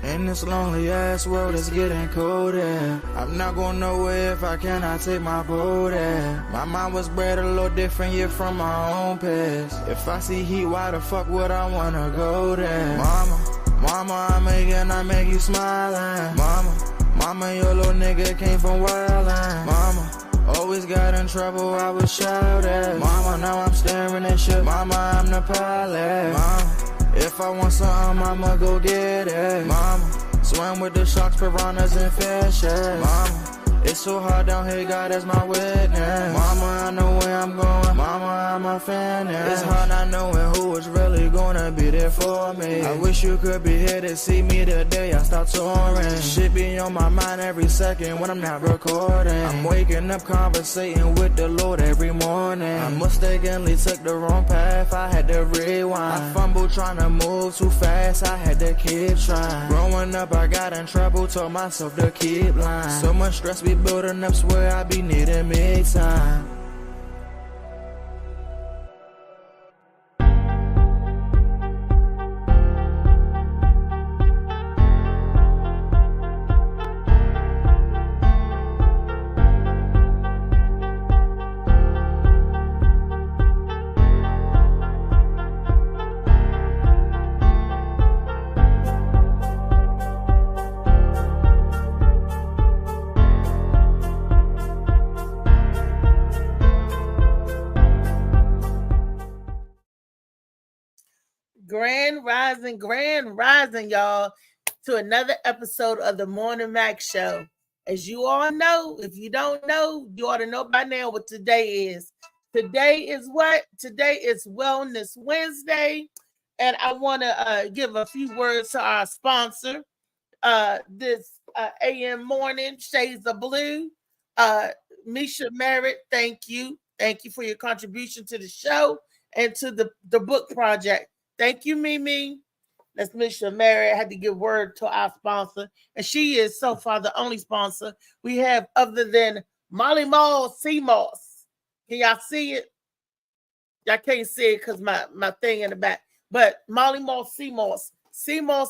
In this lonely ass world, it's getting colder. I'm not going nowhere if I cannot take my boat in. My mind was bred a little different, yeah, from my own past. If I see heat, why the fuck would I wanna go there? Mama, I make you smiling. Mama, your little nigga came from wildin'. Mama, always got in trouble, I was shouting. Mama, now I'm staring at shit. Mama, I'm the pilot. Mama, if I want something, I'ma go get it. Mama, swim with the sharks, piranhas, and fishes. Mama, it's so hard down here, God is my witness. Mama, I know where I'm going. Mama, I'm a fan. It's hard not knowing who is really gonna be there for me. I wish you could be here to see me the day I start touring. Shit be on my mind every second when I'm not recording. I'm waking up conversating with the Lord every morning. I mistakenly took the wrong path, I had to rewind. I fumbled trying to move too fast, I had to keep trying. Growing up, I got in trouble, told myself to keep lying. So much stress be building up, swear I be needing me time. Grand rising, y'all, to another episode of the Morning Max Show. As you all know, if you don't know, you ought to know by now what today is. Today is what? Today is Wellness Wednesday, and I want to give a few words to our sponsor this AM morning, Shades of Blue. Misha Merritt, thank you. Thank you for your contribution to the show and to the book project. Thank you, Mimi. That's Misha Merritt. I had to give word to our sponsor, and she is so far the only sponsor we have other than Molly Mall Sea Moss. Can y'all see it? Y'all can't see it because my thing in the back. But Molly Mall Sea Moss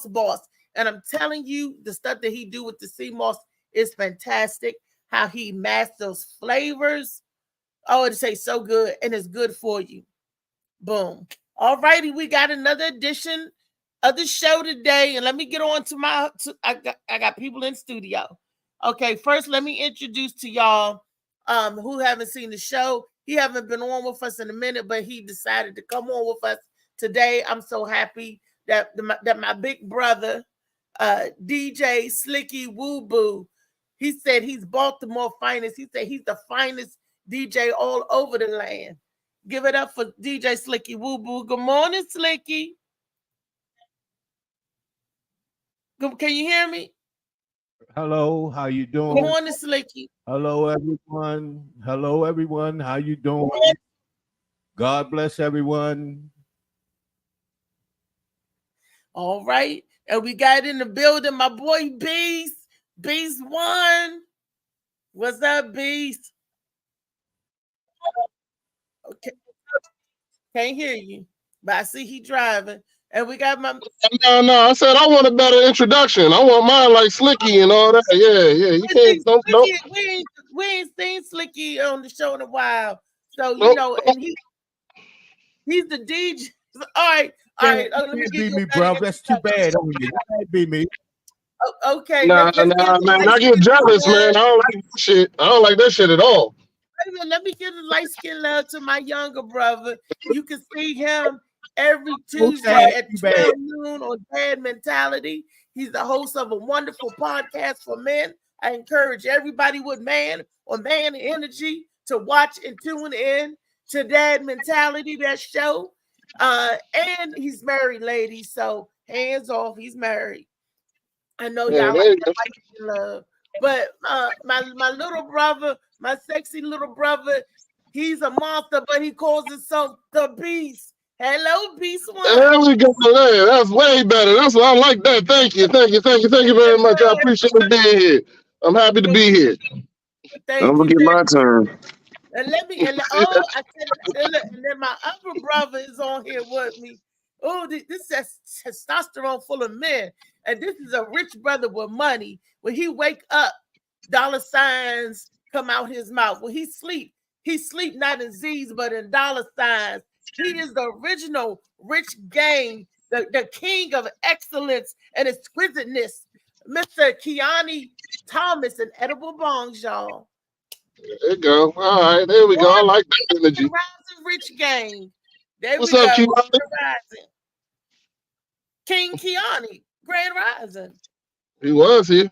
boss. And I'm telling you, the stuff that he do with the sea moss is fantastic. How he masks those flavors. Oh, it tastes so good, and it's good for you. Boom. All righty, we got another edition of the show today, and let me get on to I got people in studio. Okay, first let me introduce to y'all who haven't seen the show. He haven't been on with us in a minute, but he decided to come on with us today. I'm so happy that my big brother, DJ Slicky Woo Boo, he said he's Baltimore finest. He said he's the finest DJ all over the land. Give it up for DJ Slicky Woo Boo. Good morning, Slicky. Can you hear me? Hello, how you doing? Good morning, Slicky. Hello, everyone. Hello, everyone. How you doing? God bless everyone. All right. And we got in the building my boy Beast. Beast One. What's up, Beast? Okay. Can't hear you, but I see he driving. And we got my... No. I said I want a better introduction. I want mine like Slicky and all that. Yeah. You can't... Slicky, we ain't seen Slicky on the show in a while. So, you know, and he's the DJ. All right. Let me be me, bro. That's too bad on you. That can't be me. Okay. Nah, man. I get jealous, man. I don't like that shit. I don't like that shit at all. Let me give a light skin love to my younger brother. You can see him every Tuesday at 12 noon on Dad Mentality. He's the host of a wonderful podcast for men. I encourage everybody with man or man energy to watch and tune in to Dad Mentality, that show. And he's married, ladies, so hands off, he's married. I know y'all like love. But my little brother, my sexy little brother, he's a monster, but he calls himself the Beast. Hello, Beast One. There we go. That's way better. That's what I like that. Thank you very much. I appreciate being here. I'm happy to be here. I'm gonna get my turn. And then my other brother is on here with me. Oh, this is testosterone full of men. And this is a rich brother with money. When he wake up, dollar signs come out his mouth. When he sleep not in Z's, but in dollar signs. He is the original rich gang, the king of excellence and exquisiteness, Mr. Kiani Thomas and Edible Bongs, y'all. There you go. All right, there we go. I like that energy. Rising Rich Gang. There What's we up, go. Kiani? Rising. King Kiani, Grand Rising. He was here.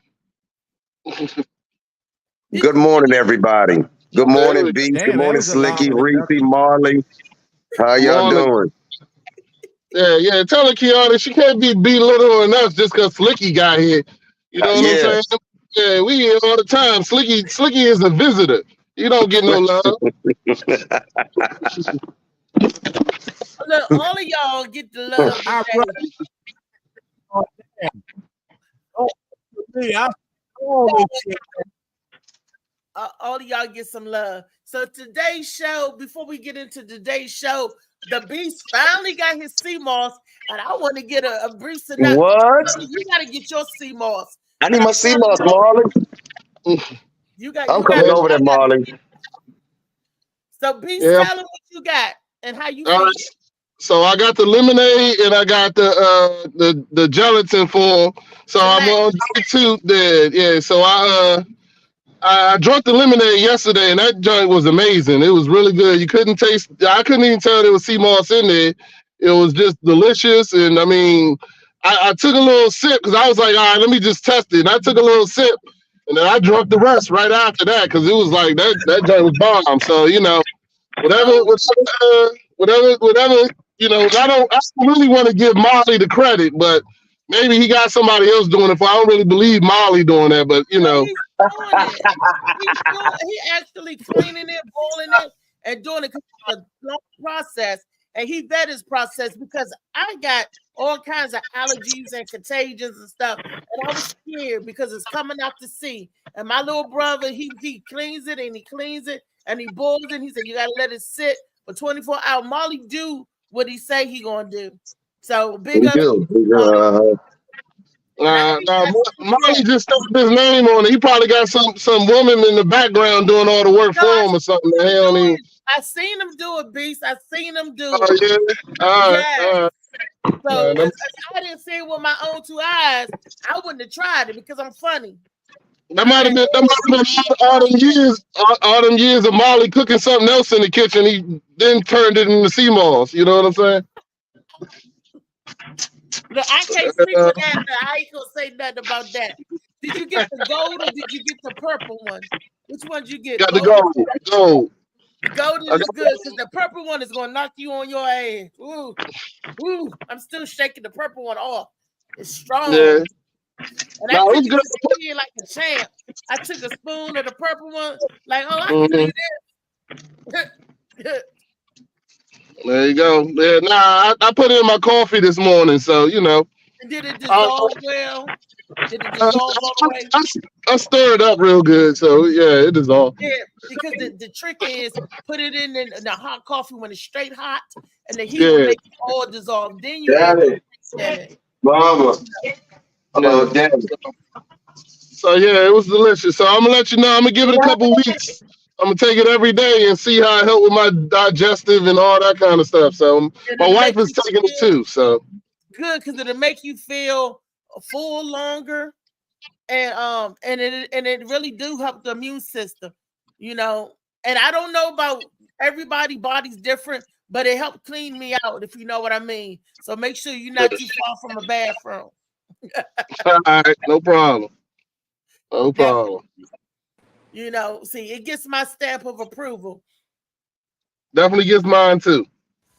Good morning, everybody. Good morning, B. Damn, Good morning, that was a long Slicky, Reese, introduction. Marley. How y'all doing? Yeah. Tell her, Kiana, she can't be belittling us just because Slicky got here. You know what I'm saying? Yeah, we here all the time. Slicky is a visitor. You don't get no love. Look, all of y'all get the love today. All of y'all get some love. So today's show, before we get into today's show, the Beast finally got his CMOS, and I want to get a brief synopsis. What? You got to get your CMOS. I need my CMOS, Marley. I'm coming over there, Marley. So Beast, tell him what you got and how you feel. So I got the lemonade and I got the gelatin form. So I'm on day 2 there. Yeah. So I drank the lemonade yesterday and that joint was amazing. It was really good. You couldn't taste. I couldn't even tell there was sea moss in there. It was just delicious. And I mean, I took a little sip because I was like, all right, let me just test it. And I took a little sip and then I drank the rest right after that because it was like that joint was bomb. So you know, whatever. You know, I don't really want to give Molly the credit, but maybe he got somebody else doing it. I don't really believe Molly doing that, but you know. He's doing it. He actually cleaning it, boiling it, and doing it because it's a long process. And he vet his process because I got all kinds of allergies and contagions and stuff. And I was scared because it's coming out to sea. And my little brother, he cleans it and he cleans it and he boils it. He said, you got to let it sit for 24 hours. Molly do what he say he gonna do. So big up. Molly just stuck his name on it. He probably got some woman in the background doing all the work for him or something. I seen him do it, Beast. I seen him do it. Oh yeah. All right. So if I didn't see it with my own 2 eyes, I wouldn't have tried it because I'm funny. That might have been all them years of Molly cooking something else in the kitchen. He then turned it into sea moss. You know what I'm saying? Look, I can't speak for that. I ain't gonna say nothing about that. Did you get the gold or did you get the purple one? Which one did you get? Got the gold. Gold is good because the purple one is gonna knock you on your ass. Ooh, I'm still shaking the purple one off. It's strong. Yeah. And I took it like a champ. I took a spoon of the purple one, like, oh, I can do this. There you go. Yeah, I put it in my coffee this morning, so you know. Did it dissolve well? Did it dissolve all the way? I stirred it up real good, so yeah, it dissolved. Yeah, because the trick is put it in the hot coffee when it's straight hot, and the heat will make it all dissolve. Then you got it. Mama. So yeah, it was delicious. So I'm gonna let you know. I'm gonna give it a couple weeks. I'm gonna take it every day and see how it help with my digestive and all that kind of stuff. So my wife is taking it too. So good because it'll make you feel full longer, and it really do help the immune system. You know, and I don't know about everybody. Body's different, but it helped clean me out. If you know what I mean. So make sure you're not too far from a bathroom. All right, no problem. No problem. You know, see, it gets my stamp of approval. Definitely gets mine too.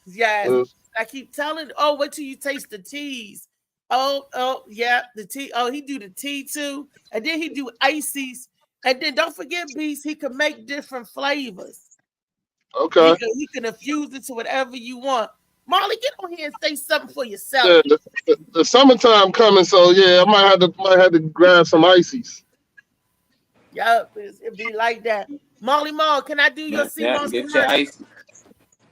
Yeah, I keep telling. Oh, wait till you taste the teas. Oh, yeah, the tea. Oh, he do the tea too, and then he do ices, and then don't forget, Beast. He can make different flavors. Okay. He can infuse it to whatever you want. Molly, get on here and say something for yourself. Yeah, the summertime coming, so yeah, I might have to grab some ices. Yup, it'd be like that. Molly Mall, can I do your CMOS? Get your ice.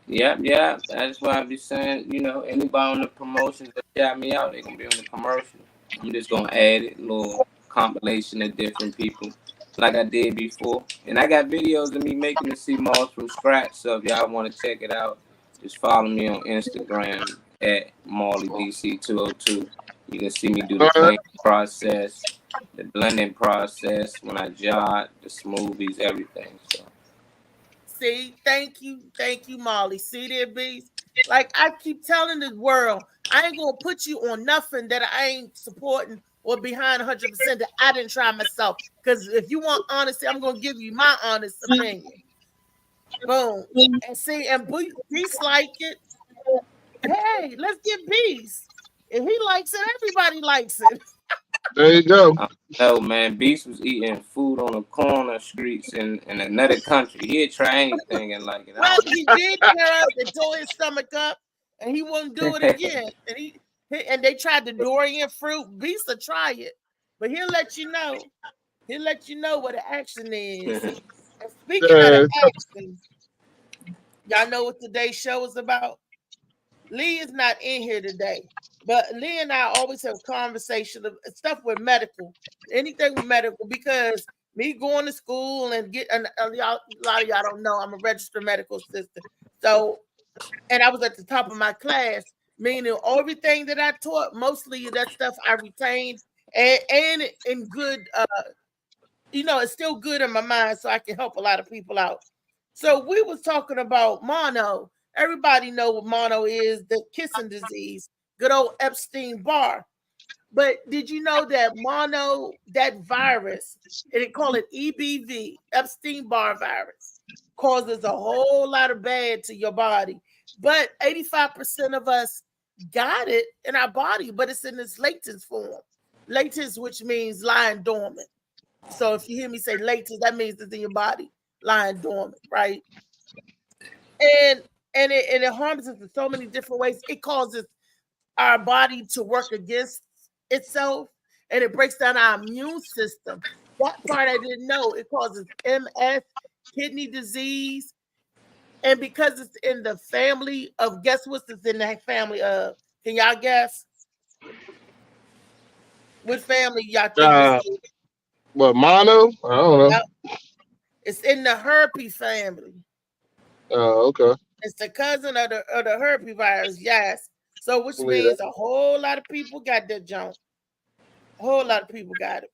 Yeah. That's why I be saying, anybody on the promotions that shout me out, they gonna be on the commercial. I'm just gonna add it, a little compilation of different people, like I did before. And I got videos of me making the sea moss from scratch. So if y'all want to check it out, just follow me on Instagram at MarleyDC202. You can see me do the cleaning process, the blending process, when I jot, the smoothies, everything. So. See, thank you, Marley. See there, bees. Like I keep telling the world, I ain't gonna put you on nothing that I ain't supporting or behind 100% that I didn't try myself. Because if you want honesty, I'm gonna give you my honest opinion. Boom. And see, and Beast like it. Hey, let's get Beast. If he likes it, everybody likes it. There you go. No, man, Beast was eating food on the corner streets in another country. He'd try anything and like it. Well, he did they tore his stomach up, and he wouldn't do it again. And they tried the durian fruit. Beast will try it, but he'll let you know. He'll let you know what the action is. And speaking of the action, y'all know what today's show is about? Lee is not in here today, but Lee and I always have conversation of stuff with medical, anything with medical, because me going to school and a lot of y'all don't know I'm a registered medical assistant. So, and I was at the top of my class, meaning everything that I taught, mostly that stuff I retained and in good, it's still good in my mind, so I can help a lot of people out. So we was talking about mono. Everybody know what mono is, the kissing disease, good old Epstein-Barr. But did you know that mono, that virus, and they call it EBV, Epstein-Barr virus, causes a whole lot of bad to your body. But 85% of us got it in our body, but it's in this latent form. Latent, which means lying dormant. So if you hear me say latent, that means it's in your body, lying dormant, right? And it harms us in so many different ways. It causes our body to work against itself, and it breaks down our immune system. That part I didn't know. It causes MS, kidney disease, and because it's in the family of, guess what's in that family of? Can y'all guess? What family y'all think? What, mono? I don't know. It's in the herpes family. Oh, okay. It's the cousin of the herpes virus, yes. So which means a whole lot of people got that junk. A whole lot of people got it.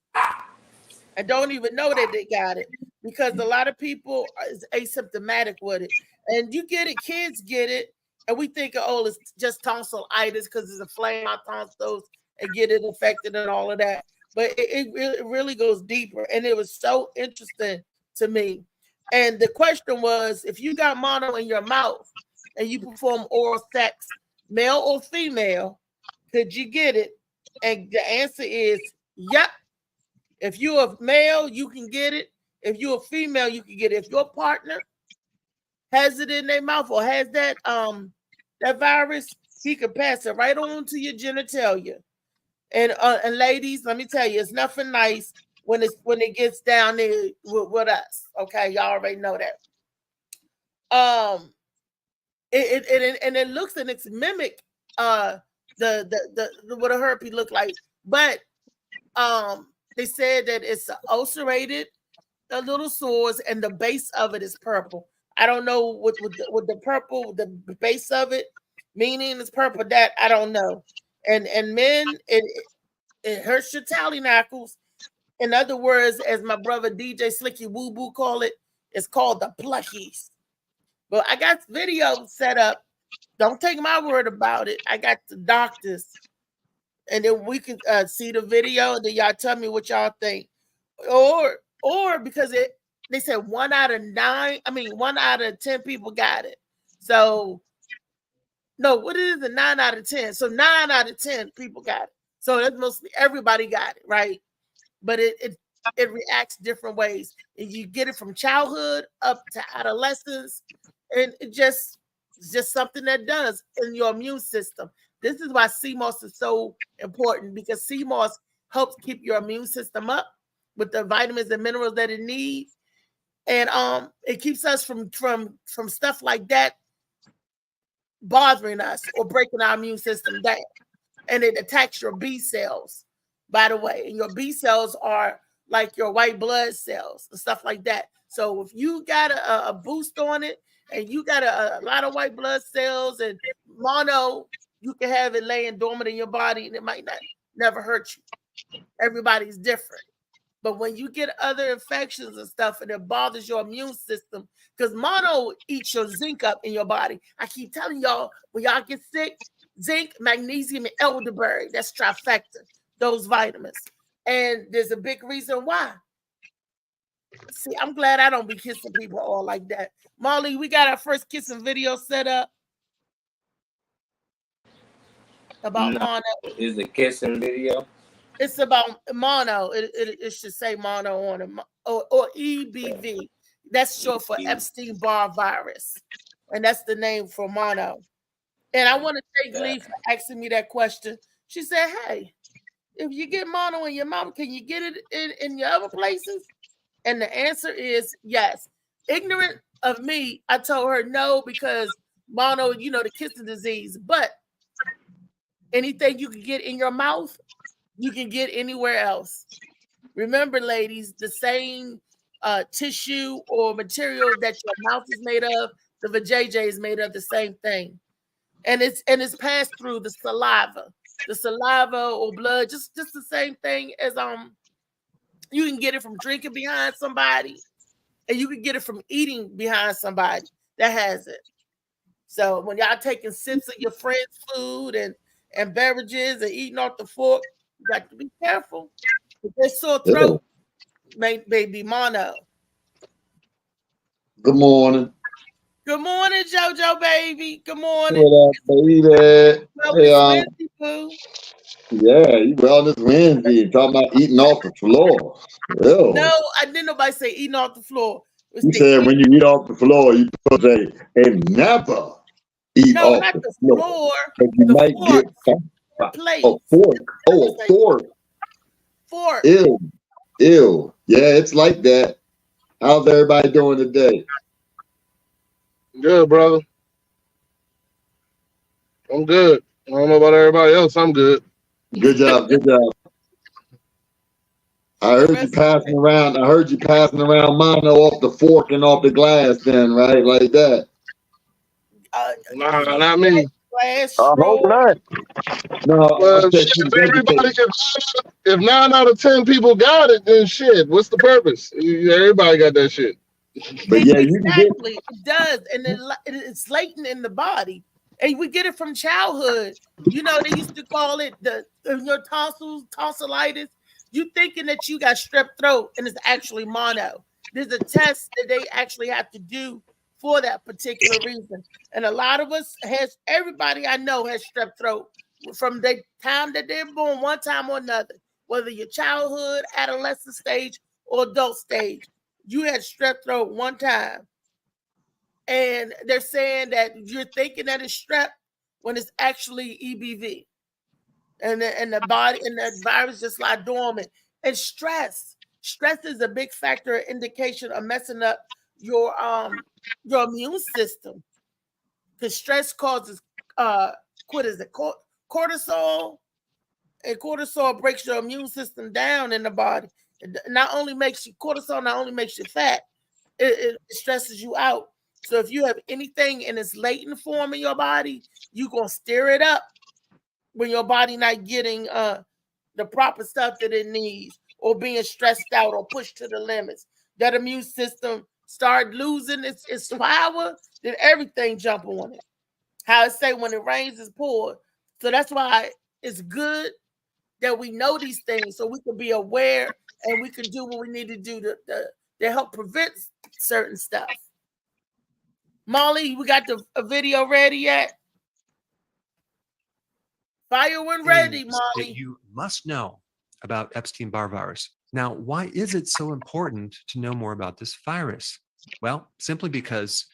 And don't even know that they got it because a lot of people is asymptomatic with it. And you get it, kids get it, and we think, oh, it's just tonsillitis because it's a flame out tonsils and get it affected and all of that. But it really goes deeper. And it was so interesting to me. And the question was, if you got mono in your mouth and you perform oral sex, male or female, could you get it? And the answer is, yep. If you're a male, you can get it. If you're a female, you can get it. If your partner has it in their mouth or has that virus, he could pass it right on to your genitalia. And ladies, let me tell you, it's nothing nice when it gets down there with us. Okay, y'all already know that. It looks and it's mimic the what a herpes look like, but they said that it's ulcerated, the little sores, and the base of it is purple. I don't know what the purple, the base of it, meaning it's purple. That I don't know. And men, it hurts your tally knuckles. In other words, as my brother DJ Slicky Woo Boo call it, it's called the plushies. But I got videos set up. Don't take my word about it. I got the doctors. And then we can see the video, and then y'all tell me what y'all think. Or because they said 1 out of 10 people got it. So no, what is it? 9 out of 10. So 9 out of 10 people got it. So that's mostly everybody got it, right? But it reacts different ways. And you get it from childhood up to adolescence, and it's just something that does in your immune system. This is why sea moss is so important, because sea moss helps keep your immune system up with the vitamins and minerals that it needs, and it keeps us from stuff like that bothering us or breaking our immune system down. And it attacks your B cells, by the way. And your B cells are like your white blood cells and stuff like that. So if you got a boost on it and you got a lot of white blood cells and mono, you can have it laying dormant in your body and it might never hurt you. Everybody's different. But when you get other infections and stuff and it bothers your immune system, because mono eats your zinc up in your body. I keep telling y'all, when y'all get sick, zinc, magnesium, and elderberry, that's trifecta, those vitamins. And there's a big reason why. See, I'm glad I don't be kissing people all like that. Molly, we got our first kissing video set up about mono. Is the kissing video? It's about mono. It should say mono on it, or EBV. That's short for Epstein-Barr virus, and that's the name for mono. And I want to thank Lee for asking me that question. She said, "Hey, if you get mono in your mouth, can you get it in your other places?" And the answer is yes. Ignorant of me, I told her no because mono, the kissing disease. But anything you can get in your mouth, you can get anywhere else. Remember, ladies, the same tissue or material that your mouth is made of, the vajayjay is made of the same thing. And it's passed through the saliva or blood, just the same thing as you can get it from drinking behind somebody, and you can get it from eating behind somebody that has it. So when y'all taking sips of your friend's food and beverages and eating off the fork, you got to be careful. If there's sore throat, may be mono. Good morning. Good morning, JoJo baby. Good morning. What up, baby? Yeah, you Wellness Wednesday. Talking about eating off the floor. Ew. No, I didn't nobody say eating off the floor. You said when you eat off the floor, you supposed to say, and never eat off the floor. But you might get a fork. Oh, a fork. Fork. Ew. Yeah, it's like that. How's everybody doing today? Good, brother. I'm good. I don't know about everybody else. I'm good. Good job. I heard you passing around mono off the fork and off the glass then, right? Like that. Nah, not me. I hope not. No, well, shit, if 9 out of 10 people got it, then shit, what's the purpose? Everybody got that shit. But yeah, exactly. It does. And it's latent in the body. And we get it from childhood. They used to call it your tonsillitis. You thinking that you got strep throat and it's actually mono. There's a test that they actually have to do for that particular reason. And a lot of us everybody I know has strep throat from the time that they're born, one time or another, whether your childhood, adolescent stage, or adult stage. You had strep throat one time. And they're saying that you're thinking that it's strep when it's actually EBV. And the body and the virus just lie dormant. And stress is a big factor, indication of messing up your immune system. Because stress causes cortisol, and cortisol breaks your immune system down in the body. Cortisol not only makes you fat, it stresses you out. So if you have anything in its latent form in your body, you're going to stir it up when your body not getting the proper stuff that it needs, or being stressed out or pushed to the limits. That immune system start losing its power, then everything jump on it. How I say, when it rains, it's poured. So that's why it's good that we know these things so we can be aware and we can do what we need to do to help prevent certain stuff. Molly, we got a video ready yet? Fire when ready, Molly. That you must know about Epstein-Barr virus. Now, why is it so important to know more about this virus? Well, simply because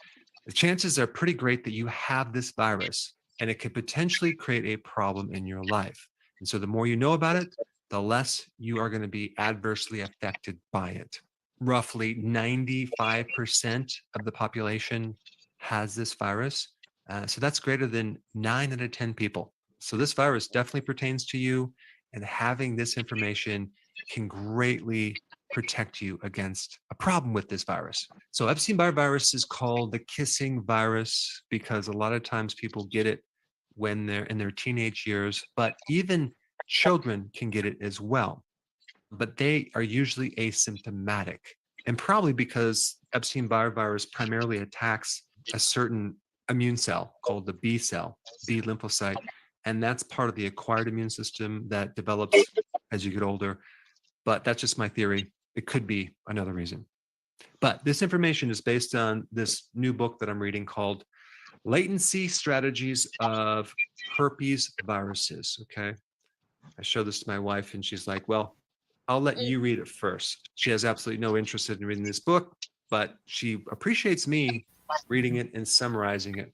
the chances are pretty great that you have this virus and it could potentially create a problem in your life. And so the more you know about it, the less you are going to be adversely affected by it. Roughly 95% of the population has this virus. So that's greater than 9 out of 10 people. So this virus definitely pertains to you, and having this information can greatly protect you against a problem with this virus. So Epstein-Barr virus is called the kissing virus because a lot of times people get it when they're in their teenage years, but even children can get it as well. But they are usually asymptomatic, and probably because Epstein-Barr virus primarily attacks a certain immune cell called the B cell, B lymphocyte, and that's part of the acquired immune system that develops as you get older. But that's just my theory. It could be another reason. But this information is based on this new book that I'm reading called Latency Strategies of Herpes Viruses. Okay. I showed this to my wife and she's like, well, I'll let you read it first. She has absolutely no interest in reading this book, but she appreciates me reading it and summarizing it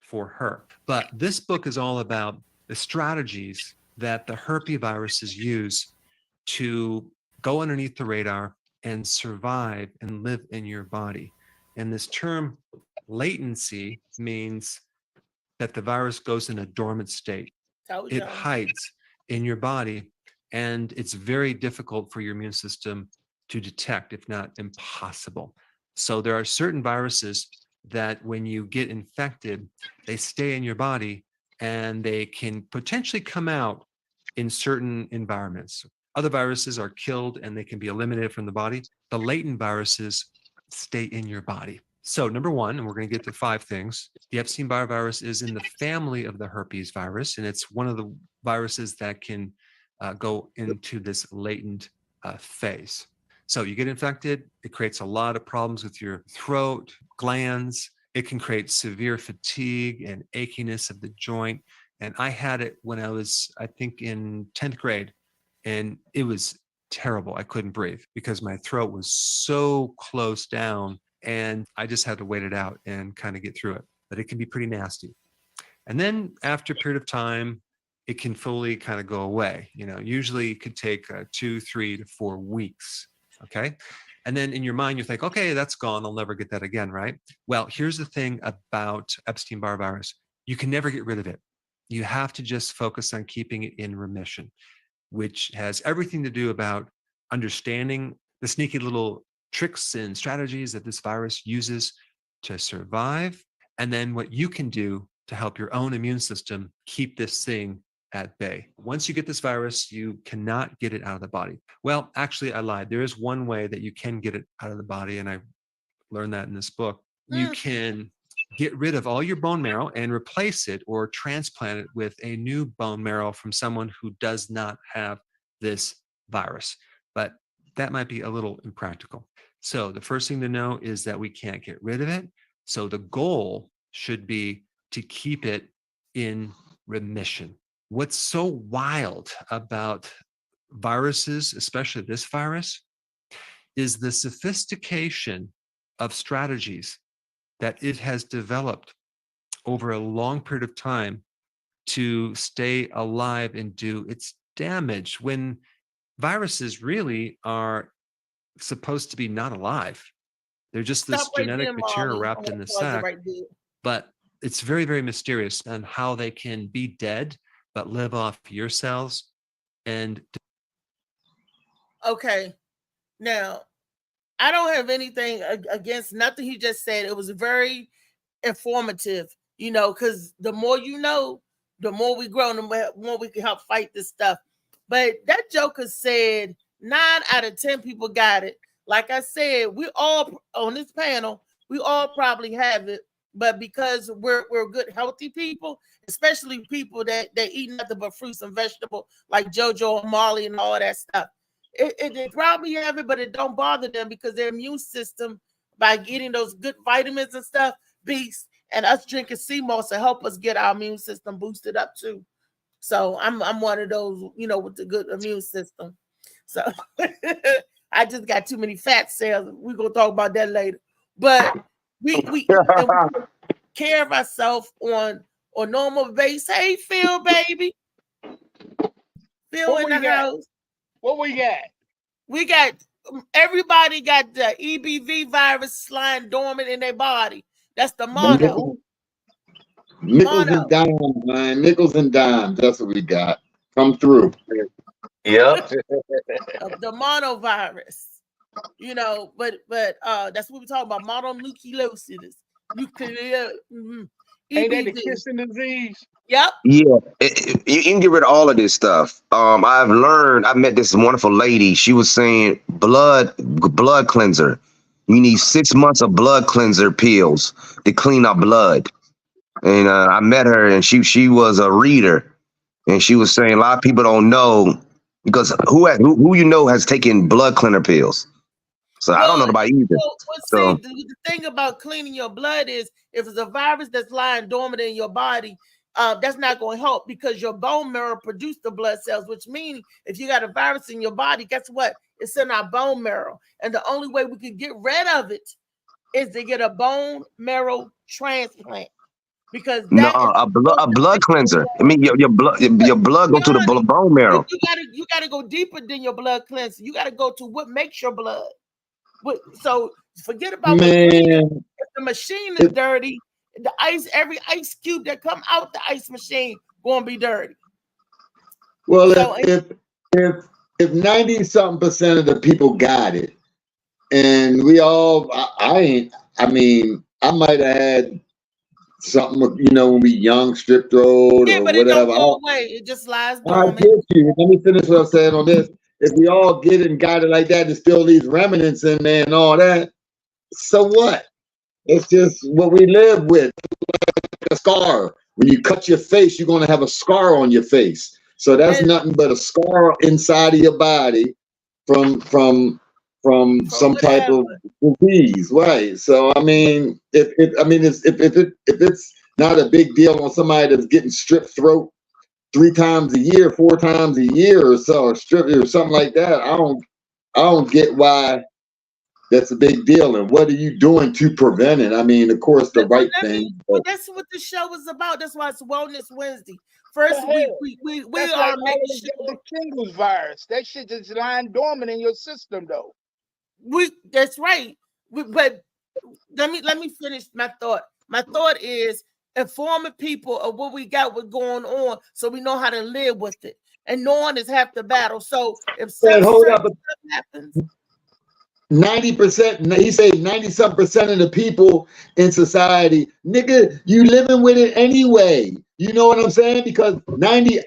for her. But this book is all about the strategies that the herpes viruses use to go underneath the radar and survive and live in your body. And this term latency means that the virus goes in a dormant state. It hides in your body, and it's very difficult for your immune system to detect, if not impossible. So there are certain viruses that when you get infected, they stay in your body and they can potentially come out in certain environments. Other viruses are killed and they can be eliminated from the body. The latent viruses stay in your body. So number one, and we're going to get to 5 things, the Epstein-Barr virus is in the family of the herpes virus, and it's one of the viruses that can go into this latent phase. So you get infected, it creates a lot of problems with your throat, glands. It can create severe fatigue and achiness of the joint. And I had it when I was, I think, in 10th grade, and it was terrible. I couldn't breathe because my throat was so close down, and I just had to wait it out and kind of get through it. But it can be pretty nasty. And then after a period of time, it can fully kind of go away. You know, usually it could take 2, 3 to 4 weeks. Okay. And then in your mind, you think, okay, that's gone. I'll never get that again, right? Well, here's the thing about Epstein-Barr virus. You can never get rid of it. You have to just focus on keeping it in remission, which has everything to do about understanding the sneaky little tricks and strategies that this virus uses to survive, and then what you can do to help your own immune system keep this thing at bay. Once you get this virus, you cannot get it out of the body. Well, actually, I lied. There is one way that you can get it out of the body, and I learned that in this book. You can get rid of all your bone marrow and replace it or transplant it with a new bone marrow from someone who does not have this virus. But that might be a little impractical. So the first thing to know is that we can't get rid of it. So the goal should be to keep it in remission. What's so wild about viruses, especially this virus, is the sophistication of strategies that it has developed over a long period of time to stay alive and do its damage when viruses really are supposed to be not alive. They're just this genetic material wrapped in the sac, but it's very, very mysterious on how they can be dead but live off your cells. And okay, now I don't have anything against nothing he just said. It was very informative, you know, because the more you know, the more we grow, the more we can help fight this stuff. But that joker said 9 out of 10 people got it. Like I said, we all on this panel, we all probably have it, but because we're good, healthy people, especially people that eat nothing but fruits and vegetables, like JoJo and Marley and all that stuff. They probably have it, but it don't bother them because their immune system, by getting those good vitamins and stuff, beats, and us drinking sea moss to help us get our immune system boosted up too. So I'm one of those, you know, with the good immune system. So I just got too many fat cells. We're gonna talk about that later. But we care of ourselves on normal base. Hey, Phil, baby. Phil in the house. What we got? We got everybody got the EBV virus lying dormant in their body. That's the motto. Nickels and dimes, man. Nickels and dimes. That's what we got. Come through. Yep. The monovirus. You know, but that's what we're talking about. Mononucleosis. Nuclear. Ain't that the kissing disease? Yep. Yeah, you can get rid of all of this stuff. I met this wonderful lady. She was saying blood cleanser. You need 6 months of blood cleanser pills to clean up blood. And I met her, and she was a reader, and she was saying a lot of people don't know because who you know has taken blood cleaner pills. So I don't know about either. See, the thing about cleaning your blood is if it's a virus that's lying dormant in your body, that's not going to help because your bone marrow produces the blood cells, which means if you got a virus in your body, guess what? It's in our bone marrow. And the only way we can get rid of it is to get a bone marrow transplant. Because a blood cleanser. I mean, your blood go to the bone marrow. You gotta go deeper than your blood cleanser. You gotta go to what makes your blood. So forget about if the machine is dirty. The ice, every ice cube that come out the ice machine gonna be dirty. Well, so if 90-something% of the people got it, and we all, I might have had something, when we young, strip throat or but whatever. It don't go away. It just lies dormant. I get you. Let me finish what I'm saying on this. If we all get it and got it like that, and still leaves remnants in there and all that, so what? It's just what we live with. Like a scar. When you cut your face, you're going to have a scar on your face. So that's nothing but a scar inside of your body from some type of disease, right? So I mean, if it's not a big deal on somebody that's getting strep throat 3 times a year, 4 times a year or so, or strip or something like that, I don't get why that's a big deal. And what are you doing to prevent it? I mean, of course, the right thing. But that's what the show is about. That's why it's Wellness Wednesday. First, we are making sure the shingles virus. That shit is lying dormant in your system, though. That's right. But let me finish my thought. My thought is informing people of what we got, what's going on, so we know how to live with it. And knowing is half the battle. So if something happens. 90%, he said 90-something% of the people in society, nigga, you living with it anyway. You know what I'm saying? Because 90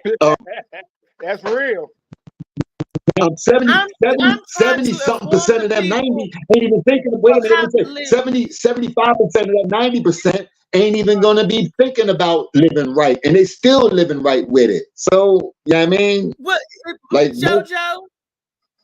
that's real. 70-something% of them 90 ain't even thinking. Wait a minute, 75% of that 90% ain't even gonna be thinking about living right, and they still living right with it. So I mean, like JoJo,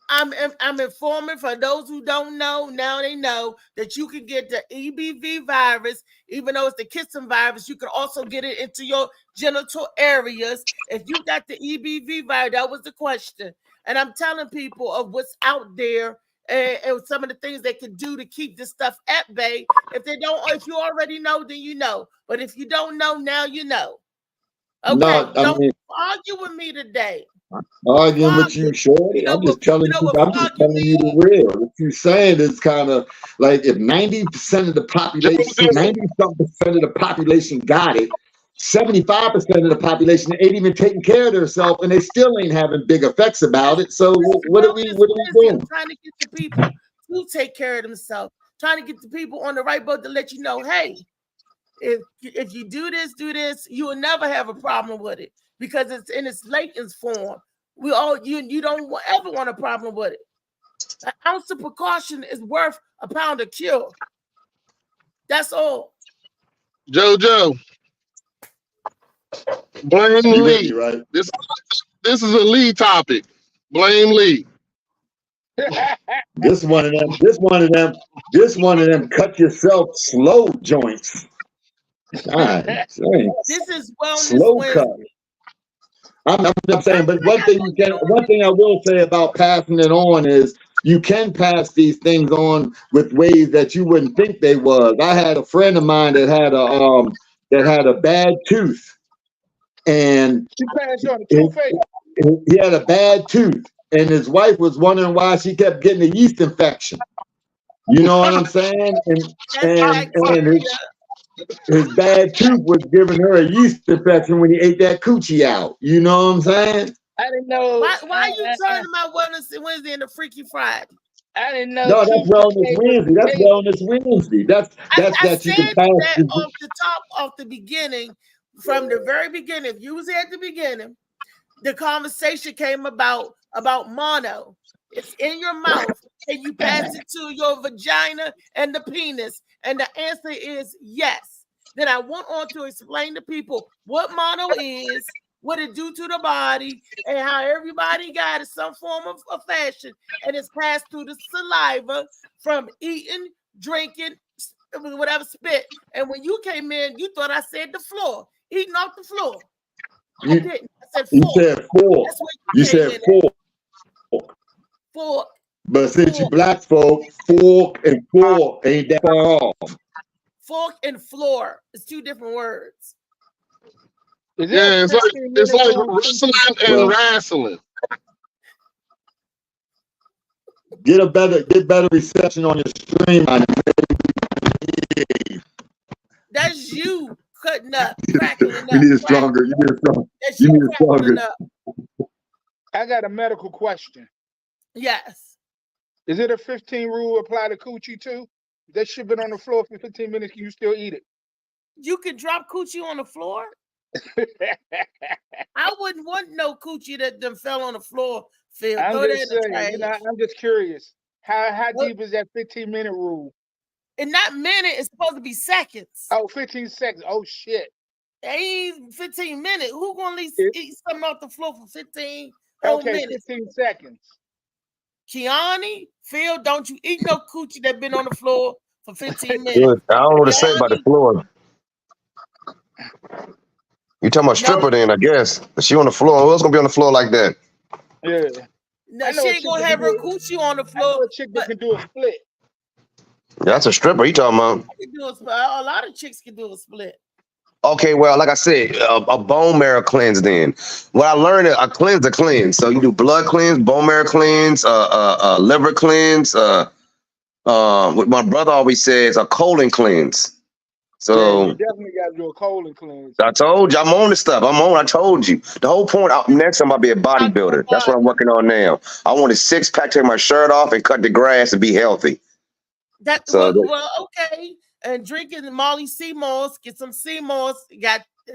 I'm informing for those who don't know. Now they know that you can get the EBV virus, even though it's the kissing virus. You can also get it into your genital areas. If you got the EBV virus, that was the question. And I'm telling people of what's out there and some of the things they can do to keep this stuff at bay. If you already know, then you know. But if you don't know, now you know. Okay, don't argue with me today. Arguing with you, shorty. I'm just telling you. I'm just telling you the real. What you're saying is kind of like if 90% of the population, 90-something% of the population got it, 75% of the population ain't even taking care of themselves, and they still ain't having big effects about it. So what are we doing? I'm trying to get the people to take care of themselves. Trying to get the people on the right boat to let you know, hey, if you do this, you will never have a problem with it. Because it's in its latent form. You don't ever want a problem with it. An ounce of precaution is worth a pound of cure. That's all. JoJo, blame Lee. Right? This is a Lee topic. Blame Lee. This one of them cut yourself slow joints. God, this is wellness slow cut. I'm saying, but one thing I will say about passing it on is you can pass these things on with ways that you wouldn't think they was. I had a friend of mine that had a bad tooth, and he had a bad tooth, and his wife was wondering why she kept getting a yeast infection. You know what I'm saying? his bad tooth was giving her a yeast infection when he ate that coochie out. You know what I'm saying? I didn't know. Why you turning my Wednesday into Freaky Friday? I didn't know. No, that's Wellness Wednesday. That's Wellness Wednesday. That's I that you can said pass. that off the top, off the beginning, from the very beginning. If you was here at the beginning, the conversation came about mono. It's in your mouth, and you pass it to your vagina and the penis, and the answer is yes. Then I went on to explain to people what mono is, what it do to the body, and how everybody got it some form of fashion, and it's passed through the saliva from eating, drinking, whatever, spit. And when you came in, you thought I said the floor, eating off the floor. I didn't. I said You fork. said fork. You said fork. Fork. But since you black folk, fork and fork ain't that far off. Fork and floor is two different words. Yeah, it's like wrestling and wrestling. Get better reception on your stream. That's you cutting up, cracking up. You need it stronger. You need it stronger. That's You you need it cracking stronger. up. I got a medical question. Yes. Is it a 15 rule apply to coochie too? That shit been on the floor for 15 minutes. Can you still eat it? You can drop coochie on the floor. I wouldn't want no coochie that them fell on the floor. Phil, I'm throw that just in the saying, trash. you know, I'm just curious. How deep is that 15-minute rule? In that minute, it's supposed to be seconds. Oh, 15 seconds. Oh shit. Ain't 15 minutes. Who gonna eat something off the floor for 15 okay, minutes? 15 seconds. Kiani, Phil, don't you eat no coochie that been on the floor for 15 minutes. Good. I don't know what to say about the floor. You talking about stripper then, I guess. She on the floor. Who else gonna be on the floor like that? Yeah. No, she ain't gonna have her coochie on the floor. I know a chick that can do a split. That's a stripper. You talking about? I can do a lot of chicks can do a split. Okay, well, like I said, a bone marrow cleanse. Then what I learned, a cleanse. So you do blood cleanse, bone marrow cleanse, liver cleanse. What my brother always says, a colon cleanse. So yeah, you definitely got to do a colon cleanse. I told you, I'm on this stuff. I told you. The whole point, next time I'll be a bodybuilder. That's what I'm working on now. I want a six-pack, take my shirt off, and cut the grass and be healthy. Well, okay. And drinking Molly sea moss, get some sea moss.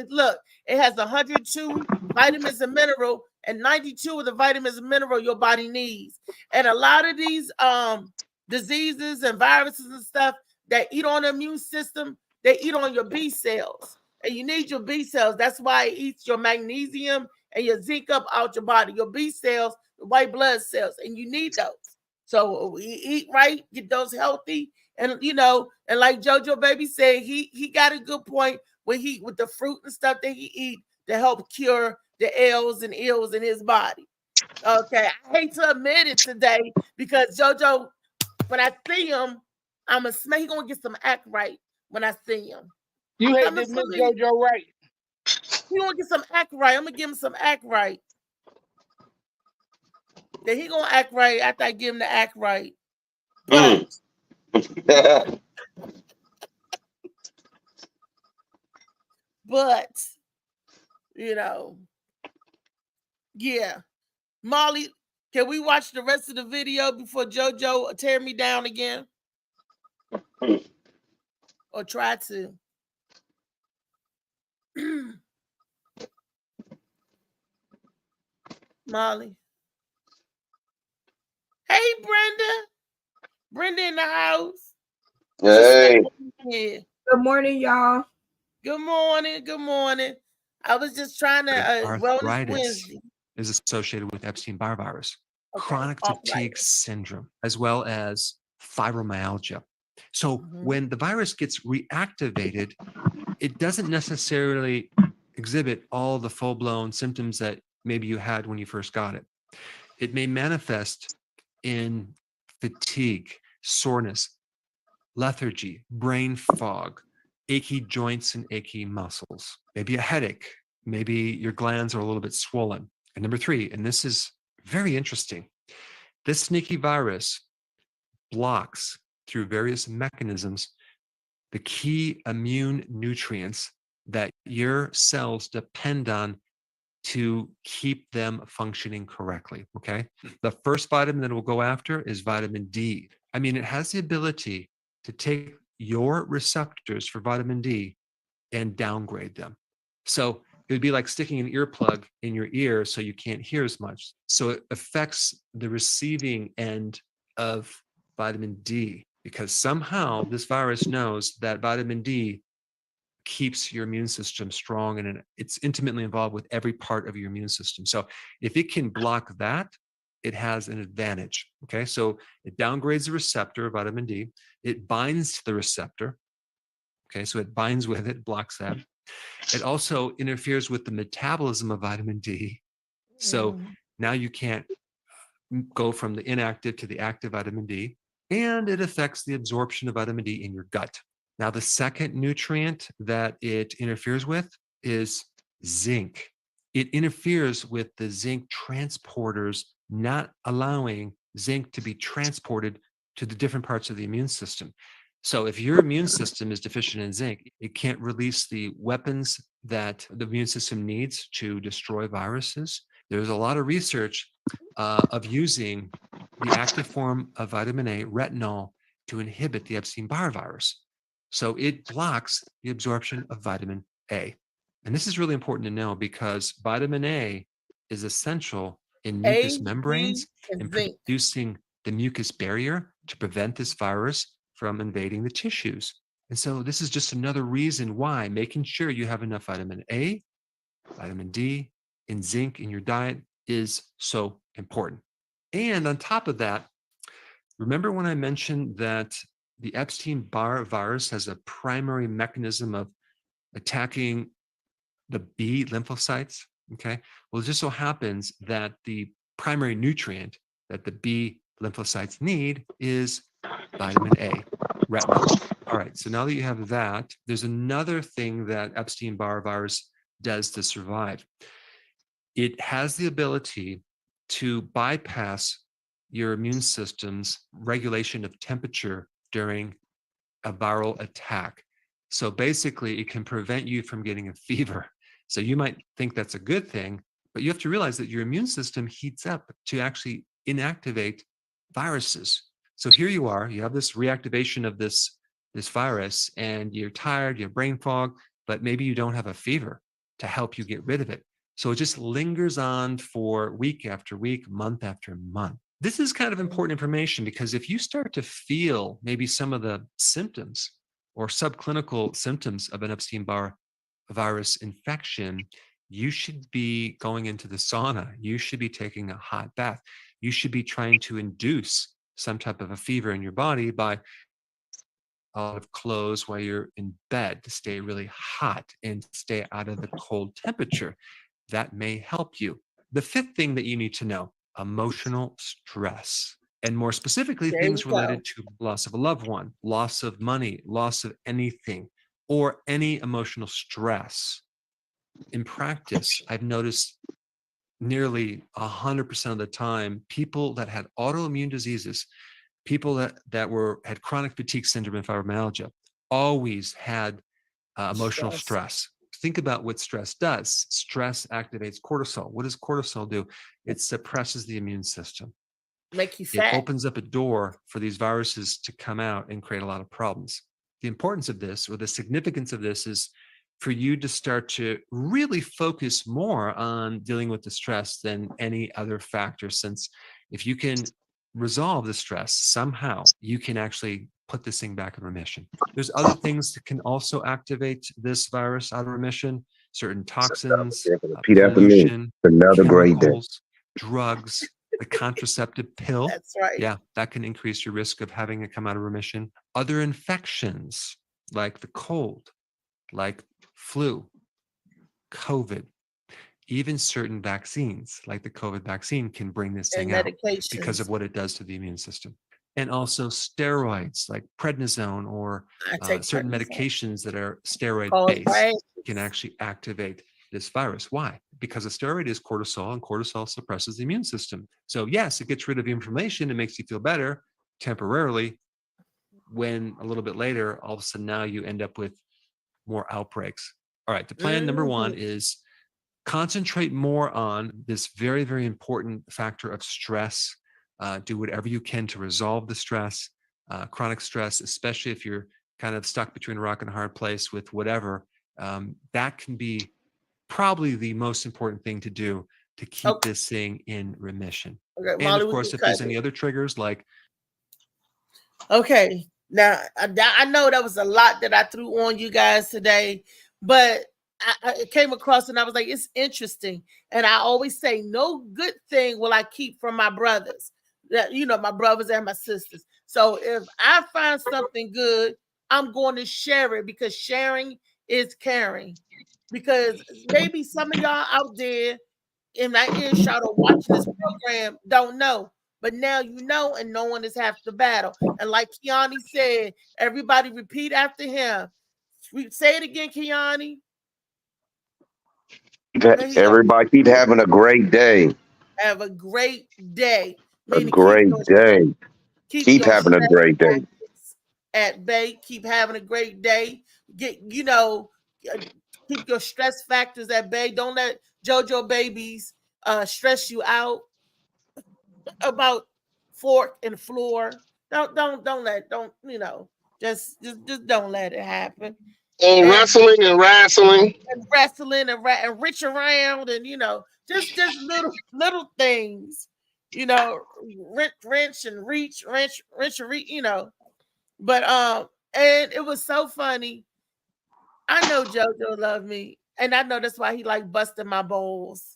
Look, it has 102 vitamins and mineral, and 92 of the vitamins and mineral your body needs. And a lot of these diseases and viruses and stuff that eat on the immune system, they eat on your B cells. And you need your B cells. That's why it eats your magnesium and your zinc up out your body. Your B cells, the white blood cells, and you need those. So we eat right, get those healthy. And and like JoJo Baby said, he got a good point with the fruit and stuff that he eat to help cure the ails and ills in his body. Okay, I hate to admit it today because JoJo, when I see him, he gonna get some act right when I see him. You hate to admit JoJo right. He gonna get some act right. I'm gonna give him some act right. Then he gonna act right after I give him the act right. But yeah. Molly, can we watch the rest of the video before JoJo tear me down again? Or try to. Molly. Hey, Brenda. Brenda in the house. Hey. Good morning, y'all. Good morning. Good morning. I was just trying to arthritis is associated with Epstein-Barr virus, chronic fatigue syndrome, as well as fibromyalgia. So when the virus gets reactivated, it doesn't necessarily exhibit all the full-blown symptoms that maybe you had when you first got it. It may manifest in fatigue, soreness, lethargy, brain fog, achy joints and achy muscles, maybe a headache, maybe your glands are a little bit swollen. And number 3, and this is very interesting, this sneaky virus blocks through various mechanisms the key immune nutrients that your cells depend on to keep them functioning correctly. Okay. The first vitamin that we'll go after is vitamin D. I mean, it has the ability to take your receptors for vitamin D and downgrade them. So it would be like sticking an earplug in your ear so you can't hear as much. So it affects the receiving end of vitamin D, because somehow this virus knows that vitamin D keeps your immune system strong, and it's intimately involved with every part of your immune system. So if it can block that, it has an advantage. Okay, so it downgrades the receptor of vitamin D. It binds to the receptor. Okay, so it binds with it, blocks that. It also interferes with the metabolism of vitamin D. So now you can't go from the inactive to the active vitamin D, and it affects the absorption of vitamin D in your gut. Now, the second nutrient that it interferes with is zinc. It interferes with the zinc transporters, not allowing zinc to be transported to the different parts of the immune system. So if your immune system is deficient in zinc, it can't release the weapons that the immune system needs to destroy viruses. There's a lot of research of using the active form of vitamin A, retinol, to inhibit the Epstein-Barr virus. So it blocks the absorption of vitamin A. And this is really important to know, because vitamin A is essential in mucous membranes and producing the mucus barrier to prevent this virus from invading the tissues. And so this is just another reason why making sure you have enough vitamin A, vitamin D, and zinc in your diet is so important. And on top of that, remember when I mentioned that the Epstein-Barr virus has a primary mechanism of attacking the B lymphocytes? Okay. Well, it just so happens that the primary nutrient that the B lymphocytes need is vitamin A, retinol. All right. So now that you have that, there's another thing that Epstein-Barr virus does to survive. It has the ability to bypass your immune system's regulation of temperature during a viral attack. So basically, it can prevent you from getting a fever. So you might think that's a good thing, but you have to realize that your immune system heats up to actually inactivate viruses. So here you are, you have this reactivation of this virus, and you're tired, you have brain fog, but maybe you don't have a fever to help you get rid of it. So it just lingers on for week after week, month after month. This is kind of important information, because if you start to feel maybe some of the symptoms or subclinical symptoms of an Epstein-Barr virus infection, you should be going into the sauna. You should be taking a hot bath. You should be trying to induce some type of a fever in your body by a lot of clothes while you're in bed to stay really hot and stay out of the cold temperature. That may help you. The fifth thing that you need to know: emotional stress, and more specifically, things related to loss of a loved one, loss of money, loss of anything, or any emotional stress. In practice, I've noticed nearly 100% of the time, people that had autoimmune diseases, people that had chronic fatigue syndrome and fibromyalgia, always had emotional stress. Think about what stress does. Stress activates cortisol. What does cortisol do? It suppresses the immune system. Make you fat. It opens up a door for these viruses to come out and create a lot of problems. The importance of this, or the significance of this, is for you to start to really focus more on dealing with the stress than any other factor, since if you can resolve the stress somehow, you can actually put this thing back in remission. There's other things that can also activate this virus out of remission: certain toxins, pollution, another great day. chemicals, drugs, the contraceptive pill. That's right. Yeah, that can increase your risk of having it come out of remission. Other infections like the cold, like flu, COVID, even certain vaccines like the COVID vaccine can bring this thing out because of what it does to the immune system. And also steroids like prednisone or certain medications that are steroid-based can actually activate this virus. Why? Because a steroid is cortisol, and cortisol suppresses the immune system. So yes, it gets rid of the inflammation, it makes you feel better temporarily, when a little bit later, all of a sudden now you end up with more outbreaks. All right, the plan number one is concentrate more on this very, very important factor of stress. Do whatever you can to resolve the stress, chronic stress, especially if you're kind of stuck between a rock and a hard place with whatever. That can be probably the most important thing to do to keep this thing in remission. Okay, and Molly, of course, if there's any other triggers like. Okay, now I know that was a lot that I threw on you guys today, but I came across and I was like, it's interesting. And I always say, no good thing will I keep from my brothers, that my brothers and my sisters. So if I find something good, I'm going to share it, because sharing is caring. Because maybe some of y'all out there in my earshot or watching this program don't know, but now you know, and no one is half the battle. And like Kiani said, everybody repeat after him. Say it again, Kiani. Everybody keep having a great day. Have a great day. A great day. Keep having a great day. At bay, keep having a great day. Keep your stress factors at bay. Don't let JoJo babies stress you out about fork and floor. Just don't let it happen. And wrestling and wrestling and reach around and just little things, wrench and reach, but and it was so funny. I know JoJo loved me, and I know that's why he like busting my balls,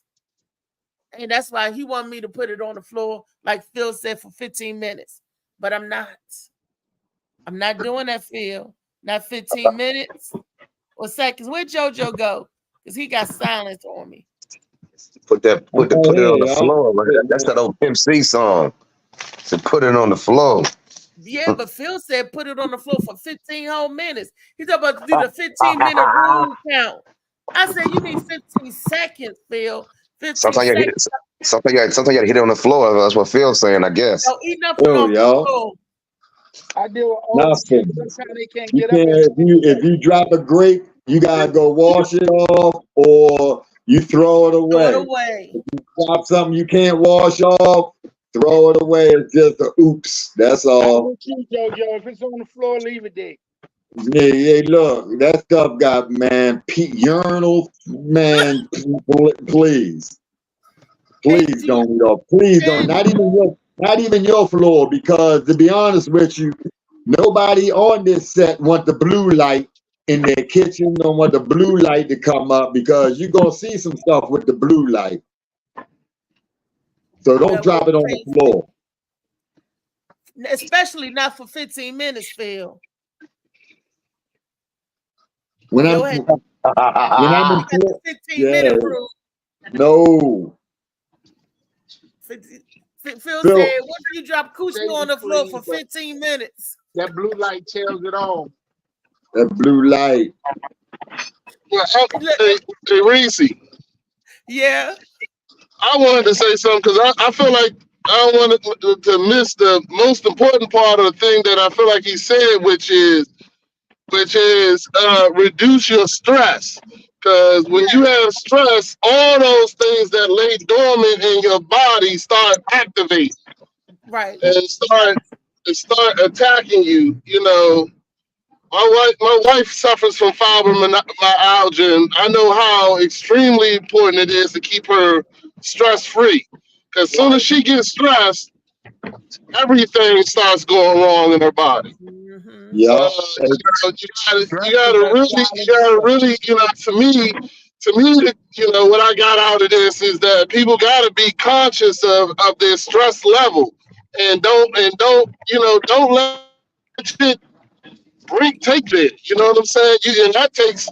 and that's why he wanted me to put it on the floor like Phil said for 15 minutes, but I'm not doing that, Phil. Not 15 minutes or seconds. Where'd JoJo go? Because he got silence on me. Put it on the floor. That's that old Pimp C song. So put it on the floor. Yeah, but Phil said put it on the floor for 15 whole minutes. He's about to do the 15-minute rule count. I said you need 15 seconds, Phil. 15 sometimes seconds. You gotta hit it on the floor. That's what Phil's saying, I guess. So enough on the floor. I deal with all the kids. Sometimes they can't get up. If you drop a grape, you gotta go wash it off, or you throw it away. If you drop something you can't wash off, throw it away. It's just a oops. That's all. JoJo, if it's on the floor, leave it there. Yeah, look, that stuff got urinal, man. Please don't. Please don't. Not even your floor, because to be honest with you, nobody on this set want the blue light in their kitchen. Don't want the blue light to come up, because you're gonna see some stuff with the blue light. So don't drop it on the floor. Especially not for 15 minutes, Phil. When I'm in 15-minute rule. No. Phil said, once you drop coochie on the floor for 15 minutes. That blue light tells it all. That blue light. Well, hey, Reese. Yeah. I wanted to say something because I feel like I don't want to miss the most important part of the thing that I feel like he said, which is reduce your stress. Because when you have stress, all those things that lay dormant in your body start activating. Right. And start attacking you. My wife suffers from fibromyalgia, and I know how extremely important it is to keep her stress-free. Because as soon as she gets stressed, everything starts going wrong in her body. Yeah. You gotta really, to me, what I got out of this is that people gotta be conscious of their stress level, and don't let it take it. You know what I'm saying? And that takes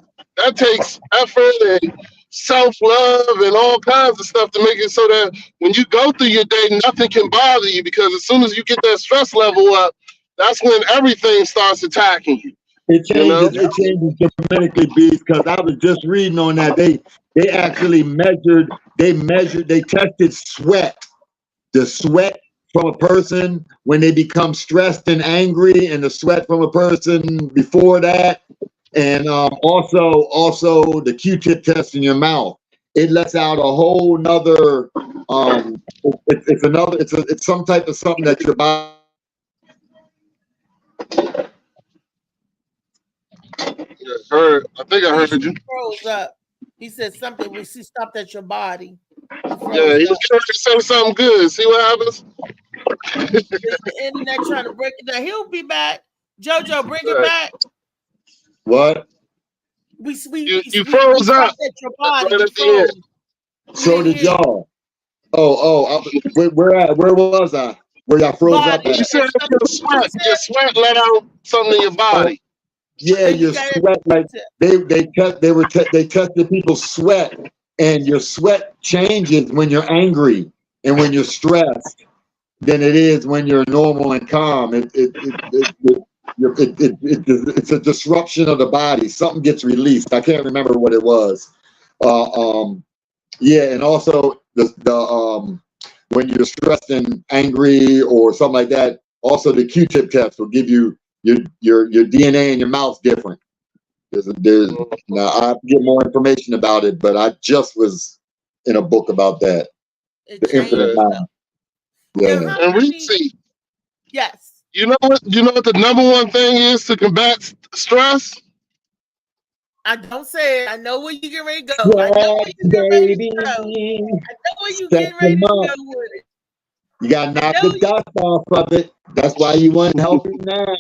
effort and self-love and all kinds of stuff to make it so that when you go through your day, nothing can bother you, because as soon as you get that stress level up, that's when everything starts attacking you. It changes dramatically, because I was just reading on that. They actually tested sweat, the sweat from a person when they become stressed and angry, and the sweat from a person before that, and also the Q-tip test in your mouth. It lets out a whole nother. It's some type of something that your body. I think I heard you. Froze up. He said something when she stopped at your body. Yeah, he was trying to say something good. See what happens? The internet trying to break it down. He'll be back. JoJo, bring it back. What? You froze up at your body. right at the end. So did y'all. Where was I? Where y'all froze up at? You said your sweat let out something in your body. Yeah, your sweat, like they tested people's sweat, and your sweat changes when you're angry and when you're stressed than it is when you're normal and calm. It's a disruption of the body. Something gets released. I can't remember what it was. Yeah, and also the when you're stressed and angry or something like that, also the Q-tip test will give you your DNA in your mouth's different. Now I get more information about it, but I just was in a book about that. The infinite mind. Yeah. And Reese, yes. You know what the number one thing is to combat stress? I don't say it. I know where you get ready to go. I know where you get ready to go. I know where you get ready to go with it. You gotta knock the dust off of it. That's why you want help now.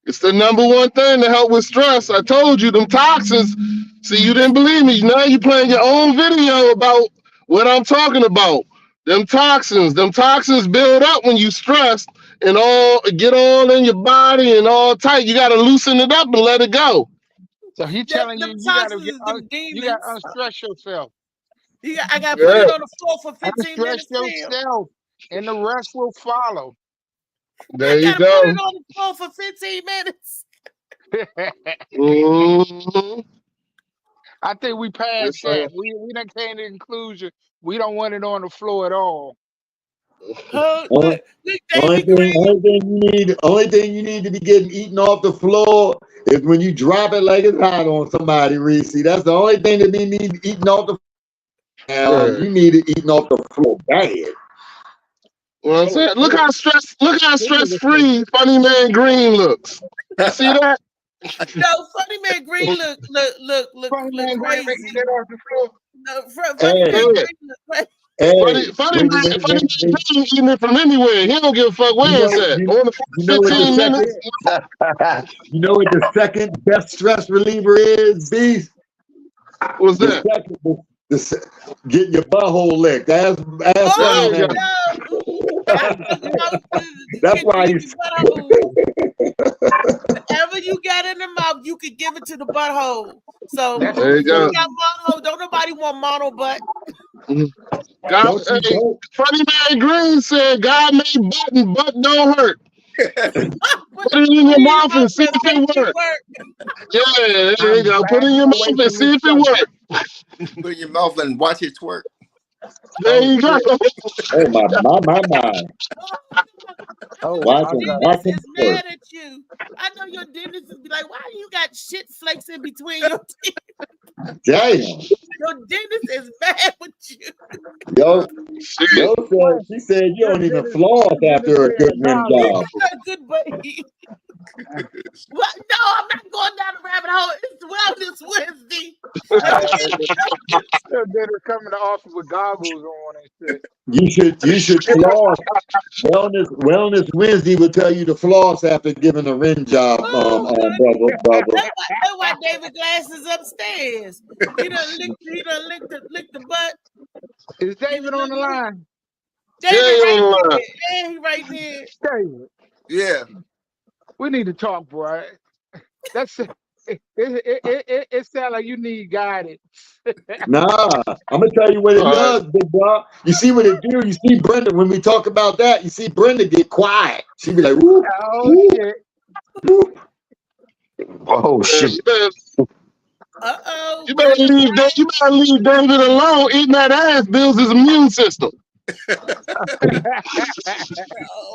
It's the number one thing to help with stress. I told you them toxins. See, you didn't believe me. Now you're playing your own video about what I'm talking about. Them toxins build up when you stressed and get all in your body and all tight. You gotta loosen it up and let it go. So he's telling you gotta unstress yourself. I gotta put it on the floor for 15 minutes. Unstress yourself, and the rest will follow. There you go. Put it on the floor for 15 minutes. Mm-hmm. I think we passed that. We done came to the conclusion we don't want it on the floor at all. Only thing you need to be getting eaten off the floor is when you drop it like it's hot on somebody, Reese. That's the only thing that need eaten off the floor. You need it eaten off the floor bad. Well, I'm saying, look how stress-free Funny Man Green looks. You see that? No, Funny Man Green look crazy. Funny Man Green eating it from anywhere. He don't give a fuck where it's at. Only 15 minutes. You know what the second best stress reliever is, Beast? What's that? Get your butthole licked. That's why he's. Whatever you got in the mouth, you can give it to the butthole. So there you go. Got mono, don't nobody want mono butt. Funny Man Green said, "God made butt and butt don't hurt." Put it in your mouth and see if it works. Yeah, there you go. Put it in your mouth and see if it works. Put it in your mouth and watch it twerk. There you go. Oh my. Dentist is mad at you. I know your dentist is be like, "Why you got shit flakes in between your teeth?" Damn. Your dentist is mad with you. She said you don't even floss after a good rim job. Good baby. Well, no, I'm not going down the rabbit hole. It's Wellness Wednesday. They're coming to office with goggles on and shit. You should floss. Wellness Wednesday will tell you to floss after giving a rim job, brother. That's why David Glass is upstairs. He done licked the butt. Is David on the line? David right there. David. Yeah. We need to talk, boy. That's it sounds like you need guidance. Nah, I'm gonna tell you what it does, big dog. You see what it do? You see Brenda when we talk about that. You see Brenda get quiet. She be like, "Woo, shit, woo." Oh shit! Uh-oh. You better leave David alone. Eating that ass builds his immune system.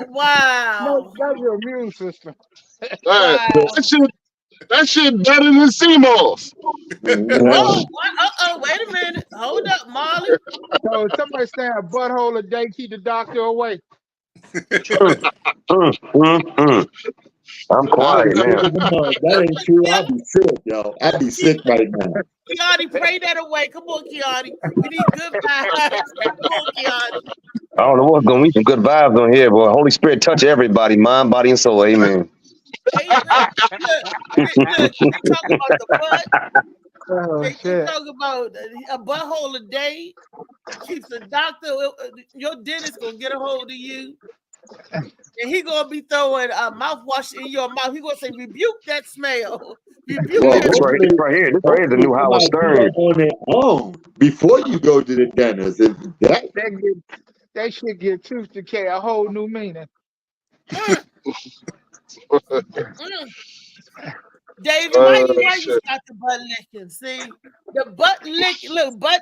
Wow. That's your immune system. Wow. That shit better than CMOS. Oh, wait a minute. Hold up, Marley. So somebody saying a butthole a day keep the doctor away. I'm quiet, man. That ain't true. I'd be sick, yo. I'd be sick right now. Kiani, pray that away. Come on, Kiani. We need good vibes. Come on, Kiani. I don't know what's going to be some good vibes on here, boy. Holy Spirit touch everybody, mind, body, and soul. Amen. Hey, look, they talk about the butt. They talk about a butthole a day keeps the doctor. Your dentist gonna get a hold of you, and he gonna be throwing mouthwash in your mouth. He gonna say, "Rebuke that smell." Rebuke Well, that. this right here is the new Howard Stern. On their own before you go to the dentist. That shit give tooth decay a whole new meaning. David, why you got the butt licking? See, the butt lick, look, butt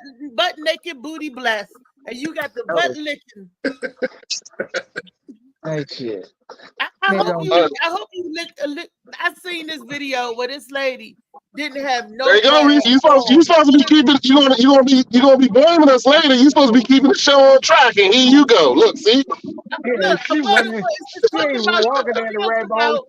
naked, booty blessed, and you got the butt licking. Hey, shit. I hope you lick. I seen this video where this lady didn't have no. There you go, Reese. You supposed to be keeping. You gonna be blaming us later. You supposed to be keeping the show on track, and here you go. Look, see. Yeah, she ain't walking down the rabbit hole.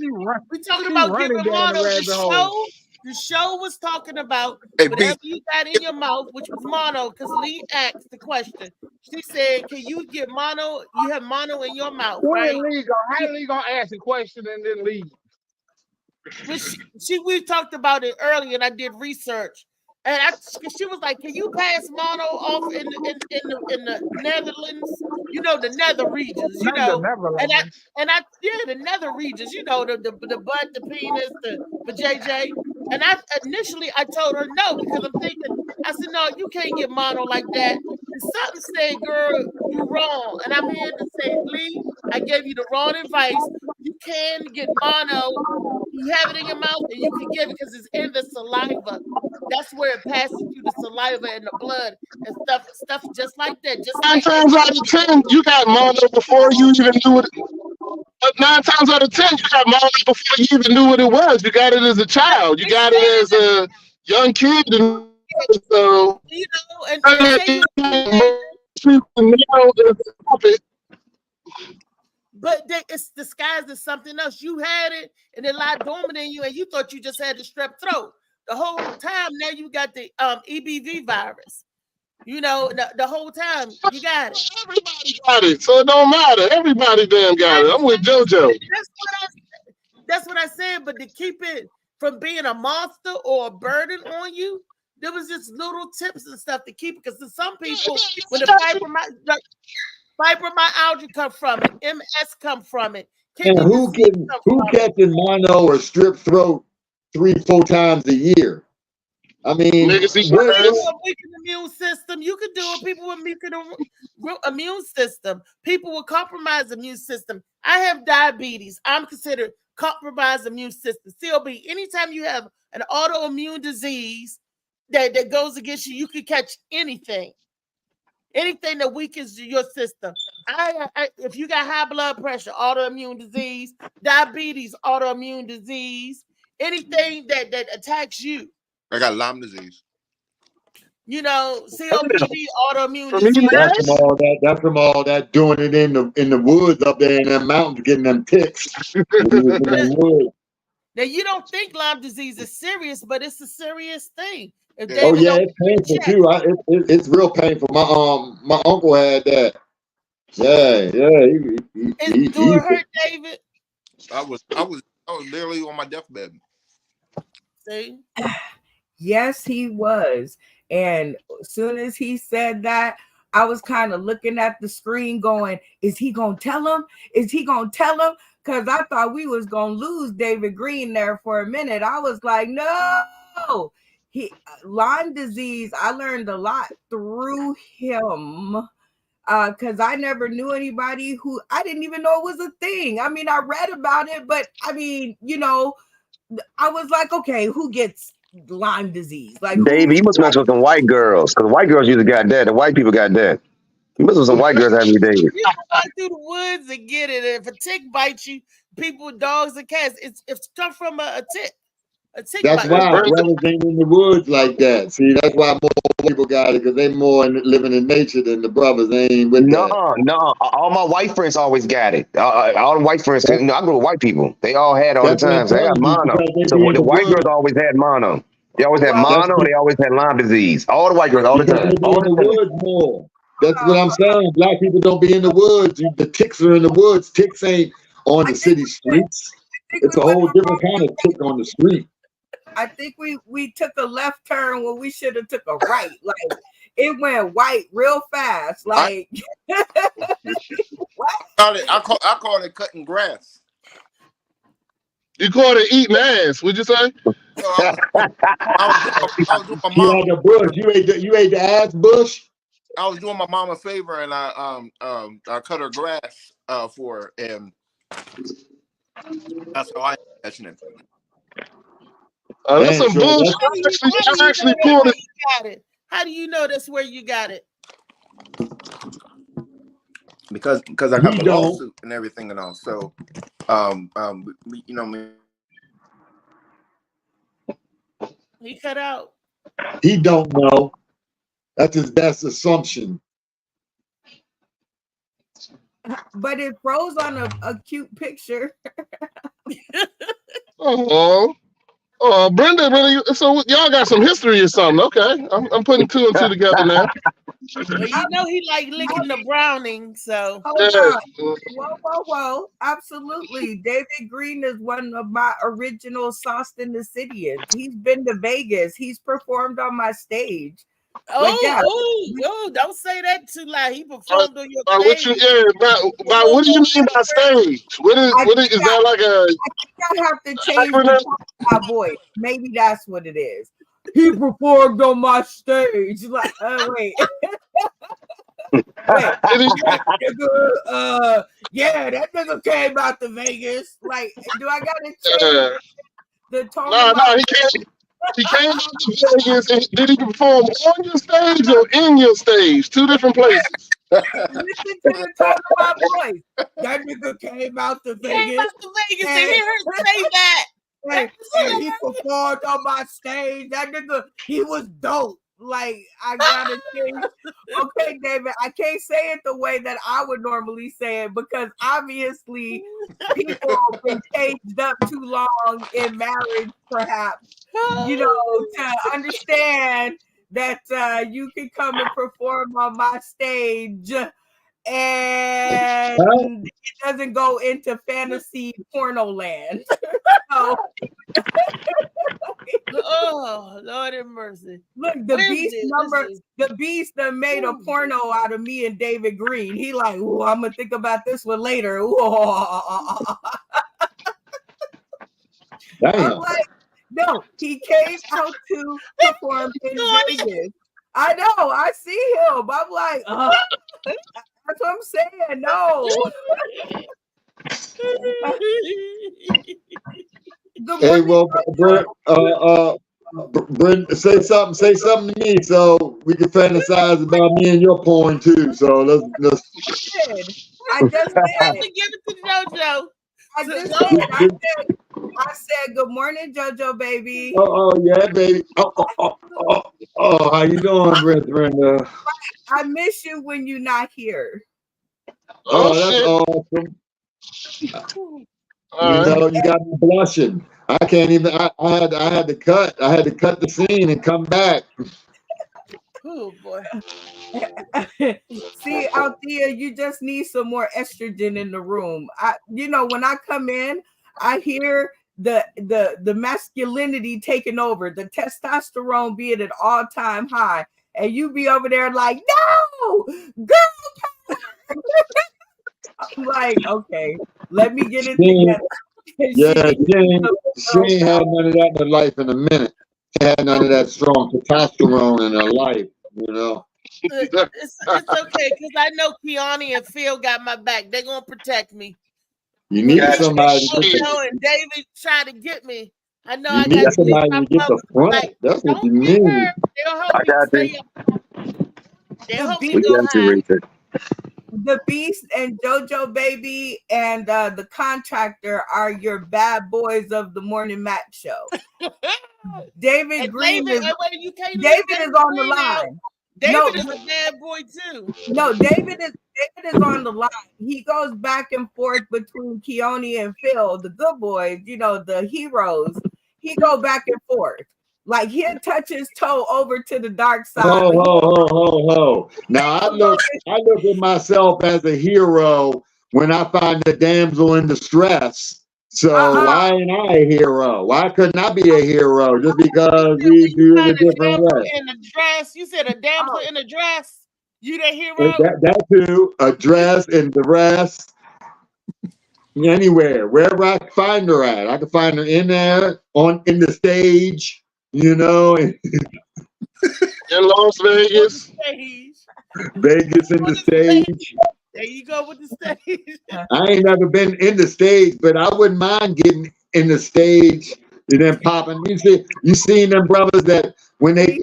We talking about giving Mono the show. The show was talking about whatever you got in your mouth, which was mono, because Lee asked the question. She said, "Can you get mono? You have mono in your mouth, right?" How Lee gonna ask a question and then leave? We talked about it earlier, and I did research, and she was like, "Can you pass mono off in the Netherlands? You know, the nether regions, you know." And I the nether regions, you know, the butt, the penis, the JJ. And initially I told her no, because I'm thinking, I said, no, you can't get mono like that. And something said, girl, you're wrong. And I'm here to say, Lee, I gave you the wrong advice. You can get mono. You have it in your mouth and you can give it because it's in the saliva. That's where it passes through the saliva and the blood and stuff just like that. Just 9 times out of 10, you got mono before you even knew it. But 9 times out of 10, you got mono before you even knew what it was. You got it as a child. You got it as a young kid. And so, you know, but it's disguised as something else. You had it and it lied dormant in you, and you thought you just had the strep throat. The whole time now you got the EBV virus. You know, the whole time you got it. Everybody got it, so it don't matter. Everybody damn got it. I'm with JoJo. That's what I said. But to keep it from being a monster or a burden on you, there was just little tips and stuff to keep it. Because to some people, when the fibromyalgia come from it, MS come from it. And who catching mono or strep throat 3-4 times a year? I mean, people with weakened immune system, you could do it. People with weakened immune system, people with compromised immune system. I have diabetes. I'm considered compromised immune system. COB. Anytime you have an autoimmune disease that goes against you, you could catch anything. Anything that weakens your system. If you got high blood pressure, autoimmune disease, diabetes, autoimmune disease, anything that attacks you. I got Lyme disease. You know, COPD, autoimmune disease. That's from all that doing it in the woods up there in them mountains, getting them ticks. Now you don't think Lyme disease is serious, but it's a serious thing. Oh yeah, it's painful too. It's real painful. My uncle had that. Yeah. Do it hurt, David? I was literally on my deathbed. See? Yes, he was. And as soon as he said that, I was kind of looking at the screen going, is he going to tell him? Is he going to tell him? Because I thought we was going to lose David Green there for a minute. I was like, no. Lyme disease, I learned a lot through him because I never knew anybody who, I didn't even know it was a thing. I mean, I read about it, but I mean, you know, I was like, okay, who gets Lyme disease? Like, Dave, you must mess with some white girls because white girls usually got that. The white people got that. This was some white girls having dated. You can walk through the woods and get it. If a tick bites you, people, dogs, and cats, it's come from a tick. A tick That's bite. why brothers ain't in the woods like that. See, that's why more people got it, because they more living in nature than the brothers. They ain't with that. No. All my white friends always got it. All the white friends, I grew with white people. They all had it all the time. So they got mono. So the white girls always had mono. They always had mono. They always had Lyme disease. All the white girls all the time. They be in the woods more. That's what I'm saying. Black people don't be in the woods. The ticks are in the woods. Ticks ain't on the city streets. It's a whole different kind of tick on the street. I think we took a left turn when we should have took a right. Like it went white real fast. Like I call it cutting grass. You called it eating ass, would you say? I was doing my You mom. had the bush. You ate the ass bush. I was doing my mom a favor, and I cut her grass for her, and that's how I mentioned it. That's some bullshit. I actually pulled it. How do you know that's where you got it? Because I got the lawsuit and everything and all. So, you know, He cut out. He don't know. That's his best assumption. but it froze on a cute picture. Oh, Brenda, really? So y'all got some history or something? Okay, I'm putting two and two together now. Well, you know he like licking the browning, so. Hold on. Whoa. Absolutely. David Green is one of my original Sauced in the City. He's been to Vegas. He's performed on my stage. Oh, don't say that too loud. He performed on your stage. What do you mean by stage? What is that like a? I think I have to change the tone of my voice. Maybe that's what it is. He performed on my stage. Like, wait. Yeah, that nigga came out to Vegas. Like, do I gotta change the tone? No, he can't. He came out to Vegas. And did he perform on your stage or in your stage? Two different places. Listen to the tone of my voice. That nigga came out to Vegas. Came out to Vegas and he heard say that. And he performed on my stage. That nigga, he was dope. Like, I gotta change. Okay, David, I can't say it the way that I would normally say it because obviously people have been caged up too long in marriage, perhaps, you know, to understand that you can come and perform on my stage and it doesn't go into fantasy porno land. So, oh, Lord have mercy. Look, the beast that made a porno out of me and David Green. He like, oh, I'm gonna think about this one later. I'm like, no, he came out to perform in Vegas. I know, I see him. I'm like, that's what I'm saying. No. Hey, well, Brent, say something to me so we can fantasize about me and your porn too. So let's. I just have to give it to JoJo. I said, good morning, JoJo, baby. Oh, yeah, baby. Oh, how you doing, Brenda? I miss you when you're not here. Oh, that's awesome. You know, you got me blushing. I can't even. I had to cut. I had to cut the scene and come back. Oh boy. See, Althea, you just need some more estrogen in the room. When I come in, I hear the masculinity taking over, the testosterone being at all-time high, and you be over there like, no, girl. I'm like, okay, let me get it together. Yeah, she ain't had none of that in her life in a minute. She had none of that strong testosterone in her life, you know. It's okay, because I know Keani and Phil got my back. They're going to protect me. You need somebody. And David tried to get me. I know you need somebody to get the front. Like, that's what you need. They'll help I got me. They'll help me go high. The Beast and JoJo Baby and the Contractor are your bad boys of the Morning Mac show. David And Green David, is and wait, you can't leave David is on the Green out. line. David is a bad boy too. No, David is on the line. He goes back and forth between Keone and Phil, the good boys, you know, the heroes. He go back and forth. Like he'll touch his toe over to the dark side. Ho. Now I look at myself as a hero when I find the damsel in distress. So why ain't I a hero? Why couldn't I be a hero just because we do it a different way? In the dress, you said a damsel in a dress. You the hero. That too, a dress and the rest. Anywhere, wherever I find her at, I can find her in there, in the stage. You know, in Las Vegas. Vegas in the stage. There you go with the stage. I ain't never been in the stage, but I wouldn't mind getting in the stage and then popping. You seen them brothers that when they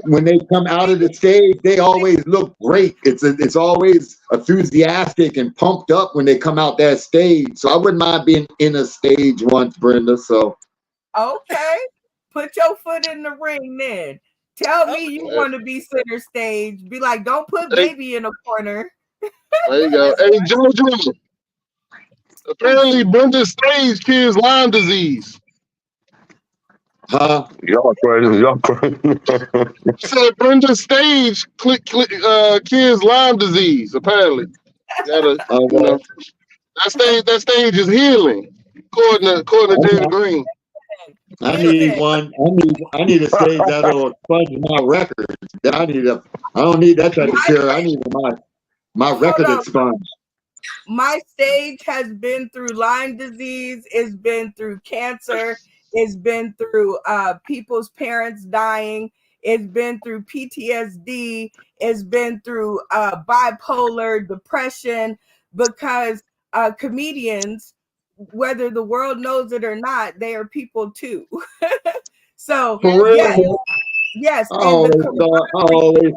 come out of the stage, they always look great. It's always enthusiastic and pumped up when they come out that stage. So I wouldn't mind being in a stage once, Brenda. So okay. Put your foot in the ring then. Tell me you want to be center stage. Be like, don't put baby in a corner. There you go. Hey, JoJo. Apparently, Brenda's stage cures Lyme disease. Huh? Y'all crazy. So Brenda's stage cures Lyme disease. Apparently, that stage is healing, according to David Green. I need one. I need a stage that'll expunge my records. I don't need that type of cure. I need my record expunged. My stage has been through Lyme disease. It's been through cancer. It's been through people's parents dying. It's been through PTSD. It's been through bipolar depression, because comedians, whether the world knows it or not, they are people too. So yes. I always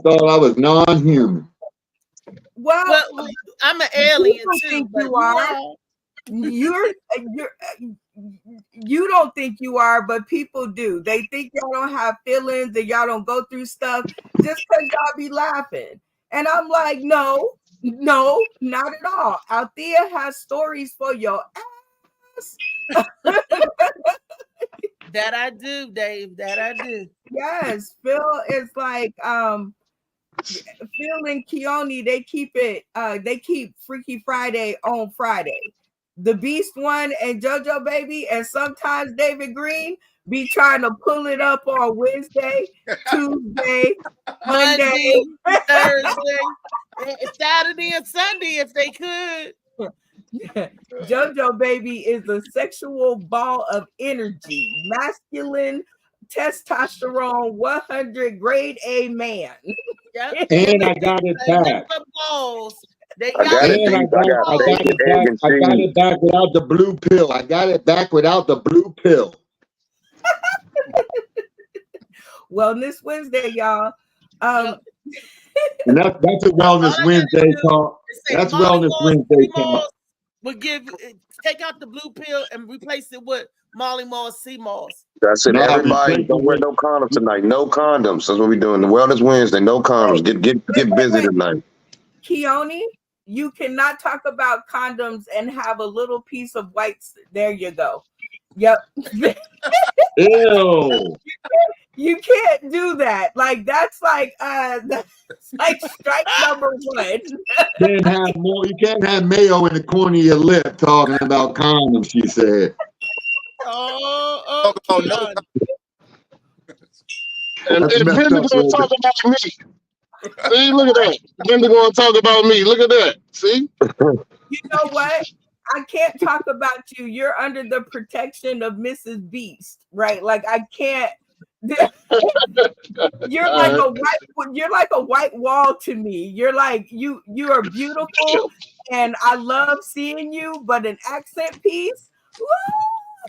thought I was non-human. Well, I'm an alien too. Think you are. You don't think you are, but people do. They think y'all don't have feelings and y'all don't go through stuff just because y'all be laughing. And I'm like, no, not at all. Althea has stories for your ass. That I do, Dave. That I do. Yes, Phil is like Phil and Keone, they keep Freaky Friday on Friday. The Beast one and JoJo Baby and sometimes David Green be trying to pull it up on Wednesday, Tuesday, Monday, Thursday, Saturday and Sunday if they could. JoJo Baby is a sexual ball of energy, masculine, testosterone, 100 grade A man. Yep. And I got it back. I got it back without the blue pill. I got it back without the blue pill. Wellness Wednesday, y'all. And that's a Wellness Wednesday talk. That's Wellness Wednesday talk. Would take out the blue pill and replace it with Molly Moss, Sea Moss. That's it. Everybody don't wear no condoms tonight. No condoms. That's what we're doing. The Wellness Wednesday. No condoms. Get busy tonight. Keone, you cannot talk about condoms and have a little piece of whites. There you go. Yep. Ew. You can't do that. Like that's like strike number one. You can't have mayo in the corner of your lip talking about condoms, she said. Oh no. And Brenda gonna talk about me. See, look at that. Brenda gonna talk about me. Look at that. See? You know what? I can't talk about you. You're under the protection of Mrs. Beast, right? Like I can't. You're like a white wall to me. You're like you are beautiful, and I love seeing you. But an accent piece. Woo!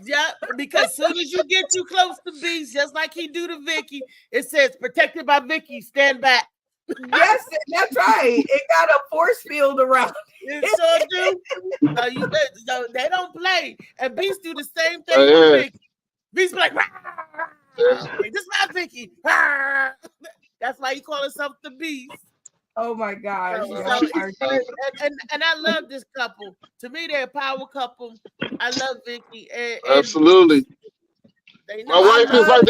Yeah, because as soon as you get too close to Beast, just like he do to Vicky, it says protected by Vicky. Stand back. Yes, that's right. It got a force field around. It sure do. So they don't play. And Beast do the same thing Yeah. with Vicky. Beast be like, "Rah, rah." Like, this is my Vicky. Rah. That's why he call himself the Beast. Oh my gosh. And I love this couple. To me, they're a power couple. I love Vicky. And Absolutely. My wife is like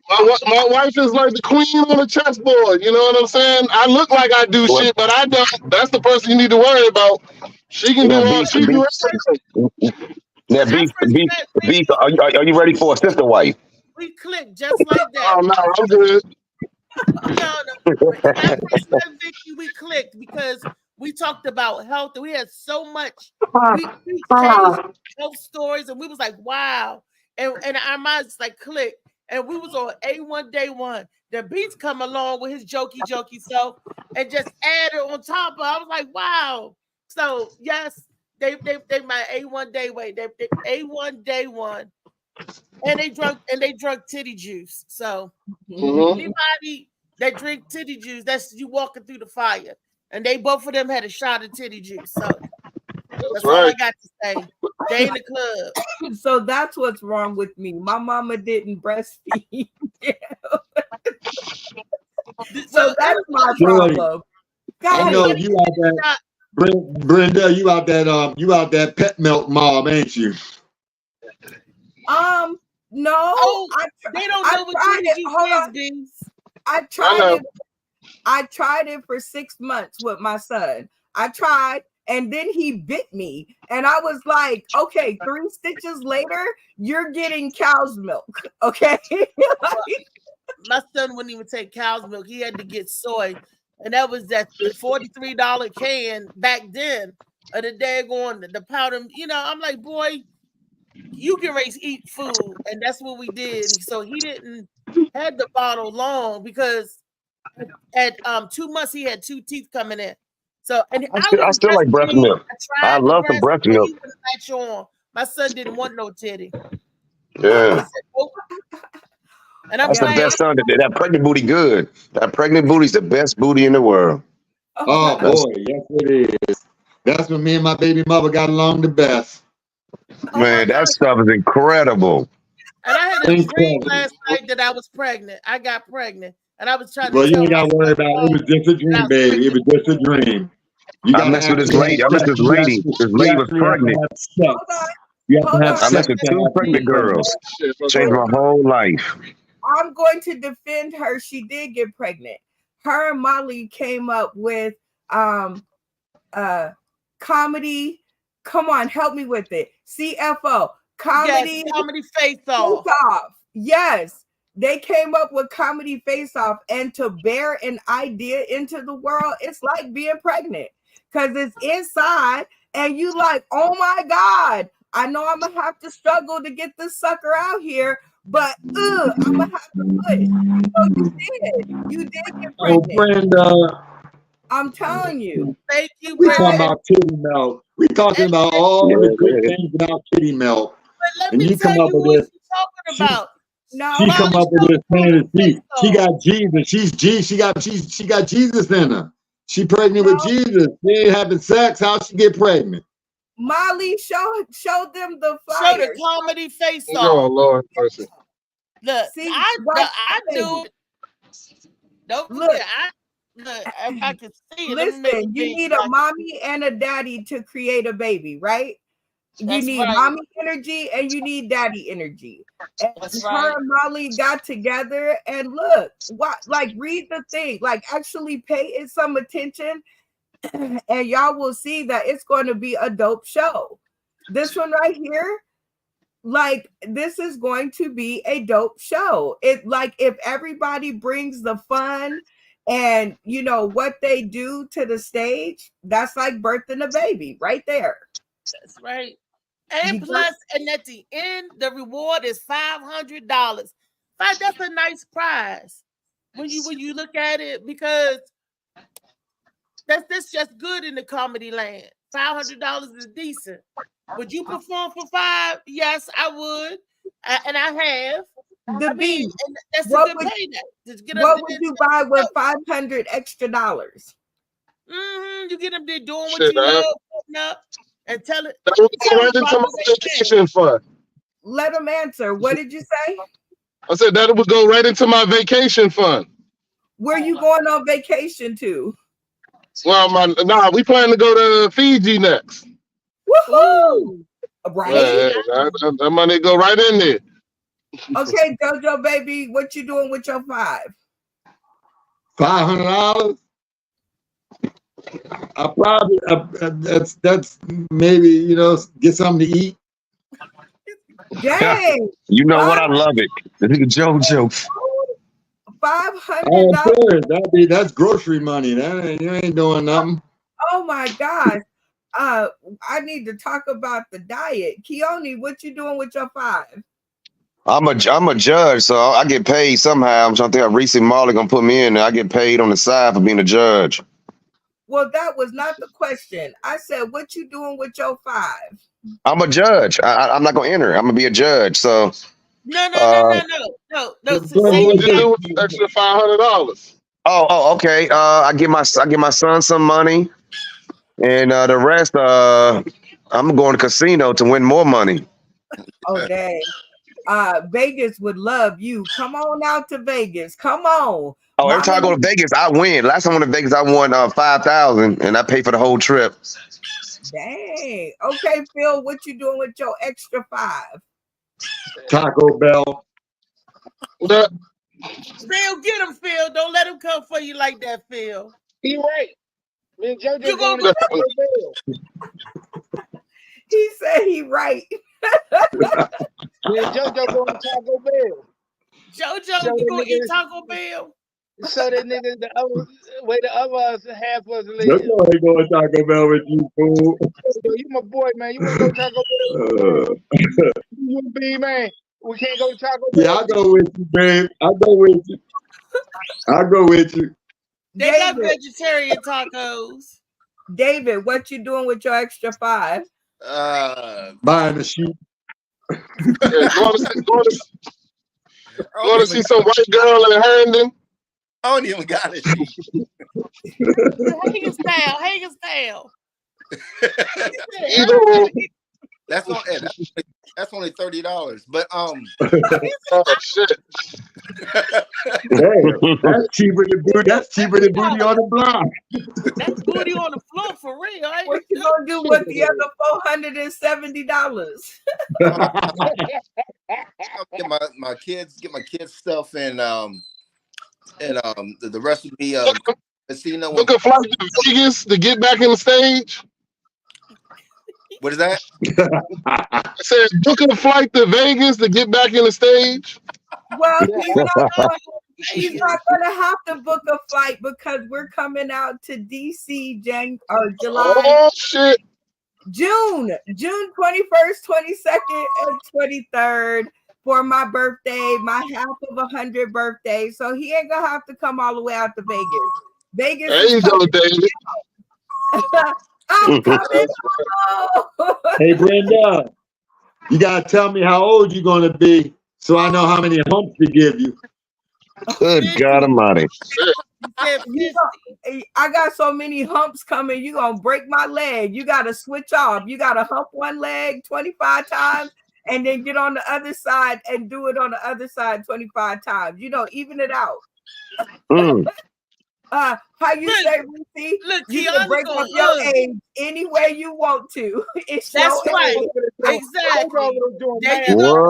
my wife is like the queen on the chessboard. You know what I'm saying? I look like I do shit, but I don't. That's the person you need to worry about. She can do all. She do everything. Now, Beast, are you ready for a sister wife? we click just like that. Oh no, I'm good. No. When I first met Vicky, we clicked because we talked about health and we had so much. We changed health stories and we was like, wow. And our minds like clicked. And we was on A1 day one. The Beats come along with his jokey self and just added on top of it. I was like, wow. So yes, they my A1 day way. They A1 day one. And they drunk titty juice. So anybody that drink titty juice, that's you walking through the fire. And they both of them had a shot of titty juice. So that's all I got to say. They in the club. So that's what's wrong with me. My mama didn't breastfeed. So that's my problem. I know you out that Brenda, you out that pet milk mom, ain't you? No. They don't know what titty juice is, Beans. I tried it for 6 months with my son. I tried, and then he bit me, and I was like, okay, 3 stitches later, you're getting cow's milk. Okay. My son wouldn't even take cow's milk. He had to get soy. And that was that $43 can back then of the daggone the powder. You know, I'm like, boy, you can raise eat food. And that's what we did. So he didn't had the bottle long because at 2 months he had 2 teeth coming in. So and I still like breast milk. I love some breast milk. My son didn't want no titty. Yeah. Said, nope. And I'm That's the like, best son. That pregnant booty good. That pregnant booty's the best booty in the world. Oh boy, yes it is. That's when me and my baby mother got along the best. Man, that stuff is incredible. And I had a dream last night that I was pregnant. I got pregnant. And I was trying to Well, you ain't got to worry about it. It was just a dream, baby. It was just a dream. I messed with this lady. This lady was pregnant. I messed with 2 pregnant girls. Changed my whole life. I'm going to defend her. She did get pregnant. Her and Molly came up with comedy. Come on, help me with it. CFO. Comedy. Yes, comedy face-off. Yes. They came up with comedy face-off, and to bear an idea into the world, it's like being pregnant because it's inside and you like, oh my God, I know I'm gonna have to struggle to get this sucker out here, but I'm gonna have to push. So you did get pregnant. Oh, Brenda. I'm telling you. Thank you, We Brenda. talking about kitty milk. We talking about all the good things about kitty milk. But let And me you tell come up you with what this. you're talking about. No, She come up with this fantasy. She got Jesus. She got Jesus in her. She pregnant with Jesus. She ain't having sex. How she get pregnant? Molly showed them the Show flyers. the comedy face off. Oh Lord, mercy. Look, See, I do it. Don't forget, if I can see it. Listen, you need a mommy and a daddy to create a baby, right? You need mommy energy and you need daddy energy. And her and Molly got together and look, read the thing, actually pay it some attention, and y'all will see that it's going to be a dope show. This one right here, this is going to be a dope show. If everybody brings the fun and what they do to the stage, that's like birthing a baby right there. That's right. And plus, and at the end, the reward is $500. That's a nice prize when you look at it, because that's just good in the comedy land. $500 is decent. Would you perform for $5? Yes, I would, and I have. The I mean, beef. and that's a What good would, payday. Just get up what there would and you tell buy with them $500 extra? you get them there doing what Shit, you love, putting up, and tell it. that would go Tell them right into about my the vacation. vacation fund. Let them answer. What did you say? I said that would go right into my vacation fund. Where you going on vacation to? Well, we plan to go to Fiji next. Woohoo! Right. That money go right in there. Okay, JoJo baby, what you doing with your $500? $500. I probably that's maybe get something to eat. Dang. You know what? I love it. The nigga JoJo. $500. That's grocery money. You ain't doing nothing. Oh my gosh. I need to talk about the diet. Keone, what you doing with your $500? I'm a judge, so I get paid somehow. I'm trying to think. Reese and Marley gonna put me in there. I get paid on the side for being a judge. Well, that was not the question. I said, what you doing with your $500? I'm a judge. I'm not gonna enter. I'm gonna be a judge. So No. What would you do with the extra $500? Oh, okay. I give my son some money, and the rest, I'm going to casino to win more money. Oh, dang. Vegas would love you. Come on out to Vegas. Come on. Oh, every time I go to Vegas, I win. Last time I went to Vegas, I won $5,000, and I paid for the whole trip. Dang. Okay, Phil, what you doing with your extra $500? Taco Bell. Phil, get him, Phil. Don't let him come for you like that, Phil. He right. Me and JoJo You going gonna to Taco Bell. He said he right. Me and JoJo going to Taco Bell. JoJo, you gonna eat Taco Bell? So that nigga the other half was That's live. why I go to Taco Bell with you, fool. You my boy, man. You want to go to Taco Bell? You be, man. We can't go to Taco Bell. Yeah, I'll go with you, babe. I'll go with you. They got vegetarian tacos. David, what you doing with your extra $500? Buying the sheep. Going to see some white girl in Herndon. I don't even got it. Hagen style. That's only $30. But oh shit. Damn, that's cheaper than booty. That's cheaper than booty on the block. That's booty on the floor for real. What you gonna do with the other $470? get my kids stuff and the rest of me casino. Book a flight to Vegas to get back in the stage. What is that? I said book a flight to Vegas to get back in the stage. Well, he's not gonna have to book a flight because we're coming out to DC July. Oh shit. June 21st, 22nd, and 23rd for my birthday, my half of 100 birthday. So he ain't gonna have to come all the way out to Vegas. Vegas. There you go, David. I'm coming home. Hey, Brenda, you gotta tell me how old you're gonna be so I know how many humps to give you. Good God Almighty. I got so many humps coming, you're gonna break my leg. You gotta switch off. You gotta hump one leg 25 times and then get on the other side and do it on the other side 25 times. Even it out. How you say, Lucy? Look, you can break up your age any way you want to. That's right. Exactly. There you go.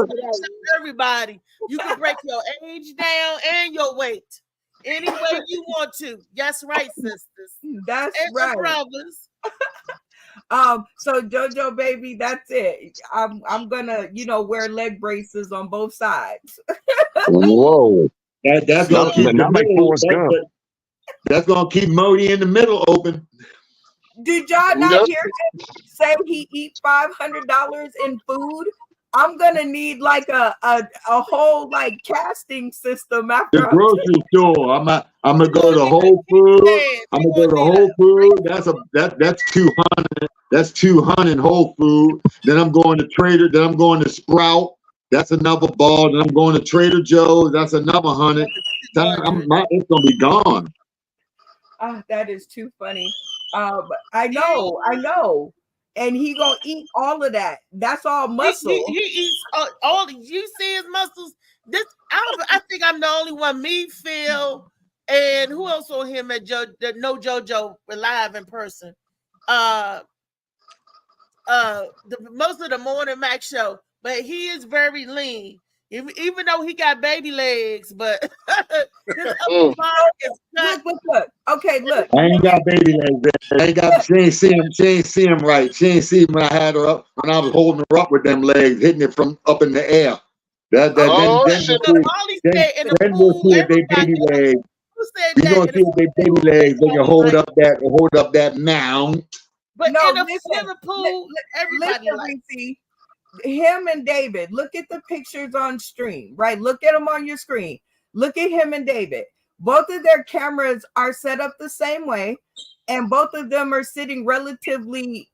That's everybody. You can break your age down and your weight any way you want to. That's right, sisters. That's and right, brothers. So JoJo baby, that's it. I'm gonna wear leg braces on both sides. Whoa. That's gonna keep that's gonna keep Modi in the middle open. Did y'all not hear him say he eats $500 in food? I'm gonna need like a whole like casting system after the grocery store. I'm gonna go to Whole Foods. I'm gonna go to Whole Foods. That's 200. That's 200 Whole Foods. Then I'm going to Trader. Then I'm going to Sprout. That's another ball. And I'm going to Trader Joe's. That's another 100. It's gonna be gone. Oh, that is too funny. I know. And he gonna eat all of that. That's all muscle. He eats all. You see his muscles. I think I'm the only one. Me, Phil, and who else saw him at No JoJo live in person? Most of the Morning Mac show, but he is very lean. Even though he got baby legs, but his upper body is look. Okay, look. I ain't got baby legs. She ain't see him right. She ain't see him when I had her up, when I was holding her up with them legs, hitting it from up in the air. Then we'll see if they baby legs. We gonna see if they baby legs. They can hold up that mount. But no, in a swimming pool, everybody likes him and David. Look at the pictures on stream, right? Look at them on your screen. Look at him and David. Both of their cameras are set up the same way, and both of them are sitting relatively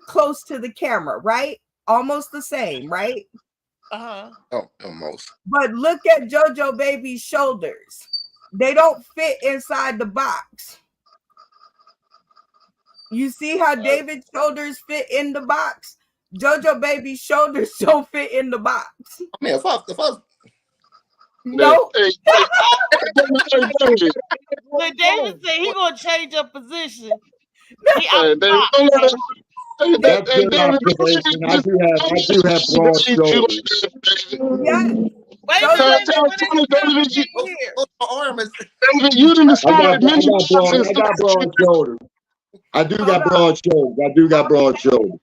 close to the camera, right? Almost the same, right? Oh, almost. But look at JoJo Baby's shoulders. They don't fit inside the box. You see how David's shoulders fit in the box? JoJo Baby's shoulders don't fit in the box. I mean, if I no. But David said he gonna change up position. I do have broad shoulders. Yes. Wait a minute. You didn't describe I got broad shoulders. I do got broad shoulders.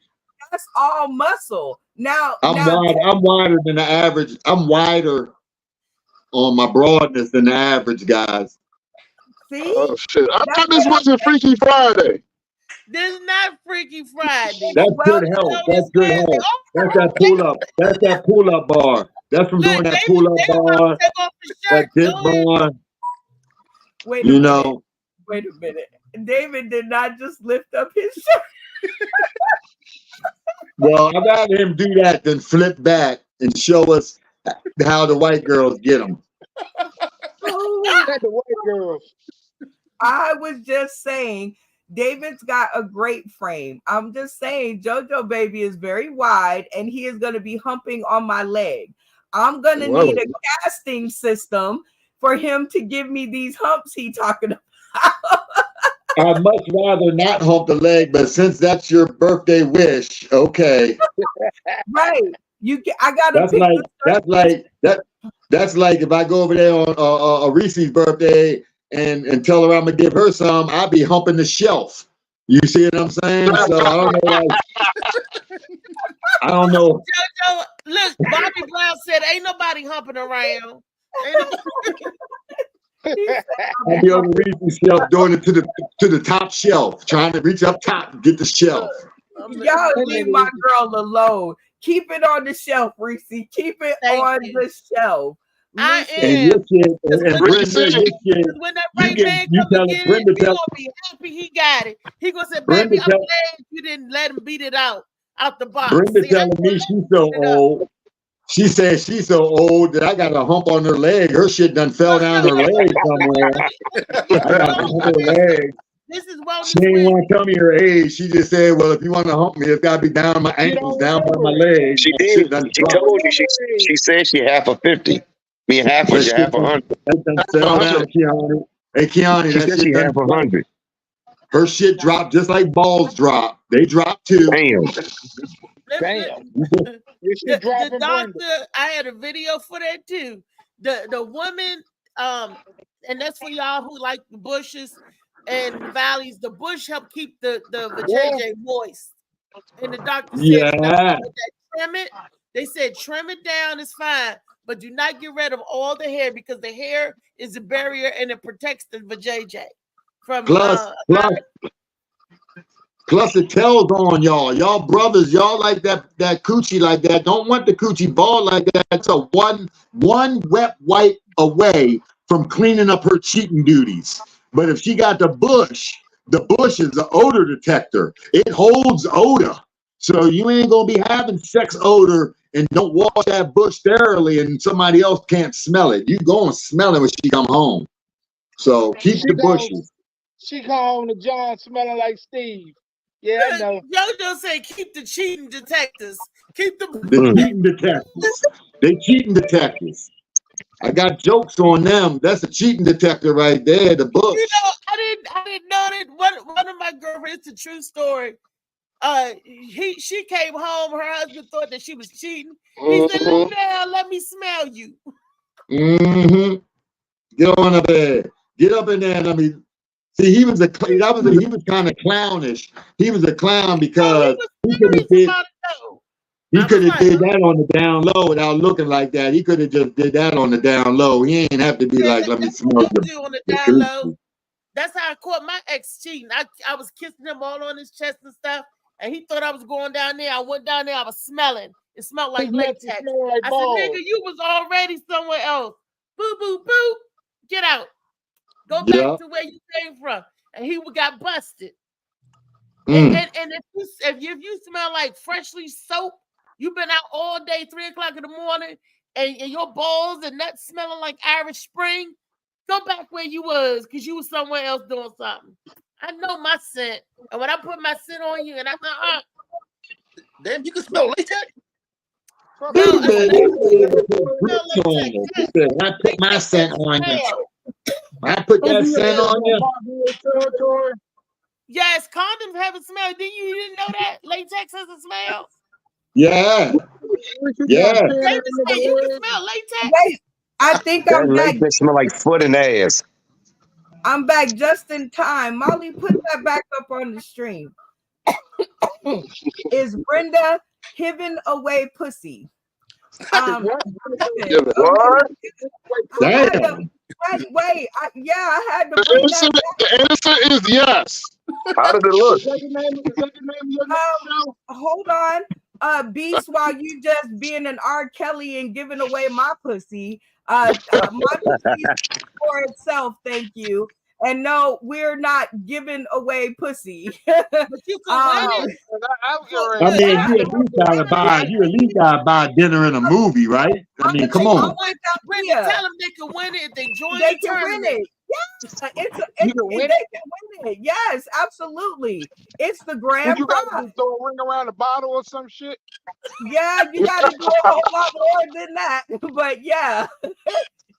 That's all muscle. Now I'm wider than the average. I'm wider on my broadness than the average guys. See? Oh shit! I thought this wasn't Freaky Friday. This is not Freaky Friday. That's good health. That's good health. That's that pull up. That's that pull up bar. That's from doing that pull up bar. That dip bar. Wait a minute. David did not just lift up his shirt. Well, I'd rather him do that than flip back and show us how the white girls get them. The white girls. I was just saying, David's got a great frame. I'm just saying, JoJo Baby is very wide, and he is going to be humping on my leg. I'm going to need a casting system for him to give me these humps he's talking about. I'd much rather not hump the leg, but since that's your birthday wish, okay. Right. I gotta. That's like if I go over there on Reese's birthday and tell her I'm gonna give her some, I'll be humping the shelf. You see what I'm saying? So I don't know. JoJo, look, Bobby Brown said, "Ain't nobody humping around." I'll be on the Reese's shelf doing it to the top shelf, trying to reach up top and get the shelf. Y'all leave my girl alone. Keep it on the shelf, Reese. Keep it on the shelf. I am. And your kid, and when that right man comes again, he gonna be happy he got it. He gonna say, "Baby, I'm glad you didn't let him beat it out the box." Brenda telling me she's so old. She said she's so old that I got a hump on her leg. Her shit done fell down her leg somewhere. I got a hump on her leg. This is well. She didn't want to tell me her age. She just said, "Well, if you want to hump me, it's got to be down my ankles, down by my legs." She did. She told me. She said she half a 50. Me half was half 100. Hey, Keanu, she said she half 100. Her shit dropped just like balls drop. They dropped too. Damn. The doctor, I had a video for that too. The woman, and that's for y'all who like the bushes and valleys. The bush help keep the JJ moist. And the doctor said, trim it. They said trim it down is fine, but do not get rid of all the hair because the hair is a barrier and it protects the JJ from Plus it tells on y'all. Y'all brothers, y'all like that coochie like that. Don't want the coochie ball like that. So one wet wipe away from cleaning up her cheating duties. But if she got the bush is the odor detector. It holds odor. So you ain't gonna be having sex odor and don't wash that bush thoroughly, and somebody else can't smell it. You gonna smell it when she come home. So keep the bushes. She come home to John smelling like Steve. Yeah, I know. JoJo said, "Keep the cheating detectives. Keep the cheating detectives. They cheating detectives. I got jokes on them. That's a cheating detective right there. The book. You know, I didn't know that one of my girlfriends. It's a true story. She came home. Her husband thought that she was cheating. He said, "Lay down, let me smell you." Mm-hmm. Get on the bed. Get up in there. And let me see. He was kind of clownish. He was a clown because he could have did that on the down low without looking like that. He could have just did that on the down low. He ain't have to be like, let me smell you. On the down low. That's how I caught my ex cheating. I was kissing him all on his chest and stuff, and he thought I was going down there. I went down there. I was smelling. It smelled like latex. I said, "Nigga, you was already somewhere else. Boo, boo, boo. Get out. Go back to where you came from." And he got busted. And if you smell like freshly soap, you've been out all day, 3 o'clock in the morning, and your balls and nuts smelling like Irish Spring, go back where you was, because you was somewhere else doing something. I know my scent. And when I put my scent on you, and I thought, damn, you can smell latex? I put my scent on you. I put that scent on you. Yes, condoms have a smell. You didn't know that? Latex has a smell. Yeah. Yeah. You can smell latex. Wait, I think I'm back. Latex smell like foot and ass. I'm back just in time. Molly, put that back up on the stream. Is Brenda giving away pussy? Damn. Wait. I had to The bring that back. answer is yes. How does it look? Hold on. Beast, while you just being an R. Kelly and giving away my pussy, my pussy is for itself, thank you. And no, we're not giving away pussy. But you can win it. I mean, you at least gotta buy dinner and a movie, right? I mean, come on. Tell them they can win it if they join They the can tournament. win it. Yes, they can win it. Yes, absolutely. It's the grand You prize. got to throw a ring around a bottle or some shit. Yeah, you got to do a whole lot more than that. But yeah.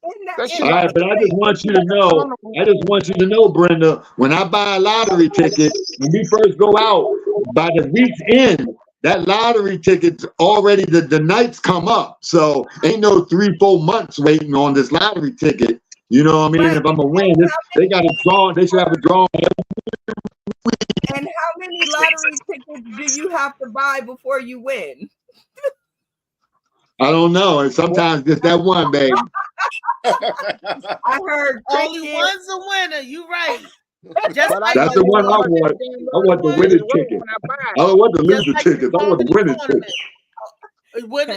All right, but I just want you to know, Brenda, when I buy a lottery ticket, when we first go out, by the week's end, that lottery ticket's already, the nights come up. So ain't no 3-4 months waiting on this lottery ticket. You know what I mean? If I'm a win, they got a draw. They should have a draw. And how many lottery tickets do you have to buy before you win? I don't know. And sometimes just that one, baby. I heard only one's a winner. You right. That's the one I want. I want the winning ticket. I don't want the loser tickets. I want the winning ticket.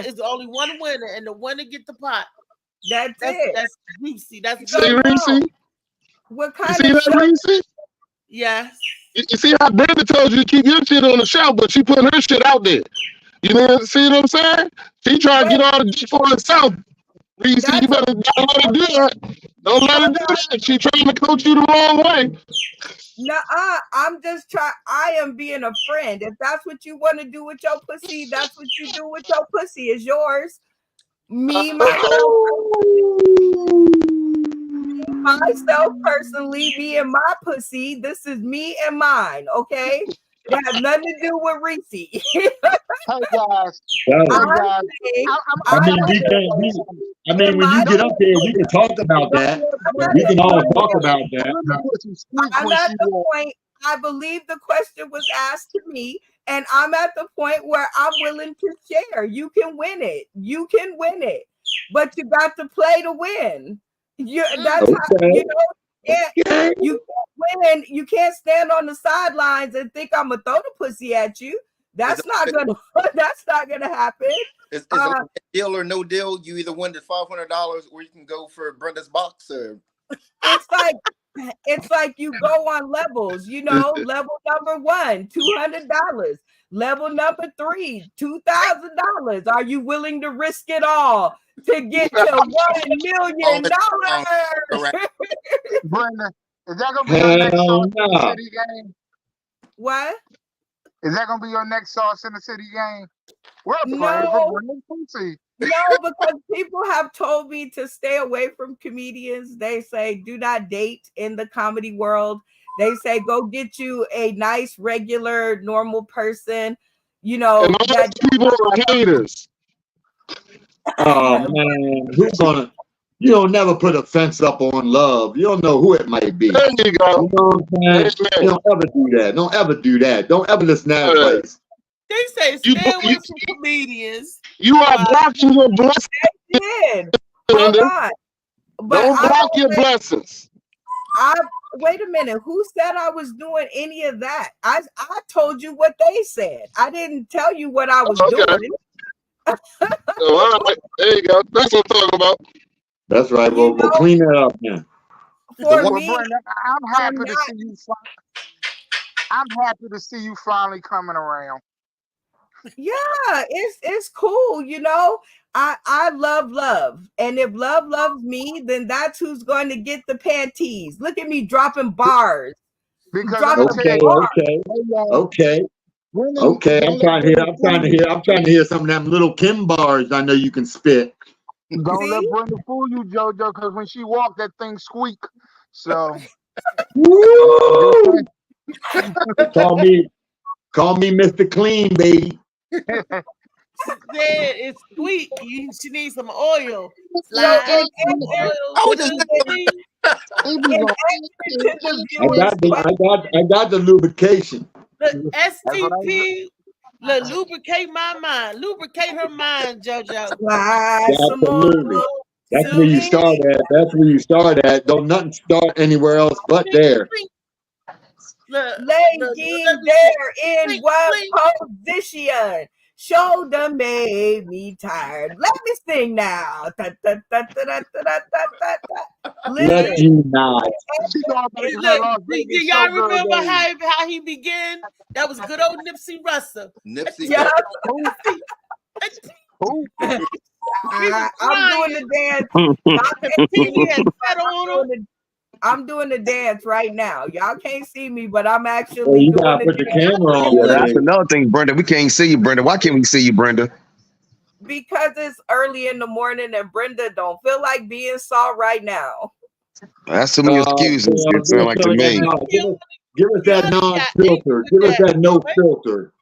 It's only one winner, and the winner get the pot. That's it. That's Reese. That's See, Reese? What You kind see of that, show? Reese? Yes. You see how Brenda told you to keep your shit on the shelf, but she putting her shit out there. You know, see what I'm saying? She trying to get all the shit for herself. Reese, you better don't let her do that. Don't let her do that. She trying to coach you the wrong way. Nuh-uh. I'm just trying. I am being a friend. If that's what you want to do with your pussy, that's what you do with your pussy. It's yours. Me, myself personally, me and my pussy. This is me and mine. Okay. It has nothing to do with Reese. Hey guys. When you get up there, we can talk about that. We can all talk about that. I'm at the point, I believe the question was asked to me, and I'm at the point where I'm willing to share. You can win it. You can win it. But you got to play to win. That's how, you know. Yeah, you can't win. You can't stand on the sidelines and think I'm gonna throw the pussy at you. That's not gonna happen. It's a deal or no deal. You either win the $500 or you can go for Brenda's box. It's like It's like you go on levels, you know, level number 1, $200. Level number 3, $2,000. Are you willing to risk it all to get to $1 million? Brenda, is that gonna be your next sauce in the city game? What? Is that gonna be your next sauce in the city game? We're praying No. for Brenda Pussy. No, because people have told me to stay away from comedians. They say do not date in the comedy world. They say go get you a nice, regular, normal person. You know, And all those people are haters. Oh man, who's gonna? You don't never put a fence up on love. You don't know who it might be. There you go. You know what I'm saying? You don't ever do that. Don't ever do that. Don't ever listen to that place. They say stay away from comedians. You are blocking your blessings. Hold on. But Don't block your blessings. Wait a minute. Who said I was doing any of that? I told you what they said. I didn't tell you what I was doing. All right. There you go. That's what I'm talking about. That's right. We'll clean that up now. For me, Brenda, I'm happy to see you. I'm happy to see you finally coming around. Yeah, it's cool, you know. I love, and if love loves me, then that's who's going to get the panties. Look at me dropping bars. Okay. I'm trying to hear some of them little Kim bars. I know you can spit. Don't let Brenda fool you, JoJo, because when she walked, that thing squeak. So, call me Mr. Clean, baby. Said it's sweet. She needs some oil. Slide I got the lubrication. The STP, lubricate my mind. Lubricate her mind, JoJo. Absolutely. That's where you start at. That's where you start at. Don't nothing start anywhere else but there. Lay ye there in what position? Shoulder made me tired. Let me sing now. Let you not. Do y'all remember how he began? That was good old Nipsey Russell. Nipsey. Yeah. I'm doing the dance. I'm doing the dance right now. Y'all can't see me, but I'm actually you doing gotta put the camera on. Yeah, that's another thing, Brenda. We can't see you, Brenda. Why can't we see you, Brenda? Because it's early in the morning and Brenda don't feel like being saw right now. That's too many excuses. It sounds like to me. Give us that non-filter. Give us that no filter.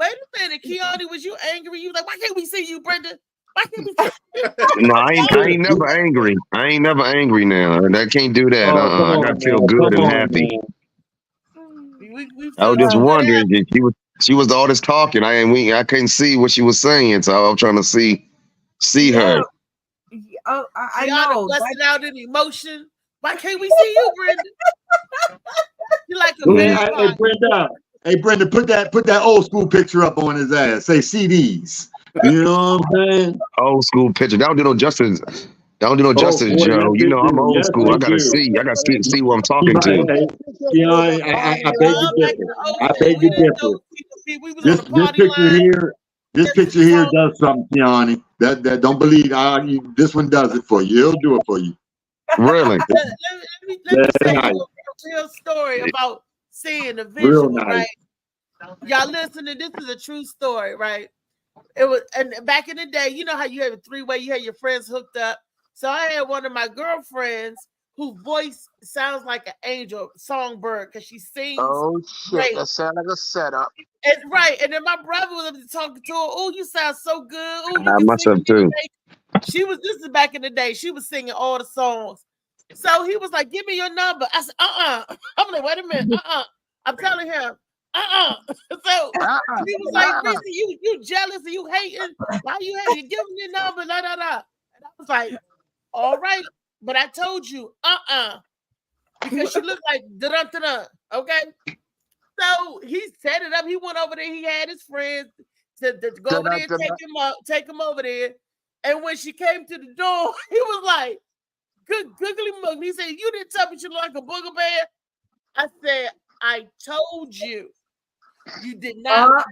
Wait a minute, Keone, was you angry? You like, why can't we see you, Brenda? Why can't we see you? No, I ain't never angry. I ain't never angry now. I can't do that. I gotta feel good and happy. I was just wondering if she was all this talking. I couldn't see what she was saying, so I was trying to see her. Oh, I know. Busting out in emotion. Why can't we see you, Brenda? You like a vampire. Hey Brenda, put that old school picture up on his ass. Say CDs. You know what I'm saying? Old school picture. Don't do no justice. Don't do no justice, Joe. You know I'm old school. I gotta see who I'm talking to. You know, I beg to differ. I beg to differ. This picture here does something, Keone. That don't believe. This one does it for you. It'll do it for you. Really? Let me say a real story about seeing the visual, right? Y'all listening, this is a true story, right? It was, and back in the day, you know how you have a three-way, you had your friends hooked up. So I had one of my girlfriends whose voice sounds like an angel songbird because she sings. Oh shit, great. That sounds like a setup. And right, and then my brother was talking to her. Oh, you sound so good. Oh, I myself too. This is back in the day. She was singing all the songs. So he was like, "Give me your number." I said, I'm like, "Wait a minute, I'm telling him, So he was like, "Risa, you jealous and you hating? Why you hating? Give me your number, da da da." And I was like, "All right, but I told you, because she looked like da-dun-da-dun, okay?" So he set it up. He went over there. He had his friends to go over there and take him over there. And when she came to the door, he was like, good googly mug. He said, "You didn't tell me you look like a booger bear." I said, "I told you, you did not."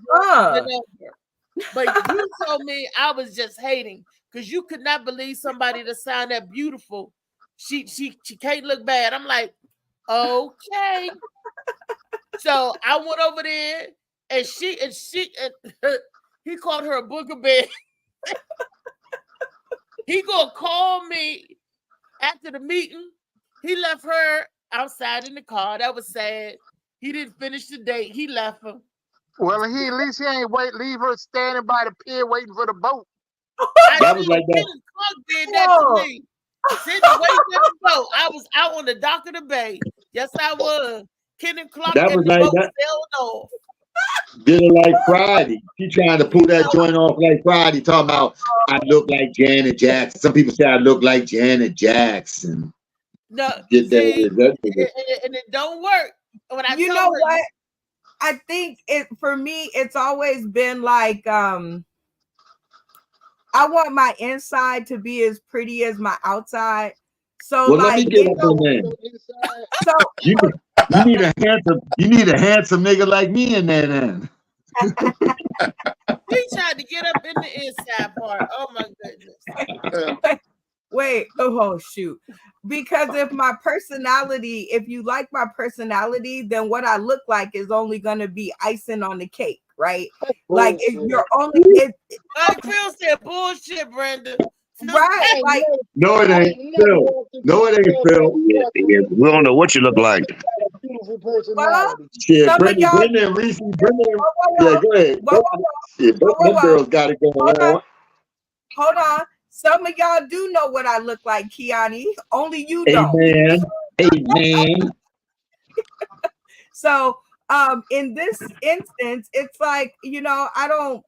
But you told me I was just hating because you could not believe somebody that sound that beautiful. She can't look bad. I'm like, okay. So I went over there, and he called her a booger bear. He gonna call me after the meeting. He left her outside in the car. That was sad. He didn't finish the date. He left her. Well, at least he ain't leave her standing by the pier waiting for the boat. That was like that. Did that to me. Sitting waiting for the boat. I was out on the dock of the bay. Yes, I was. Kenny Clark That and was the like boat that. sailed off. Did it like Friday. She trying to pull that joint off like Friday, talking about I look like Janet Jackson. Some people say I look like Janet Jackson. No, Get see, that. and it don't work. When I You told know her, what? I think for me, it's always been like I want my inside to be as pretty as my outside. So Well, like, let me get up in there. So You need a handsome nigga like me in there then. he tried to get up in the inside part. Oh my goodness. Wait, oh shoot. Because if you like my personality, then what I look like is only gonna be icing on the cake, right? Like if you're only Like Phil said, bullshit, Brenda. right, like No, it ain't Phil. No, it ain't Phil. Yeah, we don't know what you look like. well, Shit, some of y'all Brenda and Reese. Yeah, go ahead. Shit, both them girls got it going on. Hold on. Some of y'all do know what I look like, Kiani. Only you don't. Amen. So in this instance, it's like, I don't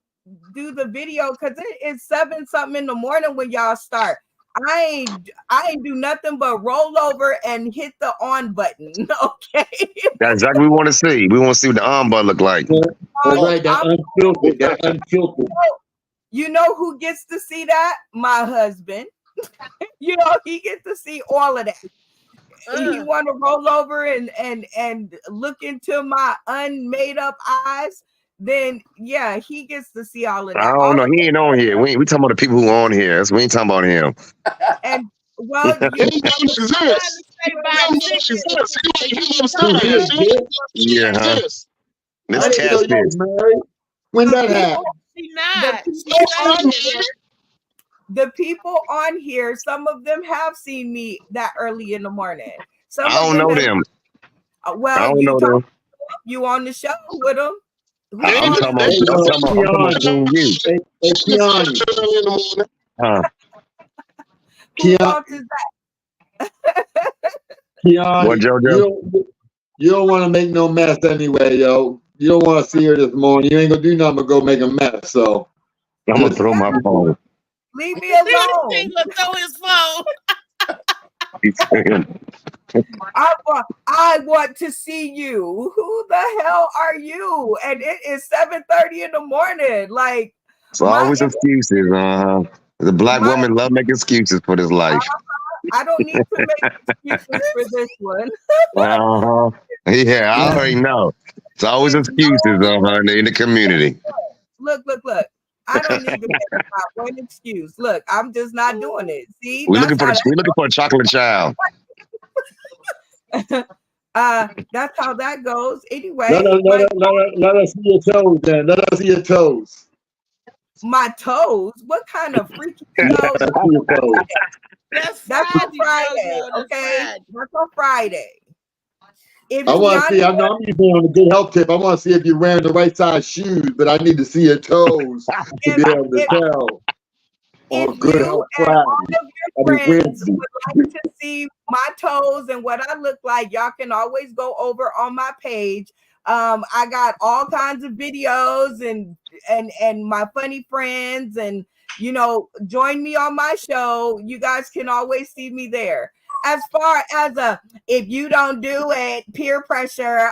do the video because it's 7-something in the morning when y'all start. I ain't do nothing but roll over and hit the on button. Okay. That's exactly what we want to see. We want to see what the arm button look like. Right, that unfiltered. You know who gets to see that? My husband. He gets to see all of that. He want to roll over and look into my unmade up eyes. Then yeah, he gets to see all of that. I don't know. He ain't on here. We talking about the people who are on here. We ain't talking about him. And well, yeah, huh? This catfish. When that happened? The people on here, some of them have seen me that early in the morning. Some I don't know them. Well, I don't know them. You on the show with them? I'm talking about you. Who fault is that? Keon, what, JoJo? You don't want to make no mess anyway, yo. You don't want to see her this morning. You ain't gonna do nothing but go make a mess. So I'm gonna throw my phone. Leave me alone. He's gonna throw his phone. I want to see you. Who the hell are you? And it is 7:30 in the morning. Like, it's always excuses. The black woman love making excuses for this life. I don't need to make excuses for this one. Yeah, I already know. It's always excuses in the community. Look. I don't need to make my one excuse. Look, I'm just not doing it. See, we're looking for a chocolate child. That's how that goes. Anyway, let us see your toes then. Let us see your toes. My toes? What kind of freaky toes? That's on Friday. Okay, that's on Friday. I want to see. I know I'm using on a good health tip. I want to see if you're wearing the right size shoes, but I need to see your toes to be able to tell. On good health Friday. All of your friends would like to see my toes and what I look like, y'all can always go over on my page. I got all kinds of videos and my funny friends, and join me on my show. You guys can always see me there. As far as if you don't do it, peer pressure,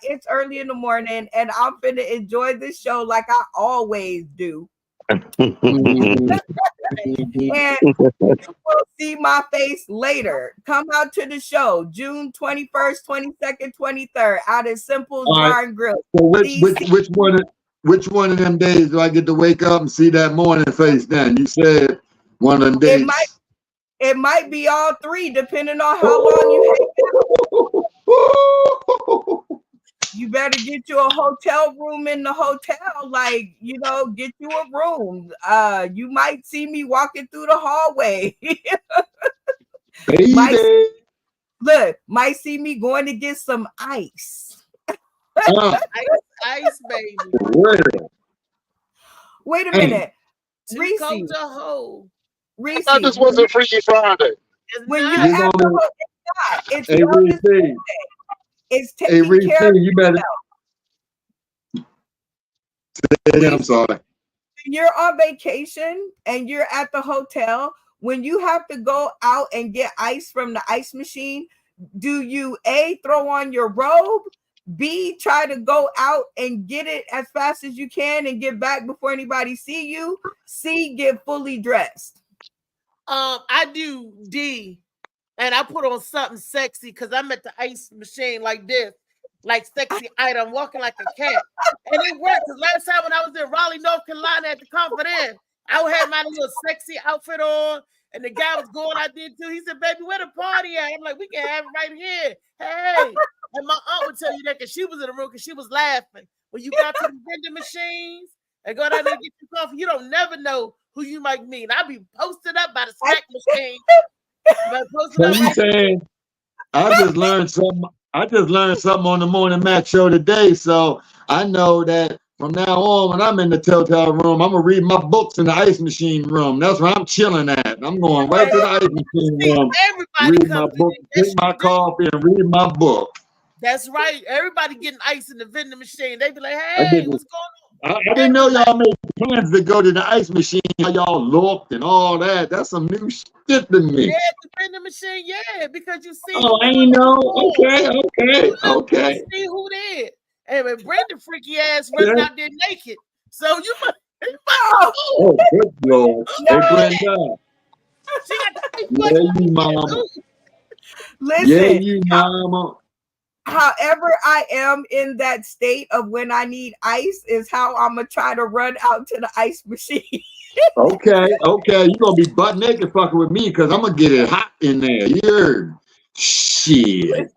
it's early in the morning and I'm finna enjoy this show like I always do. And we'll see my face later. Come out to the show June 21st, 22nd, 23rd out at Simple Bar and Grill. So which one of them days do I get to wake up and see that morning face then? You said one of them days. It might be all three, depending on how long you hang out. You better get you a hotel room in the hotel, like, you know, get you a room. You might see me walking through the hallway. Might see me going to get some ice. Ice, baby. Wait a minute. Reese. Reese. I thought this wasn't Freaky Friday. When you have the hotel, it's Wellness Tuesday. It's taking care of you better. I'm sorry. When you're on vacation and you're at the hotel, when you have to go out and get ice from the ice machine, do you A, throw on your robe, B, try to go out and get it as fast as you can and get back before anybody see you, C, get fully dressed? I do D, and I put on something sexy because I'm at the ice machine like this, like sexy item, walking like a cat. And it worked because last time when I was in Raleigh, North Carolina at the Confidence, I had my little sexy outfit on, and the guy was going out there too. He said, "Baby, where the party at?" I'm like, "We can have it right here." Hey, and my aunt would tell you that because she was in the room because she was laughing. When you got to the vending machines and go down there and get your coffee, you don't never know who you might meet. I'll be posted up by the snack machine. So you saying I just learned something on the Morning Mac show today. So I know that from now on, when I'm in the Telltale room, I'm gonna read my books in the ice machine room. That's where I'm chilling at. I'm going right to the ice machine room, read my book, drink my coffee, and read my book. That's right. Everybody getting ice in the vending machine. They be like, "Hey, what's going on?" I didn't know y'all made plans to go to the ice machine. How y'all looked and all that. That's some new shit to me. Yeah, the vending machine. Yeah, because you see. Oh, I ain't know. Okay. See who did. And when Brenda freaky ass running out there naked. So you might. Oh, good Lord. Hey, Brenda. She got the Yeah, you mama. Listen. Yeah, you mama. However I am in that state of when I need ice is how I'm gonna try to run out to the ice machine. Okay. You're gonna be butt naked fucking with me because I'm gonna get it hot in there. You heard? Shit.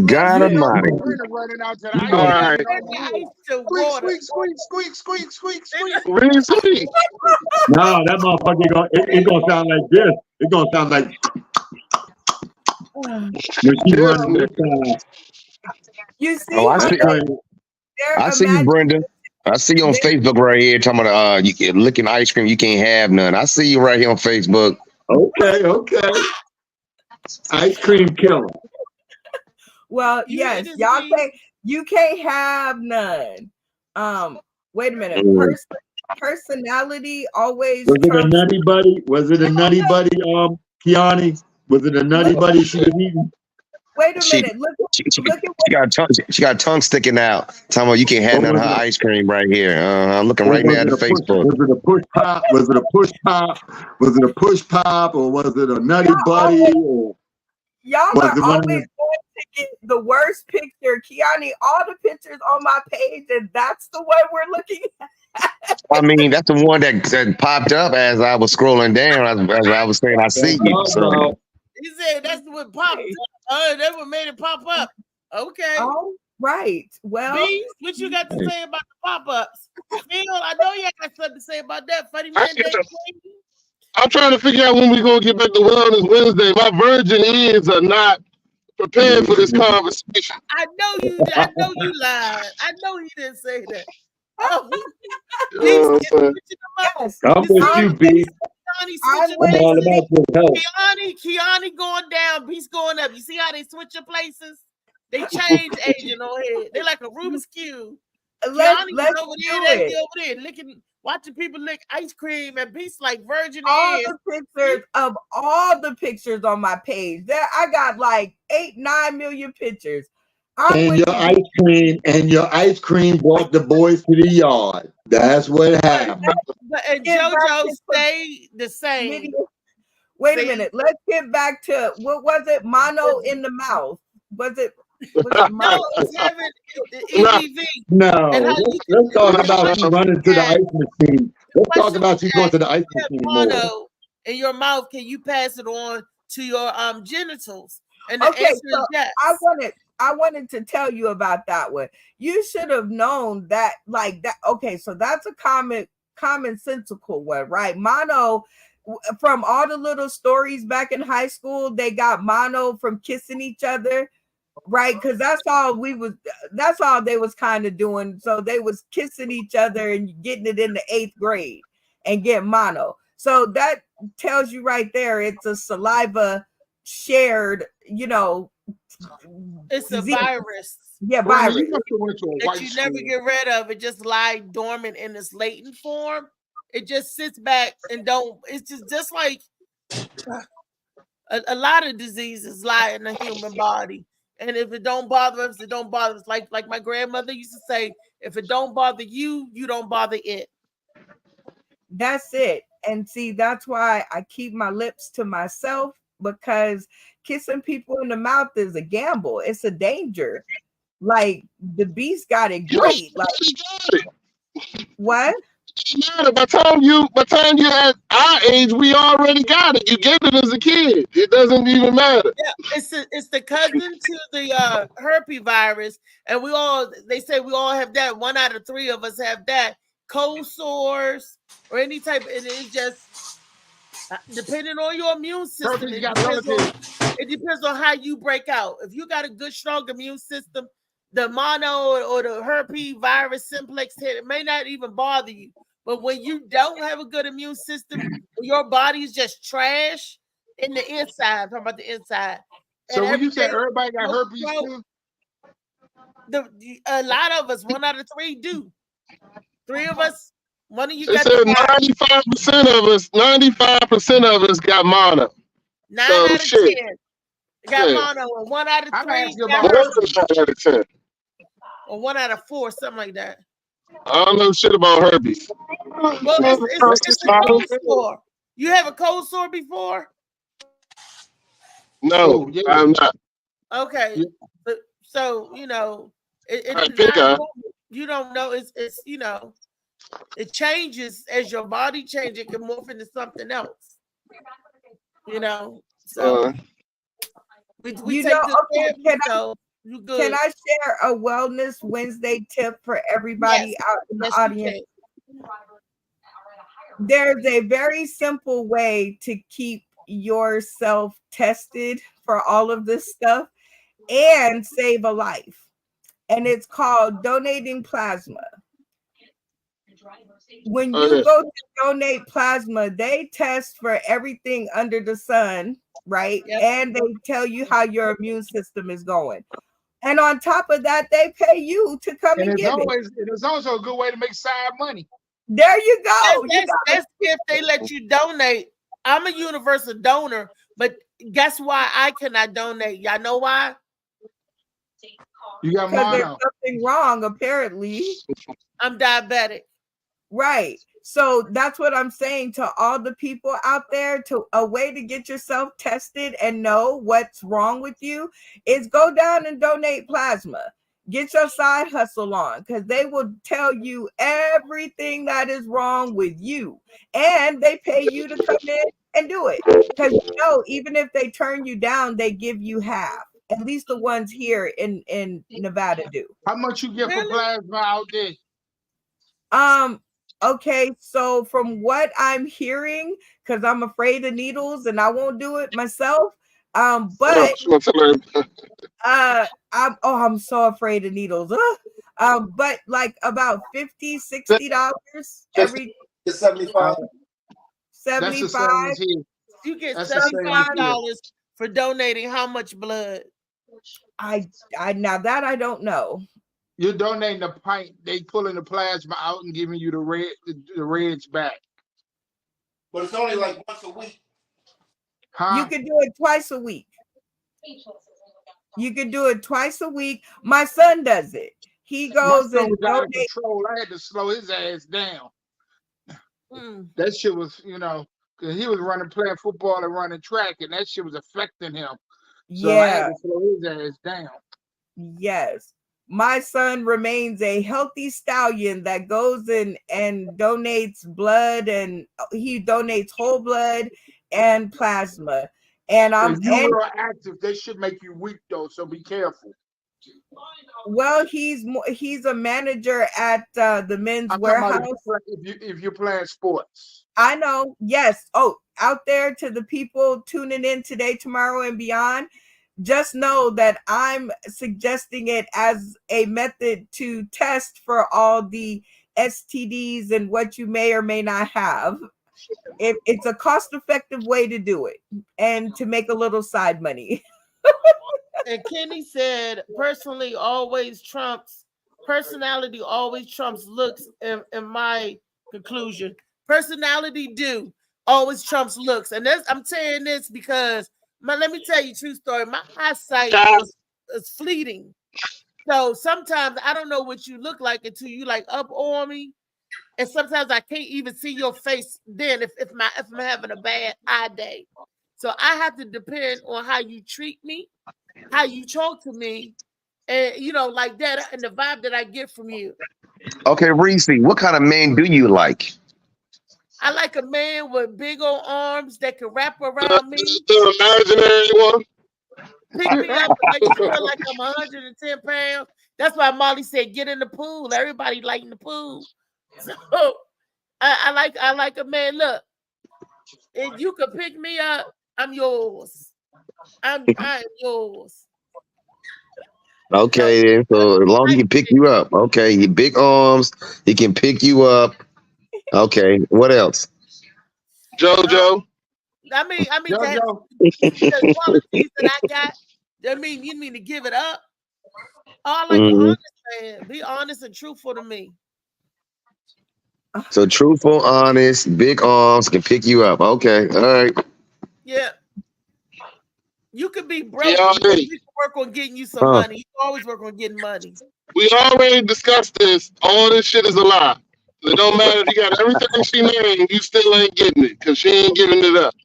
God Almighty. Running out to the All right. Squeak. No, that motherfucker gonna sound like this. It's gonna sound like when she running this time. You see, I see you, Brenda. I see you on Facebook right here talking about you get licking ice cream, you can't have none. I see you right here on Facebook. Okay. Ice cream killer. Well, yes, you can't have none. Wait a minute. Personality always. Was it a nutty buddy? Kiani? Was it a nutty buddy she was eating? Wait a minute. She got a tongue sticking out. Talking about you can't have none of her ice cream right here. I'm looking right now at the Facebook. Was it a push pop? Was it a push pop? Or was it a nutty buddy? Y'all are always going to get the worst picture. Kiani, all the pictures on my page, and that's the one we're looking at. I mean, that's the one that popped up as I was scrolling down. As I was saying, I see you. So. He said that's what popped up. That's what made it pop up. Okay. Oh, right. Well, B, what you got to say about the pop-ups? Phil, I know you got something to say about that. Funny man. I'm trying to figure out when we're going to get back to Wellness Wednesday. My virgin ears are not prepared for this conversation. I know you lied. I know he didn't say that. Oh, I'm with you, B. I'm all about your health. Kiani going down, B's going up. You see how they switch your places? They change agent on here. They're like a Rubik's Cube. Kiani's over there, licking, watching people lick ice cream, and B's like virgin all the pictures on my page. There, I got like 8-9 million pictures. Your ice cream brought the boys to the yard. That's what happened. And JoJo stayed the same. Wait a minute. Let's get back to what was it? Mono in the mouth. Was it No, it's having EBV. No, And how let's talk about you running to the ice machine. Let's talk about you going to the ice machine more. Mono in your mouth, can you pass it on to your genitals? And the Okay, answer so is yes. I wanted to tell you about that one. You should have known that, like that. Okay, so that's a commonsensical one, right? Mono, from all the little stories back in high school, they got mono from kissing each other, right? Because that's all they was kind of doing. So they was kissing each other and getting it in the 8th grade and get mono. So that tells you right there, it's a saliva shared, It's a disease. virus. Yeah, virus. That you never get rid of. It just lie dormant in its latent form. It just sits back and don't. It's just like a lot of diseases lie in the human body. And if it don't bother us, it don't bother us. Like my grandmother used to say, if it don't bother you, you don't bother it. That's it. And see, that's why I keep my lips to myself, because kissing people in the mouth is a gamble. It's a danger. Like the beast got it great. Like what? By the time you at our age, we already got it. You get it as a kid. It doesn't even matter. Yeah, it's the cousin to the herpes virus, and they say we all have that. 1 out of 3 of us have that. Cold sores or any type, and it's just depending on your immune system. It depends on how you break out. If you got a good, strong immune system, the mono or the herpes virus simplex hit, it may not even bother you. But when you don't have a good immune system, your body is just trash in the inside. I'm talking about the inside. So when you say everybody got herpes too? A lot of us, 1 out of 3 do. 3 of us, one of you They got said 95% of us got mono. 9 So, out of shit. 10 got mono, and 1 out of 3 got herpes. 1 out of 10. Or 1 out of 4, something like that. I don't know shit about herpes. Well, it's a cold sore. You have a cold sore before? No, I'm not. Okay. So, I think you don't know. It's it changes as your body changes. It can morph into something else. So we take this therapy, so you good. Can I share a Wellness Wednesday tip for everybody out in the audience? There's a very simple way to keep yourself tested for all of this stuff and save a life. And it's called donating plasma. When you go to donate plasma, they test for everything under the sun, right? Yep. And they tell you how your immune system is going. And on top of that, they pay you to come and give it. It's also a good way to make side money. There you go. That's if they let you donate. I'm a universal donor, but guess why I cannot donate? Y'all know why? You got because there's something wrong, apparently. I'm diabetic. Right. So that's what I'm saying to all the people out there. A way to get yourself tested and know what's wrong with you is go down and donate plasma. Get your side hustle on, because they will tell you everything that is wrong with you, and they pay you to come in and do it. Because even if they turn you down, they give you half. At least the ones here in Nevada do. How much you get for plasma out there? Okay, so from what I'm hearing, because I'm afraid of needles and I won't do it myself. But I'm so afraid of needles. But like about $50-$60 every 75. 75. You get $75 for donating how much blood? I now that I don't know. You're donating a pint, they pulling the plasma out and giving you the reds back. But it's only like once a week. Huh? You can do it twice a week. You can do it twice a week. My son does it. He goes and donates. I had to slow his ass down. That shit was, because he was playing football and running track, and that shit was affecting him. So I had Yeah. to slow his ass down. Yes. My son remains a healthy stallion that goes in and donates blood, and he donates whole blood and plasma. And If you're and real active, they should make you weak though, so be careful. well, he's a manager at the men's I'm talking about warehouse. if you're playing sports. I know. Yes. Oh, out there to the people tuning in today, tomorrow, and beyond, just know that I'm suggesting it as a method to test for all the STDs and what you may or may not have. It's a cost-effective way to do it and to make a little side money. And Kenny said, personality always trumps looks, in my conclusion. Personality always trumps looks. And I'm saying this because let me tell you a true story. My eyesight is fleeting. So sometimes I don't know what you look like until you like up on me. And sometimes I can't even see your face then if I'm having a bad eye day. So I have to depend on how you treat me, how you talk to me, and like that, and the vibe that I get from you. Okay, Reese, what kind of man do you like? I like a man with big old arms that can wrap around me. The imaginary one. Pick me up and make me feel like I'm 110 pounds. That's why Molly said, get in the pool. Everybody liking the pool. So I like a man. Look, if you could pick me up, I'm yours. I'm yours. Okay, so as long as he can pick you up. Okay, he big arms, he can pick you up. Okay, what else? JoJo. I mean, JoJo. the qualities that I got. I mean, you mean to give it up? Oh, I like an honest man. Be honest and truthful to me. So truthful, honest, big arms, can pick you up. Okay, all right. Yeah. You could be broke. Yeah, You can work on getting you some money. You always work on getting money. We already discussed this. All this shit is a lie. It don't matter if you got everything she named, you still ain't getting it because she ain't giving it up.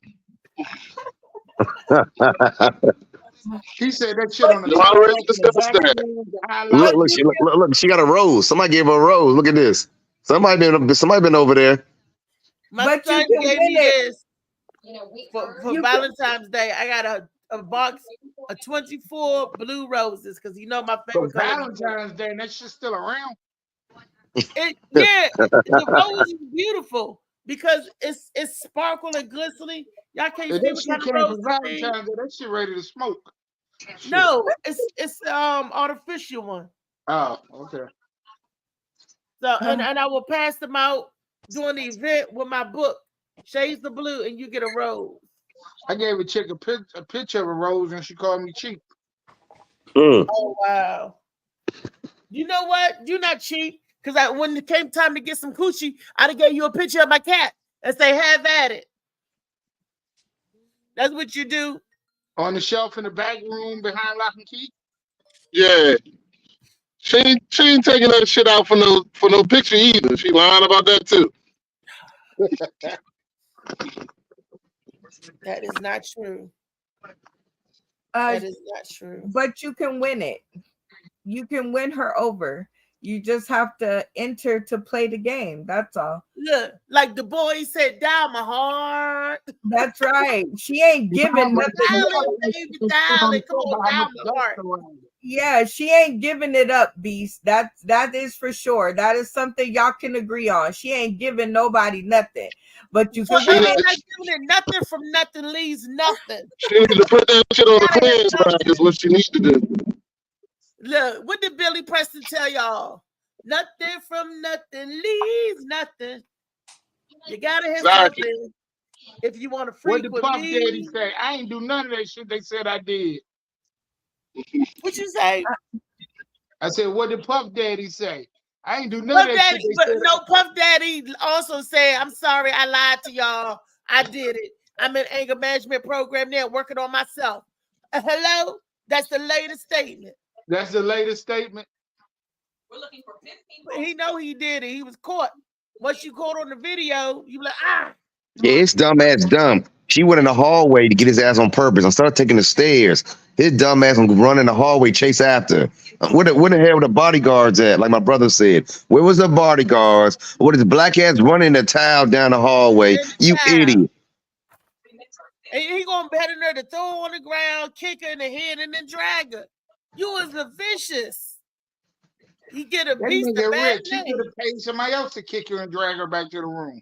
He said that shit on the You already discussed that. Look, she got a rose. Somebody gave her a rose. Look at this. Somebody been over there. My son gave me this for Valentine's Day. I got a box of 24 blue roses because my favorite For color. Valentine's Day, and that shit's still around. The rose is beautiful because it's sparkle and glistening. Y'all can't If see that what shit kind of came rose for it is. Valentine's Day, that shit ready to smoke. No, it's artificial one. Oh, okay. So and I will pass them out during the event with my book, Shades of Blue, and you get a rose. I gave a chick a picture of a rose, and she called me cheap. Oh wow! You know what? You're not cheap because when it came time to get some coochie, I'd have gave you a picture of my cat and say, "Have at it." That's what you do. On the shelf in the back room behind lock and key. Yeah. She ain't taking that shit out for no picture either. She lying about that too. That is not true. That is not true. But you can win it. You can win her over. You just have to enter to play the game. That's all. Look, like the boy said, down my heart. That's right. She ain't giving nothing. Darling, come on, down my heart. Yeah, she ain't giving it up, Beast. That is for sure. That is something y'all can agree on. She ain't giving nobody nothing. But you can not giving it nothing from nothing leaves nothing. She need to put that shit on the cleanse rack is what she needs to do. Look, what did Billy Preston tell y'all? Nothing from nothing leaves nothing. You gotta have something if you want to freak with with Puff me. Daddy say? I ain't do none of that shit they said I did. What you say? I said, what did Puff Daddy say? I ain't do none Puff of that Daddy, shit. but no, Puff Daddy also said, I'm sorry, I lied to y'all. I did it. I'm in anger management program now, working on myself. Hello? That's the latest statement. That's the latest statement. We're looking for 15 people. He know he did it. He was caught. Once you caught on the video, you like, Yeah, it's dumb ass dumb. She went in the hallway to get his ass on purpose. Instead of taking the stairs, his dumb ass gonna run in the hallway, chase after. Where the hell were the bodyguards at? Like my brother said, where was the bodyguards? What is black ass running the towel down the hallway? You idiot! And he gonna better her to throw her on the ground, kick her in the head, and then drag her. You was a vicious. You get a beast of bad She could have paid somebody else to kick her and drag her back to the room.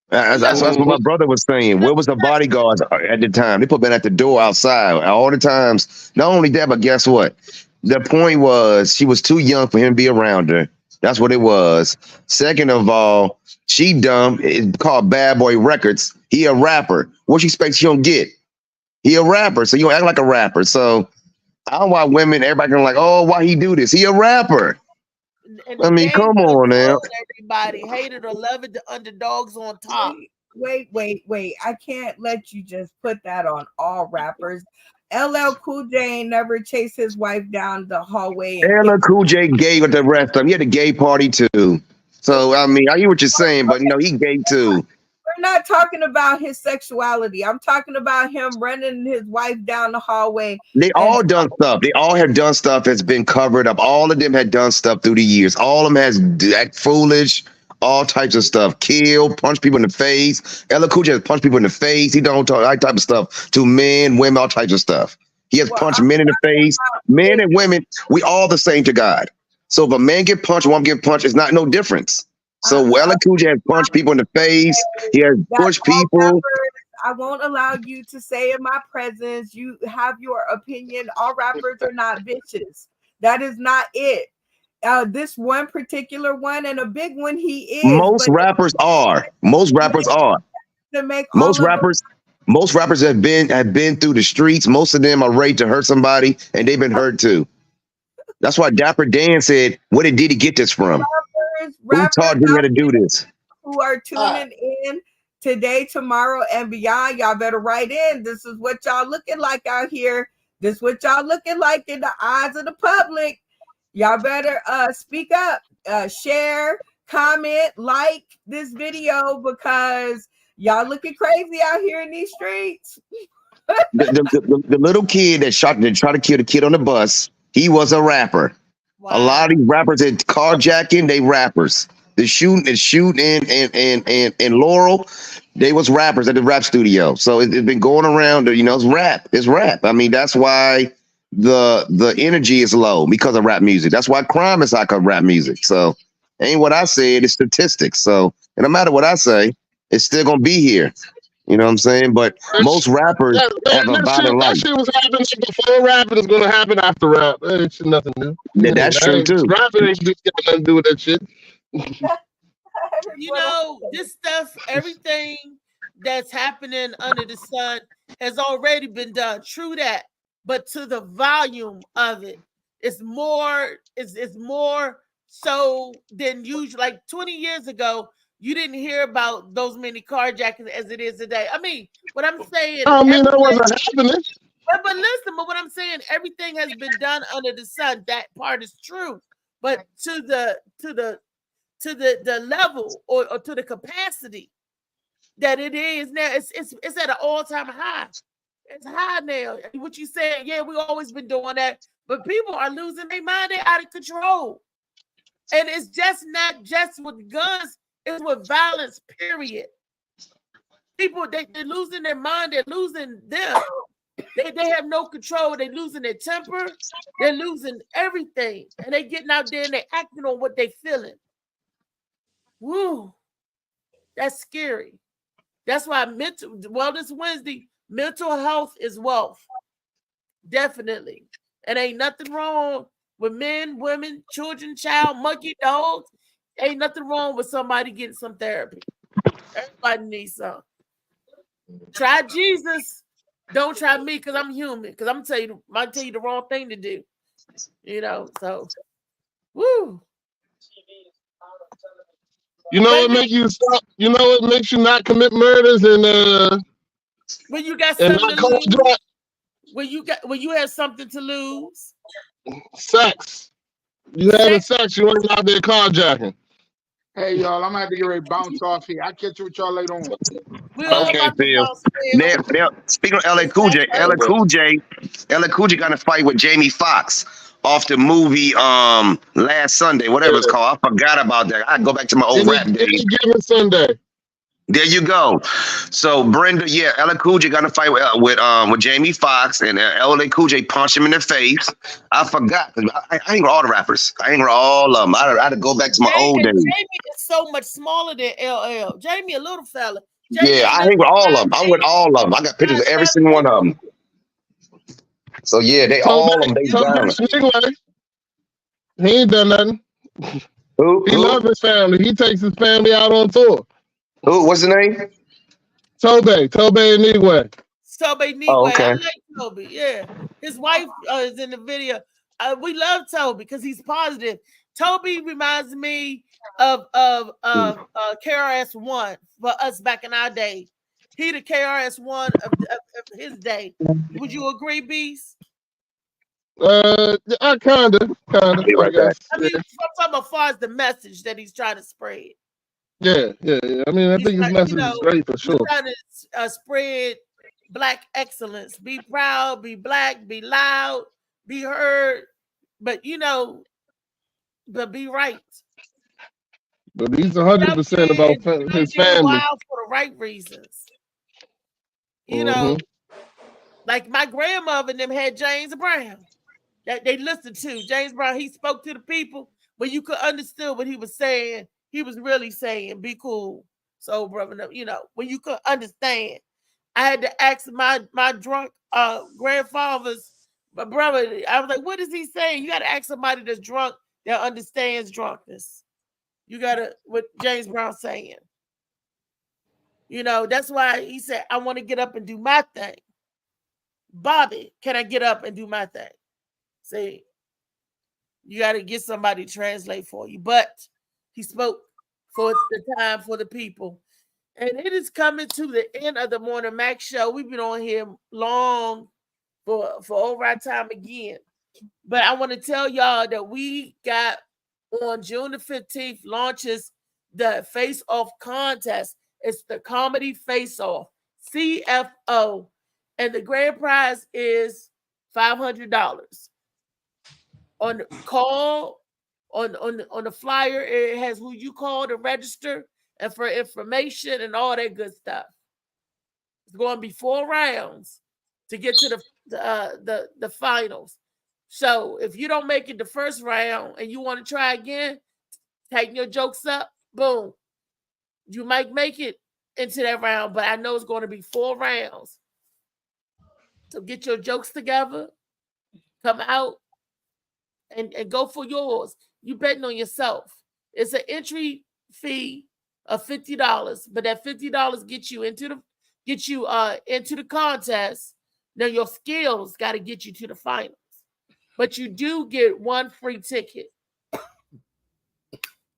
That's what my brother was saying. Where was the bodyguards at the time? They put them at the door outside all the times. Not only that, but guess what? The point was she was too young for him to be around her. That's what it was. Second of all, she dumb. It's called Bad Boy Records. He a rapper. What she expects she don't get? He a rapper, so you don't act like a rapper. So I don't know why women, everybody gonna like, oh, why he do this? He a rapper. I mean, come on now. Everybody hate it or love it. The underdogs on top. Wait. I can't let you just put that on all rappers. LL Cool J ain't never chased his wife down the hallway. LL Cool J gay with the rest of them. He had a gay party too. So I mean, I hear what you're saying, but he gay too. We're not talking about his sexuality. I'm talking about him running his wife down the hallway. They all done stuff. They all have done stuff that's been covered up. All of them had done stuff through the years. All of them has act foolish, all types of stuff. Kill, punch people in the face. LL Cool J has punched people in the face. He don't talk that type of stuff to men, women, all types of stuff. He has punched men in the face. Men and women, we all the same to God. So if a man get punched, one get punched, it's not no difference. So LL Cool J has punched people in the face. He has pushed people. I won't allow you to say in my presence, you have your opinion. All rappers are not bitches. That is not it. This one particular one and a big one he is. Most rappers are. Most rappers are. Most rappers have been through the streets. Most of them are ready to hurt somebody, and they've been hurt too. That's why Dapper Dan said, "Where did he get this from? Who taught him how to do this?" Who are tuning in today, tomorrow, and beyond? Y'all better write in. This is what y'all looking like out here. This is what y'all looking like in the eyes of the public. Y'all better speak up, share, comment, like this video because y'all looking crazy out here in these streets. the little kid that tried to kill the kid on the bus, he was a rapper. Wow. A lot of these rappers that carjacking, they rappers. The shooting in Laurel, they was rappers at the rap studio. So it's been going around. It's rap. It's rap. I mean, that's why the energy is low because of rap music. That's why crime is like a rap music. So ain't what I said, it's statistics. So no matter what I say, it's still gonna be here. You know what I'm saying? But most rappers have a violent life. That shit was happening before rap. It's gonna happen after rap. It's nothing new. Yeah, that's true too. Rapping ain't got nothing to do with that shit. This stuff, everything that's happening under the sun has already been done. True that, but to the volume of it, it's more so than usual. Like 20 years ago, you didn't hear about those many carjackings as it is today. I mean, what I'm saying. I mean, that wasn't happening. But listen, what I'm saying, everything has been done under the sun. That part is true. But to the level or to the capacity that it is now, it's at an all-time high. It's high now. What you saying? Yeah, we always been doing that, but people are losing their mind. They're out of control, and it's just not just with guns. It's with violence. Period. People they're losing their mind. They're losing them. They have no control. They're losing their temper. They're losing everything, and they getting out there and they acting on what they feeling. Woo, that's scary. That's why Wellness Wednesday, mental health is wealth. Definitely. And ain't nothing wrong with men, women, children, child, monkey, dogs. Ain't nothing wrong with somebody getting some therapy. Everybody needs some. Try Jesus. Don't try me because I'm human. Because I'm might tell you the wrong thing to do. So woo. What makes you stop? What makes you not commit murders and when you got something to lose. When you have something to lose. Sex. You having sex, you ain't out there carjacking. Hey, y'all, I'm gonna have to get ready to bounce off here. I'll catch you with y'all later on. We all Okay, about to Phil. bounce, Phil. Speaking of LA Cool J, LA Cool J got in a fight with Jamie Foxx off the movie last Sunday, whatever it's called. I forgot about that. I go back to my old rap days. Any given Sunday. There you go. So Brenda, yeah, LA Cool J got in a fight with Jamie Foxx, and LA Cool J punched him in the face. I forgot. I ain't with all the rappers. I ain't with all of them. I had to go back to my old days. Jamie is so much smaller than LL. Jamie, a little fella. Jamie, Yeah, I hang with all of them. I'm with all of them. I got pictures of every single one of them. So yeah, they all of them. They down. He ain't done nothing. He loves his family. He takes his family out on tour. Who? What's the name? Tobe Anigwe. Tobe Anigwe. Oh, okay. I like Tobe. Yeah, his wife is in the video. We love Tobe because he's positive. Tobe reminds me of KRS-One for us back in our day. He the KRS-One of his day. Would you agree, Beast? I kinda. Right, I mean, I'm talking about as far as the message that he's trying to spread. Yeah. I mean, I think his message is great for sure. He's trying to spread Black excellence. Be proud, be Black, be loud, be heard, but but be right. But he's 100% about his family. Wild for the right reasons. You know, like my grandmother and them had James Brown that they listened to. James Brown, he spoke to the people, but you could understand what he was saying. He was really saying, be cool. So, brother, when you could understand. I had to ask my drunk grandfather's, my brother, I was like, what is he saying? You got to ask somebody that's drunk that understands drunkenness. You got to, what James Brown saying. That's why he said, I want to get up and do my thing. Bobby, can I get up and do my thing? See, you got to get somebody to translate for you. But he spoke for the time for the people. And it is coming to the end of the Morning Mac show. We've been on here long for over our time again. But I want to tell y'all that we got on June the 15th launches the Face Off contest. It's the Comedy Face Off, CFO. And the grand prize is $500. On the call, on the flyer, it has who you call to register and for information and all that good stuff. It's going to be 4 rounds to get to the finals. So if you don't make it the first round and you want to try again, tighten your jokes up, boom. You might make it into that round, but I know it's going to be 4 rounds. So get your jokes together, come out, and go for yours. You betting on yourself. It's an entry fee of $50, but that $50 gets you into the contest. Now your skills got to get you to the finals, but you do get 1 free ticket.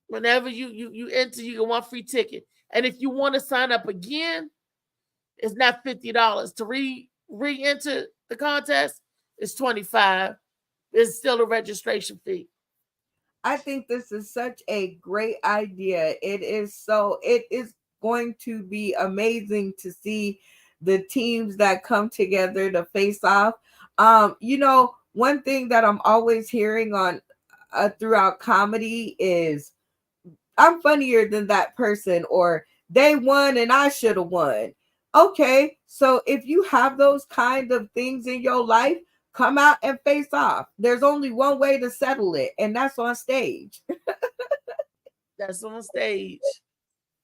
Whenever you enter, you get 1 free ticket. And if you want to sign up again, it's not $50 to re-enter the contest. It's $25. It's still a registration fee. I think this is such a great idea. It is going to be amazing to see the teams that come together to face off. One thing that I'm always hearing on throughout comedy is I'm funnier than that person, or they won and I should have won. Okay, so if you have those kind of things in your life, come out and face off. There's only one way to settle it, and that's on stage. That's on stage.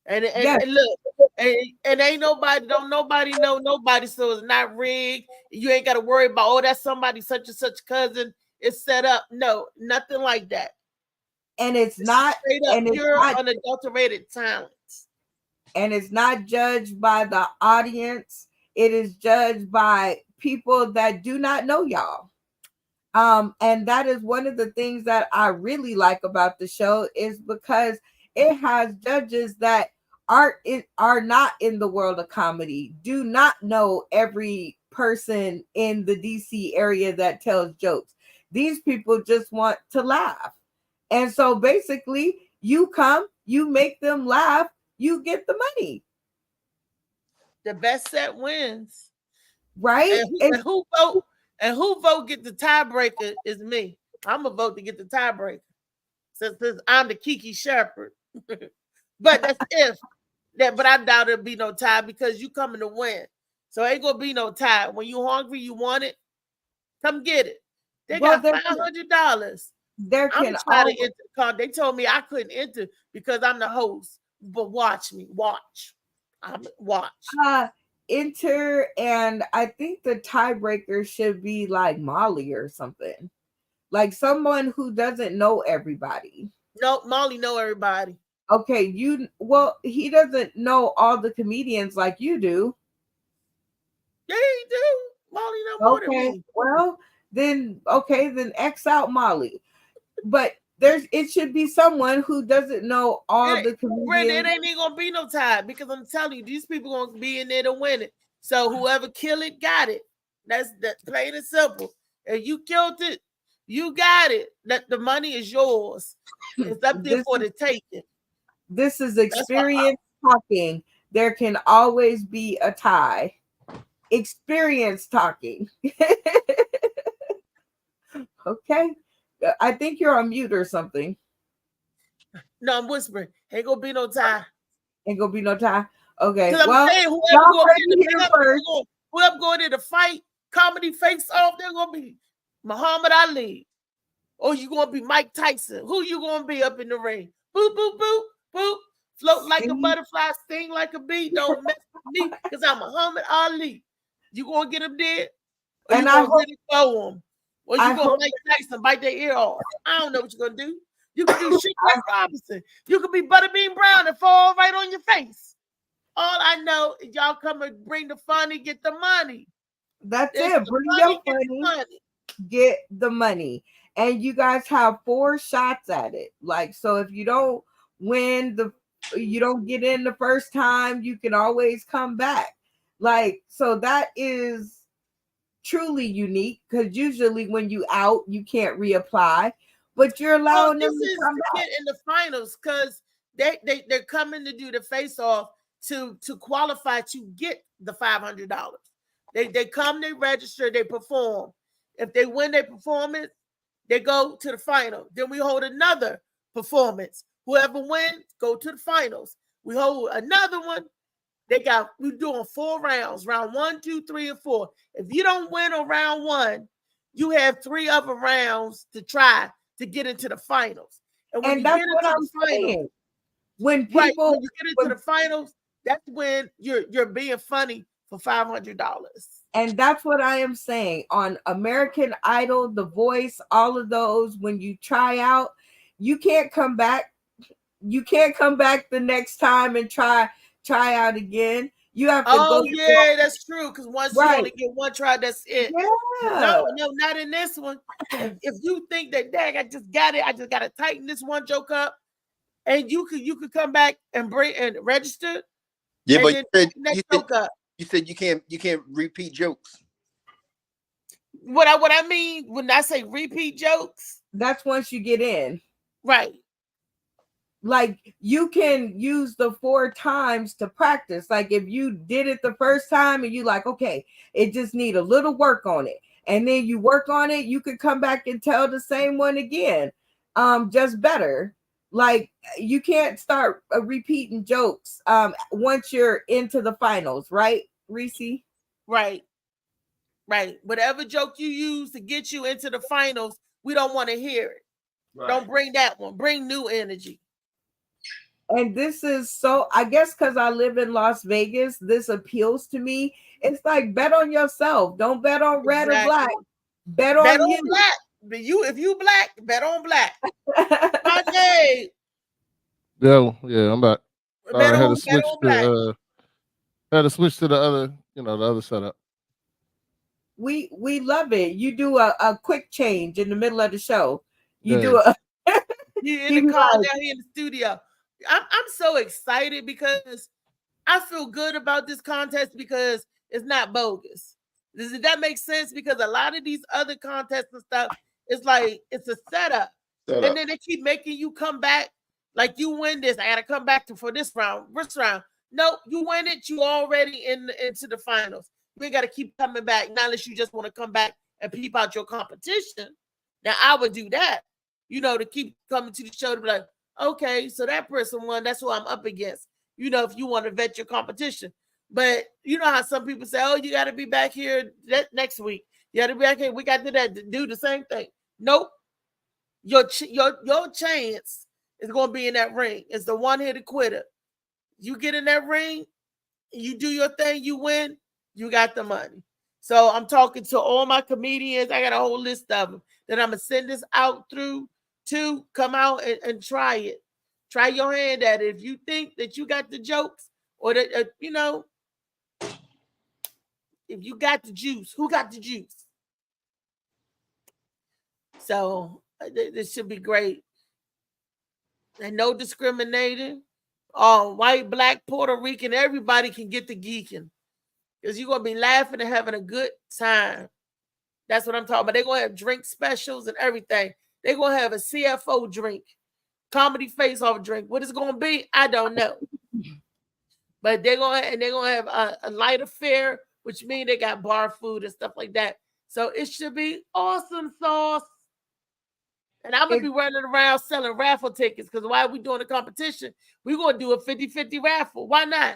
And look, and ain't nobody, don't nobody know nobody, so it's not rigged. You ain't got to worry about, that's somebody such and such cousin. It's set up. No, nothing like that. And it's not pure, unadulterated talent. And it's not judged by the audience. It is judged by people that do not know y'all. And that is one of the things that I really like about the show, is because it has judges that are not in the world of comedy, do not know every person in the DC area that tells jokes. These people just want to laugh. And so basically you come, you make them laugh, you get the money. The best set wins. Right? And who vote get the tiebreaker is me. I'm gonna vote to get the tiebreaker since I'm the Kiki Shepherd. But that's if that. But I doubt it'll be no tie because you coming to win, so ain't gonna be no tie. When you hungry, you want it, come get it. They got $500. There I'm can try to enter the car. They told me I couldn't enter because I'm the host. But watch me, watch. Enter, and I think the tiebreaker should be like Molly or something, like someone who doesn't know everybody. No, Molly know everybody. Okay, he doesn't know all the comedians like you do. Yeah, he do. Molly know more than me. Well, then X out Molly. But it should be someone who doesn't know all the comedians. Brenda, it ain't even gonna be no tie because I'm telling you, these people gonna be in there to win it. So whoever kill it, got it. That's plain and simple. If you killed it, you got it. That the money is yours. It's up there for the taking. This is experience talking. There can always be a tie. Experience talking. Okay. I think you're on mute or something. No, I'm whispering. Ain't gonna be no tie. Ain't gonna be no tie. Okay. Because I'm saying whoever going in the fight, comedy face off, they're gonna be Muhammad Ali. Or you gonna be Mike Tyson. Who you gonna be up in the ring? Boop, boop, boop, boop. Float like a butterfly, sting like a bee. Don't mess with me because I'm Muhammad Ali. You gonna get him dead? Or you gonna really throw him? Or you gonna Mike Tyson bite their ear off? I don't know what you're gonna do. You can do shit like Robinson. You could be Butterbean Brown and fall right on your face. All I know is y'all come and bring the funny, get the money. That's it. Bring your funny, get the money. And you guys have 4 shots at it. Like, so if you don't win you don't get in the first time, you can always come back. Like, so that is truly unique because usually when you out, you can't reapply, but you're allowing them to come back in the finals because they're coming to do the face off to qualify to get the $500. They come, they register, they perform. If they win their performance, they go to the final. Then we hold another performance. Whoever wins, go to the finals. We hold another one. We're doing 4 rounds, round 1, 2, 3, and 4. If you don't win on round 1, you have 3 other rounds to try to get into the finals. And that's what I'm saying. When you get into the finals, that's when you're being funny for $500. And that's what I am saying. On American Idol, The Voice, all of those, when you try out, you can't come back. You can't come back the next time and try out again. You have to go. Yeah, that's true. Because once you only get one try, that's it. Yeah. No, not in this one. If you think that, dang, I just got to tighten this one joke up, and you could come back and bring and register. Yeah, but you said you can't repeat jokes. What I mean when I say repeat jokes, that's once you get in, right? Like you can use the 4 times to practice. Like if you did it the first time and you like, okay, it just need a little work on it, and then you work on it, you could come back and tell the same one again, just better. Like you can't start repeating jokes once you're into the finals, right, Reese? Right. Whatever joke you use to get you into the finals, we don't want to hear it. Right. Don't bring that one. Bring new energy. And this is so, I guess because I live in Las Vegas, this appeals to me. It's like bet on yourself. Don't bet on red or black. Bet on you. Black. But if you black, bet on black. Okay. Yeah, I'm back. I had to switch to the other, the other setup. We love it. You do a quick change in the middle of the show. You do a you're in the car down here in the studio. I'm so excited because I feel good about this contest because it's not bogus. Does that make sense? Because a lot of these other contests and stuff, it's like it's a setup. And then they keep making you come back Like you win this, I gotta come back for this round. No, you win it, you already into the finals. You ain't gotta keep coming back, not unless you just want to come back and peep out your competition. Now I would do that, to keep coming to the show to be like, okay, so that person won, that's who I'm up against. If you want to vet your competition. But you know how some people say, oh, you got to be back here next week. You got to be back here. We got to do the same thing. Nope. Your chance is going to be in that ring. It's the one-hitter quitter. You get in that ring, you do your thing, you win, you got the money. So I'm talking to all my comedians. I got a whole list of them that I'm going to send this out through to come out and try it. Try your hand at it. If you think that you got the jokes or that, if you got the juice, who got the juice? So this should be great. And no discriminating. White, black, Puerto Rican, everybody can get the geeking. Because you're going to be laughing and having a good time. That's what I'm talking about. They're going to have drink specials and everything. They're going to have a CFO drink. Comedy face-off drink. What it's going to be, I don't know. But they're going to have a light affair, which means they got bar food and stuff like that. So it should be awesome sauce. And I'm going to be running around selling raffle tickets because while we're doing the competition, we're going to do a 50-50 raffle. Why not?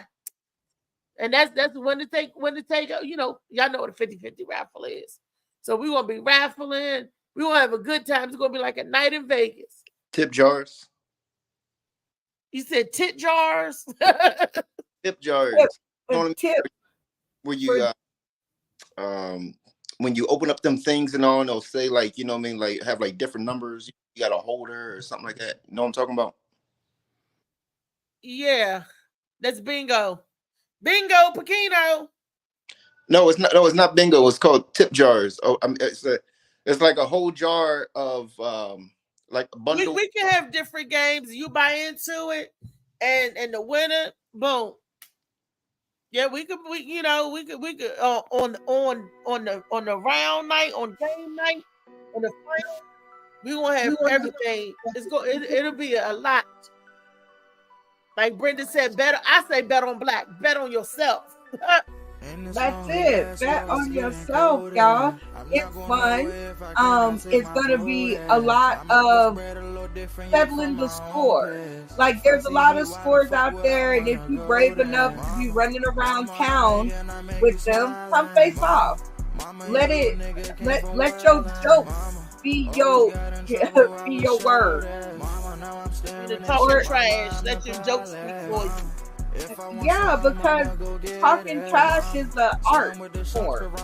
And that's when to take, y'all know what a 50-50 raffle is. So we're going to be raffling. We're going to have a good time. It's going to be like a night in Vegas. Tip jars. You said tit jars? Tip jars. Tip. Where you when you open up them things and all, and they'll say like, like have like different numbers. You got a holder or something like that. You know what I'm talking about? Yeah, that's bingo. Bingo, Pekino. No, it's not. No, it's not bingo. It's called tip jars. Oh, it's like a whole jar of like a bundle. We can have different games. You buy into it, and the winner, boom. Yeah, we could on the round night, on game night, on the final, we gonna have everything. It'll be a lot. Like Brenda said, I say bet on black, bet on yourself. That's it. Bet on yourself, y'all. It's fun. It's gonna be a lot of settling the score. Like there's a lot of scores out there, and if you're brave enough to be running around town with them, come face off. Let your jokes be your word. The talking trash. Let your jokes speak for you. Yeah, because talking trash is the art form.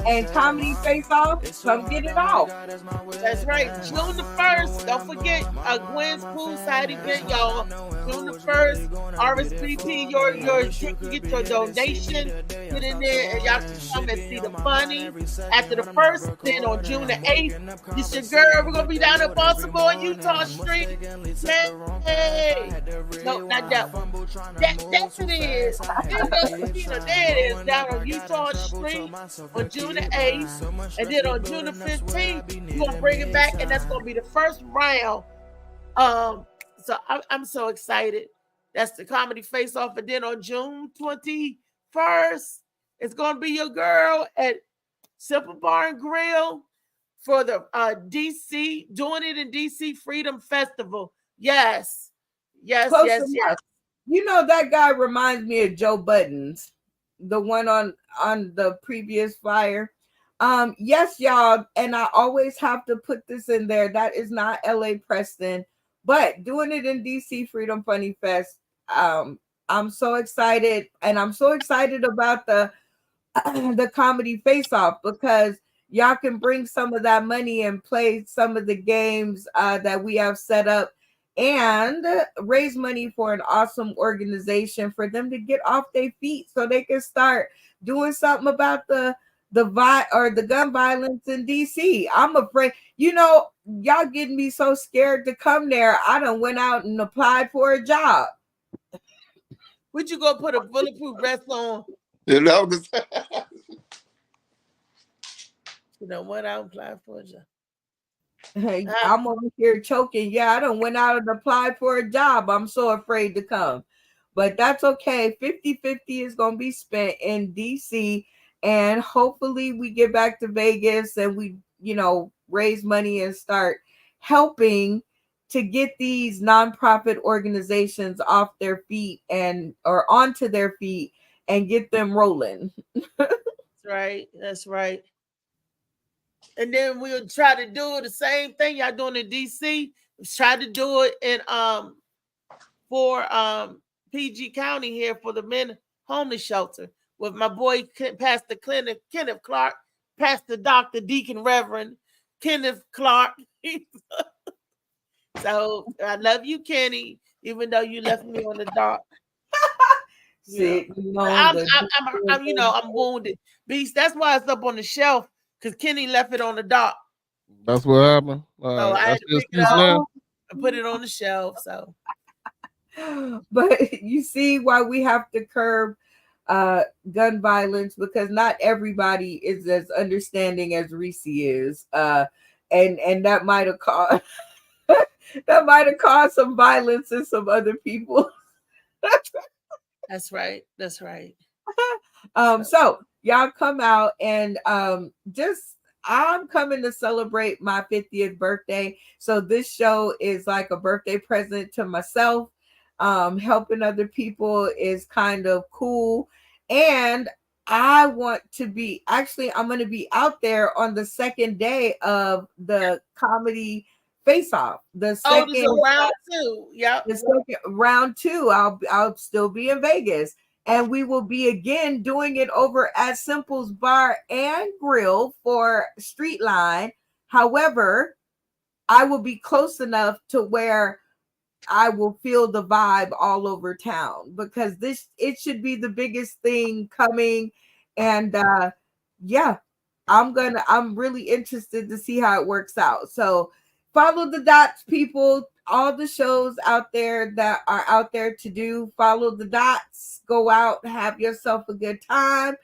And comedy face off, come get it off. That's right. June the 1st, don't forget Gwen's poolside event, y'all. June the 1st, RSVP you can get your donation, get in there, and y'all can come and see the funny. After the 1st, then on June the 8th, it's your girl. We're gonna be down in Baltimore on Utah Street. Hey. No, not that one. That's it is. There it is, down on Utah Street on June the 8th. And then on June the 15th, we're going to bring it back, and that's going to be the first round. So I'm so excited. That's the comedy face-off. And then on June 21st, it's going to be your girl at Simple Bar and Grill for the DC, doing it in DC Freedom Festival. Yes. You know, that guy reminds me of Joe Buttons, the one on the previous flyer. Yes, y'all, and I always have to put this in there. That is not LA Preston, but doing it in DC Freedom Funny Fest. I'm so excited, and I'm so excited about the comedy face-off because y'all can bring some of that money and play some of the games that we have set up and raise money for an awesome organization for them to get off their feet so they can start doing something about the gun violence in DC. I'm afraid, y'all getting me so scared to come there. I done went out and applied for a job. Would you go put a bulletproof vest on? You know what? I applied for a job. I'm over here choking. Yeah, I done went out and applied for a job. I'm so afraid to come. But that's okay. 50-50 is going to be spent in DC. And hopefully we get back to Vegas and we, raise money and start helping to get these nonprofit organizations off their feet or onto their feet and get them rolling. That's right. That's right. And then we'll try to do the same thing y'all doing in DC. Let's try to do it in for PG County here for the men homeless shelter with my boy Pastor Kenneth Clark, Pastor Dr. Deacon Reverend Kenneth Clark. So I love you, Kenny, even though you left me on the dark. I'm wounded. Beast, that's why it's up on the shelf, because Kenny left it on the dock. That's what happened. So I had to pick it up and put it on the shelf. So, but you see why we have to curb gun violence, because not everybody is as understanding as Reese is. And that might have caused some violence in some other people. That's right. That's right. So y'all come out and I'm coming to celebrate my 50th birthday. So this show is like a birthday present to myself. Helping other people is kind of cool. And I'm going to be out there on the second day of the comedy face-off. The second round 2. Yep. The second round 2, I'll still be in Vegas. And we will be again doing it over at Simple's Bar and Grill for Street Line. However, I will be close enough to where I will feel the vibe all over town, because it should be the biggest thing coming. And I'm really interested to see how it works out. So follow the dots, people. All the shows out there that are out there to do, follow the dots, go out, have yourself a good time,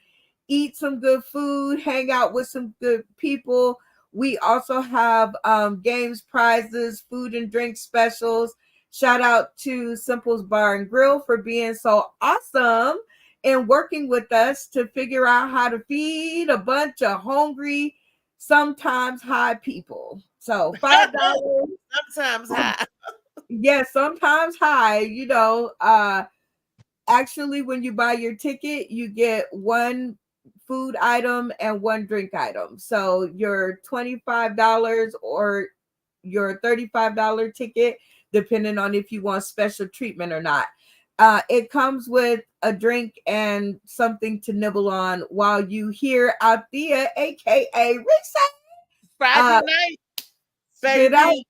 eat some good food, hang out with some good people. We also have games, prizes, food and drink specials. Shout out to Simple's Bar and Grill for being so awesome and working with us to figure out how to feed a bunch of hungry, sometimes high people. So $5. Sometimes high. Yes, sometimes high. Actually, when you buy your ticket, you get one food item and one drink item. So your $25 or your $35 ticket, depending on if you want special treatment or not. It comes with a drink and something to nibble on while you hear Althea, aka Reese, Friday night, baby.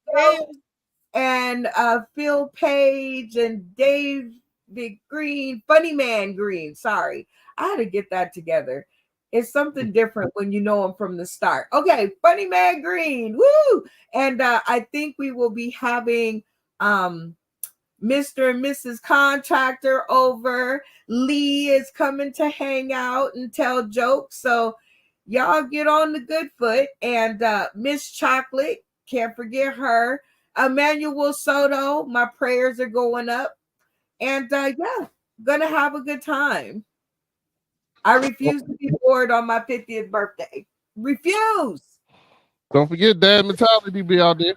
And Phil Page and David Green, Funny Man Green. Sorry, I had to get that together. It's something different when you know them from the start. Okay, Funny Man Green, woo! And I think we will be having Mr. and Mrs. Contractor over. Lee is coming to hang out and tell jokes. So y'all get on the good foot. And Miss Chocolate, can't forget her. Emmanuel Soto, my prayers are going up. And gonna have a good time. I refuse to be bored on my 50th birthday. Refuse. Don't forget Dad Mentality be out there.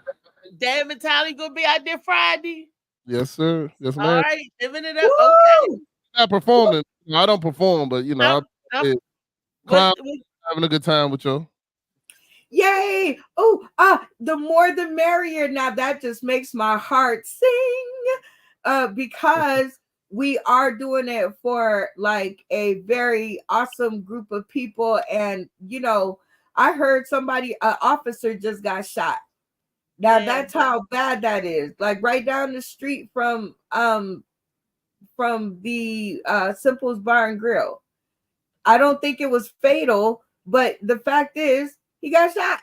Dad Mentality gonna be out there Friday. Yes, sir. Yes, ma'am. All right, living it up. Woo! Okay. Not performing. I don't perform, but having a good time with you. Yay! The more the merrier. Now that just makes my heart sing, because we are doing it for like a very awesome group of people. And I heard an officer just got shot. Now that's how bad that is. Like right down the street from the Simple's Bar and Grill. I don't think it was fatal, but the fact is he got shot.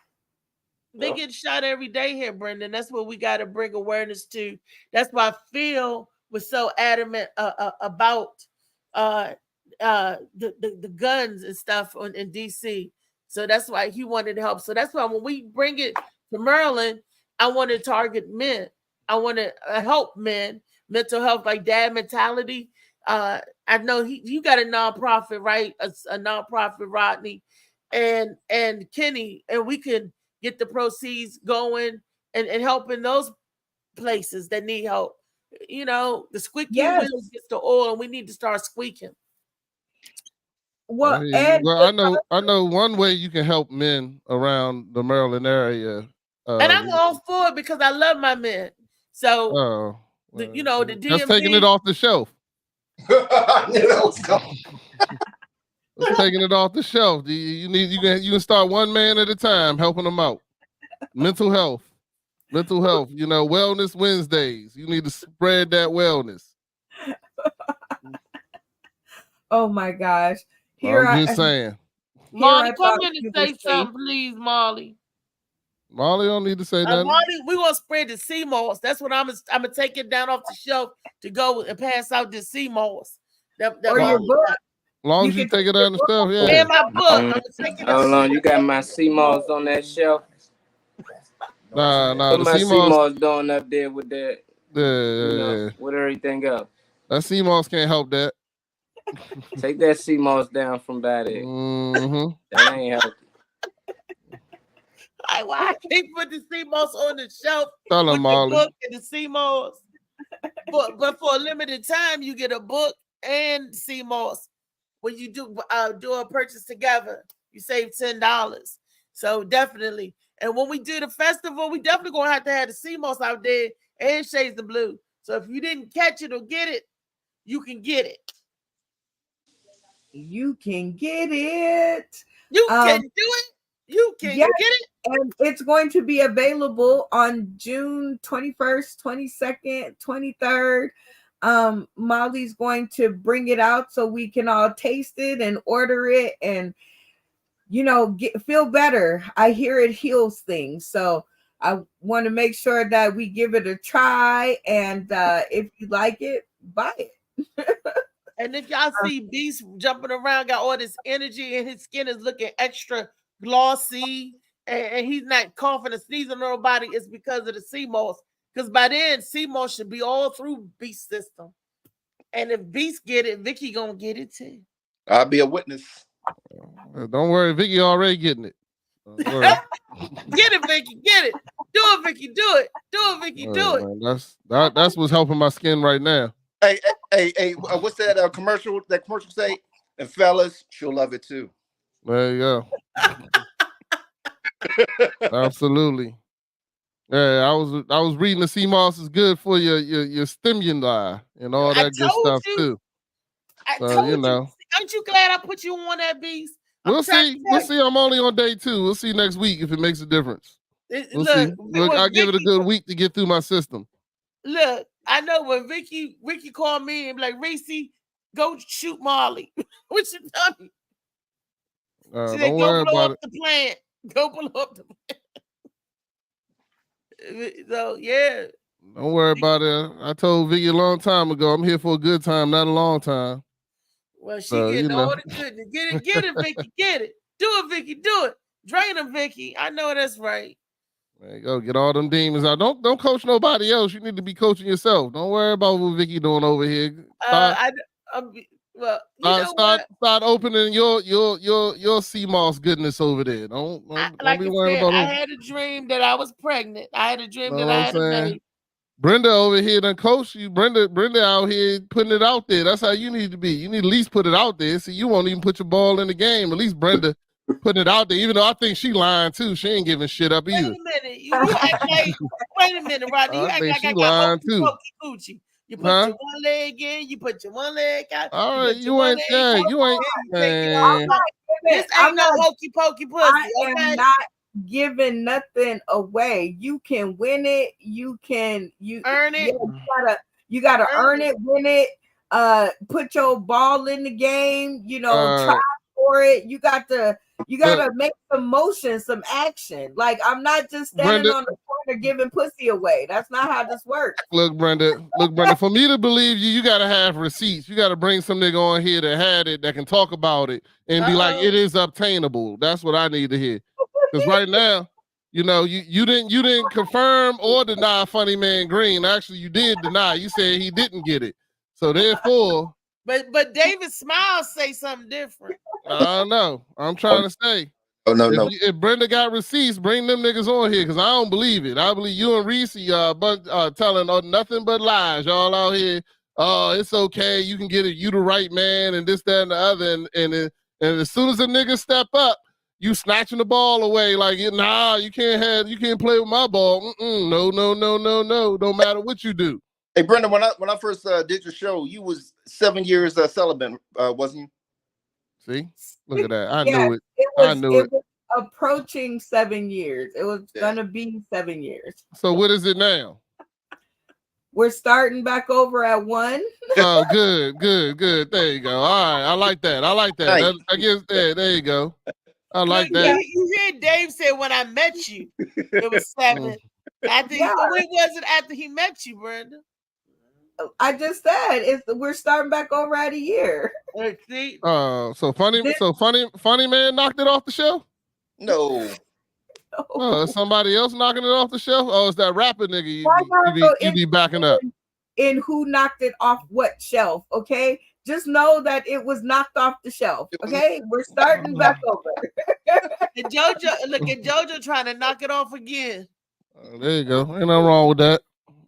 They get shot every day here, Brendan. That's what we got to bring awareness to. That's why Phil was so adamant about the guns and stuff in DC. So that's why he wanted to help. So that's why when we bring it to Maryland, I want to target men. I want to help men, mental health, like Dad Mentality. I know you got a nonprofit, right? A nonprofit, Rodney, and Kenny, and we can get the proceeds going and helping those places that need help. You know, the squeaky wheels gets the oil, and we need to start squeaking. Well, I know one way you can help men around the Maryland area. And I'm all for it because I love my men. So, you know, the DMV. That's taking it off the shelf. That's taking it off the shelf. You can start one man at a time, helping them out. Mental health. You know, Wellness Wednesdays. You need to spread that wellness. Oh my gosh! I'm just saying. Molly, come in and say something, please, Molly. Molly don't need to say nothing. Molly, we gonna spread the CMOS. That's what I'm gonna take it down off the shelf to go and pass out the CMOS. Or your book. As long as you take it out and stuff, yeah. And my book. Hold on, you got my CMOS on that shelf. Nah, Put the my CMOS CMOS doing up there with that. With everything else. That CMOS can't help that. Take that CMOS down from by there. Mm-hmm. That ain't healthy. Why I can't put the CMOS on the shelf? Tell him, Molly. The book and the CMOS. But for a limited time, you get a book and CMOS. When you do a purchase together, you save $10. So definitely. And when we do the festival, we definitely gonna have to have the CMOS out there and Shades of Blue. So if you didn't catch it or get it, you can get it. You can get it. You can do it. You can get it. And it's going to be available on June 21st, 22nd, 23rd. Molly's going to bring it out so we can all taste it and order it and, you know, feel better. I hear it heals things. So I want to make sure that we give it a try. And if you like it, buy it. And if y'all see Beast jumping around, got all this energy, and his skin is looking extra glossy, and he's not coughing and sneezing on nobody, it's because of the CMOS. Because by then, CMOS should be all through Beast system. And if Beast get it, Vicky gonna get it too. I'll be a witness. Don't worry, Vicky already getting it. Get it, Vicky. Get it. Do it, Vicky. Do it. Do it, Vicky. Do it. Man, that's what's helping my skin right now. Hey, what's that commercial? That commercial say, and fellas, she'll love it too. There you go. Absolutely. Yeah, I was reading the CMOS is good for your stimuli and all that good stuff too. So you know. Aren't you glad I put you on that, Beast? We'll see. We'll see. I'm only on day 2. We'll see next week if it makes a difference. We'll see. I'll give it a good week to get through my system. Look, I know when Ricky called me and be like, Reese, go shoot Molly. What you tell me? She said, don't worry about it. The plant. Go blow up the plant. So yeah. Don't worry about it. I told Vicky a long time ago, I'm here for a good time, not a long time. Well, she getting all the goodness. Get it, Vicky. Get it. Do it, Vicky. Do it. Drain them, Vicky. I know that's right. There you go. Get all them demons out. Don't coach nobody else. You need to be coaching yourself. Don't worry about what Vicky doing over here. Start opening your CMOS goodness over there. Don't be worrying about it. I had a dream that I was pregnant. I had a dream that I had a baby. Brenda over here done coach you. Brenda out here putting it out there. That's how you need to be. You need to at least put it out there. See, you won't even put your ball in the game. At least Brenda putting it out there, even though I think she lying too. She ain't giving shit up either. Wait a minute, Rodney. You act like I got Coochie. You put your one leg in, you put your one leg out. All right, you ain't there. You ain't. This ain't no hokey pokey pussy. I am not giving nothing away. You can win it. You earn it. You gotta earn it, win it. Put your ball in the game. You know, try for it. You gotta make some motion, some action. Like, I'm not just standing on the corner giving pussy away. That's not how this works. Look, Brenda, for me to believe you gotta have receipts. You gotta bring some nigga on here that had it, that can talk about it and be like, it is obtainable. That's what I need to hear. Because right now, you know, you didn't confirm or deny Funny Man Green. Actually, you did deny. You said he didn't get it. So therefore, but David Smiles say something different. I don't know. I'm trying to say. Oh no, no. If Brenda got receipts, bring them niggas on here because I don't believe it. I believe you and Reese telling nothing but lies. Y'all out here. Oh, it's okay. You can get it. You the right man, and this, that, and the other. And as soon as a nigga step up, you snatching the ball away. Like, nah, you can't play with my ball. No. Don't matter what you do. Hey, Brenda, when I first did your show, you was 7 years celibate, wasn't you? See, look at that. I Yes, knew it. was, I knew it. was approaching 7 years. It was gonna be 7 years. So what is it now? We're starting back over at 1. Oh, good. There you go. All right, I like that. Nice. I guess there you go. I like that. You hear Dave said when I met you, it was 7. After when was it after he met you, Brenda? I just said we're starting back over at a year. See? So funny man knocked it off the show? No. Oh, is somebody else knocking it off the shelf? Oh, it's that rapper nigga you be backing up. In who knocked it off what shelf, okay? Just know that it was knocked off the shelf, okay? We're starting back over. And JoJo, look at JoJo trying to knock it off again. There you go. Ain't nothing wrong with that.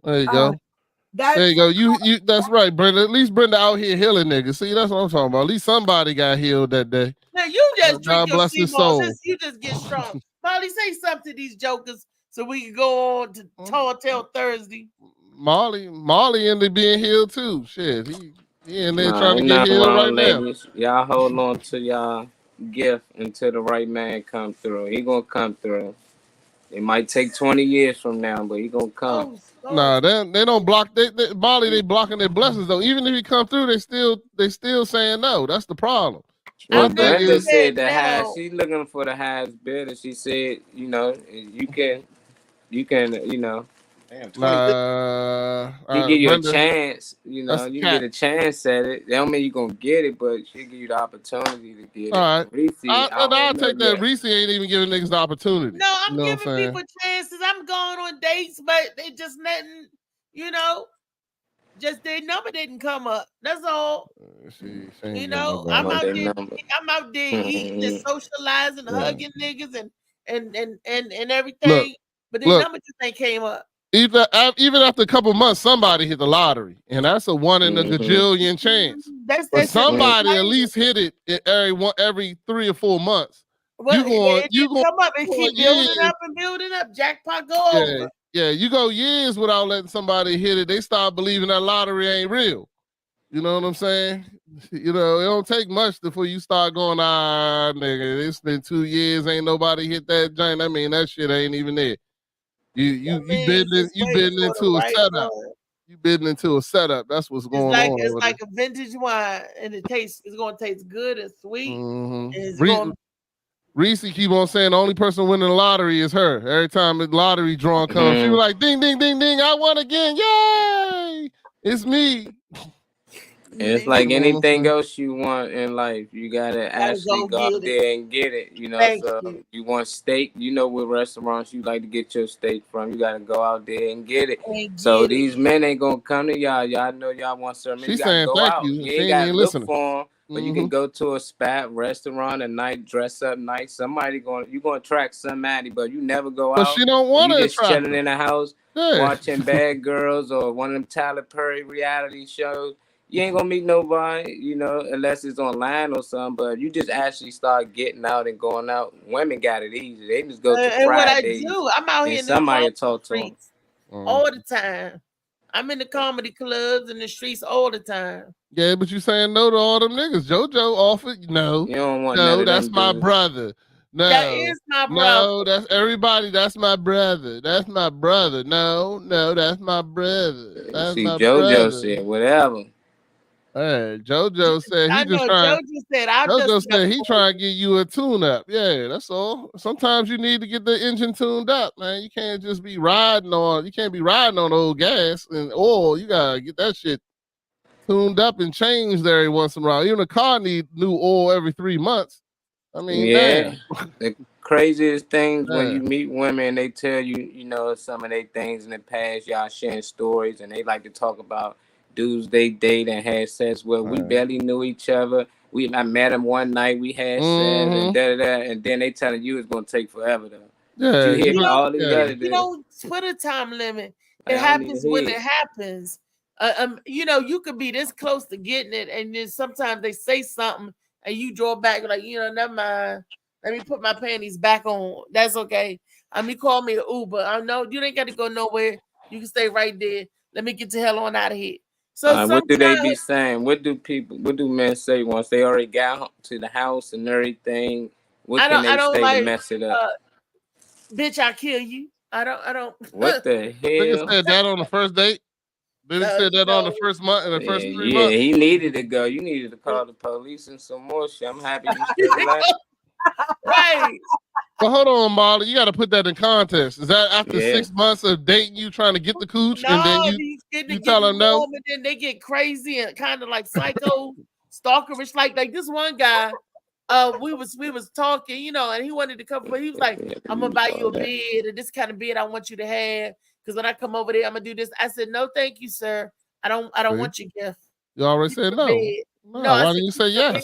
There you go. There you go. You that's right, Brenda. At least Brenda out here healing niggas. See, that's what I'm talking about. At least somebody got healed that day. Now you just God drink bless your his soul. You just get strong. Molly, say something to these jokers so we can go on to Tall Tale Thursday. Molly ended up being healed too. Shit, he in there trying to ain't get nothing healed wrong, right now. ladies. Y'all hold on to y'all gift until the right man come through. He gonna come through. It might take 20 years from now, but he gonna come. Nah, they don't block. Molly, they blocking their blessings though. Even if he come through, they still saying no. That's the problem. Well, Brenda said the high. She's looking for the highest bidder. She said, you know, you can, you know. He give you Brenda, a chance, you know, you get a chance at it. That don't mean you're gonna get it, but she give you the opportunity to get it. All right. Reese, I'll take that. Reese ain't even giving niggas the opportunity. No, I'm you know giving people chances. I'm going on dates, but they just letting, you know, just their number didn't come up. That's all. You know, I'm out there eating and socializing, hugging niggas and everything. But the number just ain't came up. Even after a couple months, somebody hit the lottery, and that's a 1 in a gajillion chance. That's somebody at least hit it every 3 or 4 months. Well, you going come up and keep building up. Jackpot go over. Yeah, you go years without letting somebody hit it. They start believing that lottery ain't real. You know what I'm saying? You know, it don't take much before you start going, nigga, it's been 2 years, ain't nobody hit that joint. I mean, that shit ain't even there. You bidding into a setup. You bidding into a setup. That's what's going on. It's like a vintage wine, and it's going to taste good and sweet. Mm-hmm. Reese keep on saying the only person winning the lottery is her. Every time the lottery drawing comes, she was like, ding, ding, ding, ding, I won again. Yay! It's me. It's like anything else you want in life, you gotta actually go out there and get it. You know, you want steak, you know what restaurants you like to get your steak from. You gotta go out there and get it. These men ain't gonna come to y'all. Y'all know y'all want something. She's you gotta saying go thank out. you. You ain't gotta look for them, but you can go to a spat restaurant at night, dress up nice. You're gonna attract somebody, but you never go out. But she don't want to just attract chilling in the house, watching Bad Girls or one of them Tyler Perry reality shows. You ain't gonna meet nobody, you know, unless it's online or something. But you just actually start getting out and going out. Women got it easy. They just go to Fridays. What I do, I'm out here in somebody talk to them all the time. I'm in the comedy clubs and the streets all the time. Yeah, but you saying no to all them niggas. JoJo offered no. You don't want no. That's my brother. No, that is my brother. No, that's everybody. That's my brother. That's my brother. No, that's my brother. That's See, my JoJo brother. said whatever. Hey, JoJo said he just trying. JoJo said he trying to get you a tune up. Yeah, that's all. Sometimes you need to get the engine tuned up, man. You can't just be riding on. You can't be riding on old gas and oil. You gotta get that shit tuned up and changed every once in a while. Even a car need new oil every 3 months. I mean, Yeah. damn. The craziest things when Yeah. you meet women, they tell you, you know, some of their things in the past. Y'all sharing stories, and they like to talk about dudes they date and had sex with. We barely knew each other. I met him one night. We had sex and and then they telling you it's gonna take forever though. Yeah, You hear you know, all these yeah. other You know, Twitter time limit. I It don't happens even when hear it it. happens. You know, you could be this close to getting it, and then sometimes they say something, and you draw back like, you know, never mind. Let me put my panties back on. That's okay. I mean, call me an Uber. I know you ain't got to go nowhere. You can stay right there. Let me get the hell on out of here. So What do they sometimes be saying? What do men say once they already got to the house and everything? What can I they don't say like to mess it up? Bitch, I'll kill you. I don't What the Nigga hell? said that on the first date. Then he said that on the first month in the first 3 months. He needed to go. You needed to call the police and some more shit. I'm happy you still alive. Right. But hold on, Molly. You got to put that in context. Is that after Yeah. 6 months of dating you, trying to get the cooch, and No, then these you tell them no? and then they get crazy and kind of like psycho, stalkerish. Like this one guy, we was talking, you know, and he wanted to come, but he was like, "I'm gonna buy you a bed, and this kind of bed I want you to have, because when I come over there, I'm gonna do this." I said, "No, thank you, sir. I don't See? want your gift. You already Keep said the no. bed." No, No, I why said, didn't you "Keep say the yes? bed."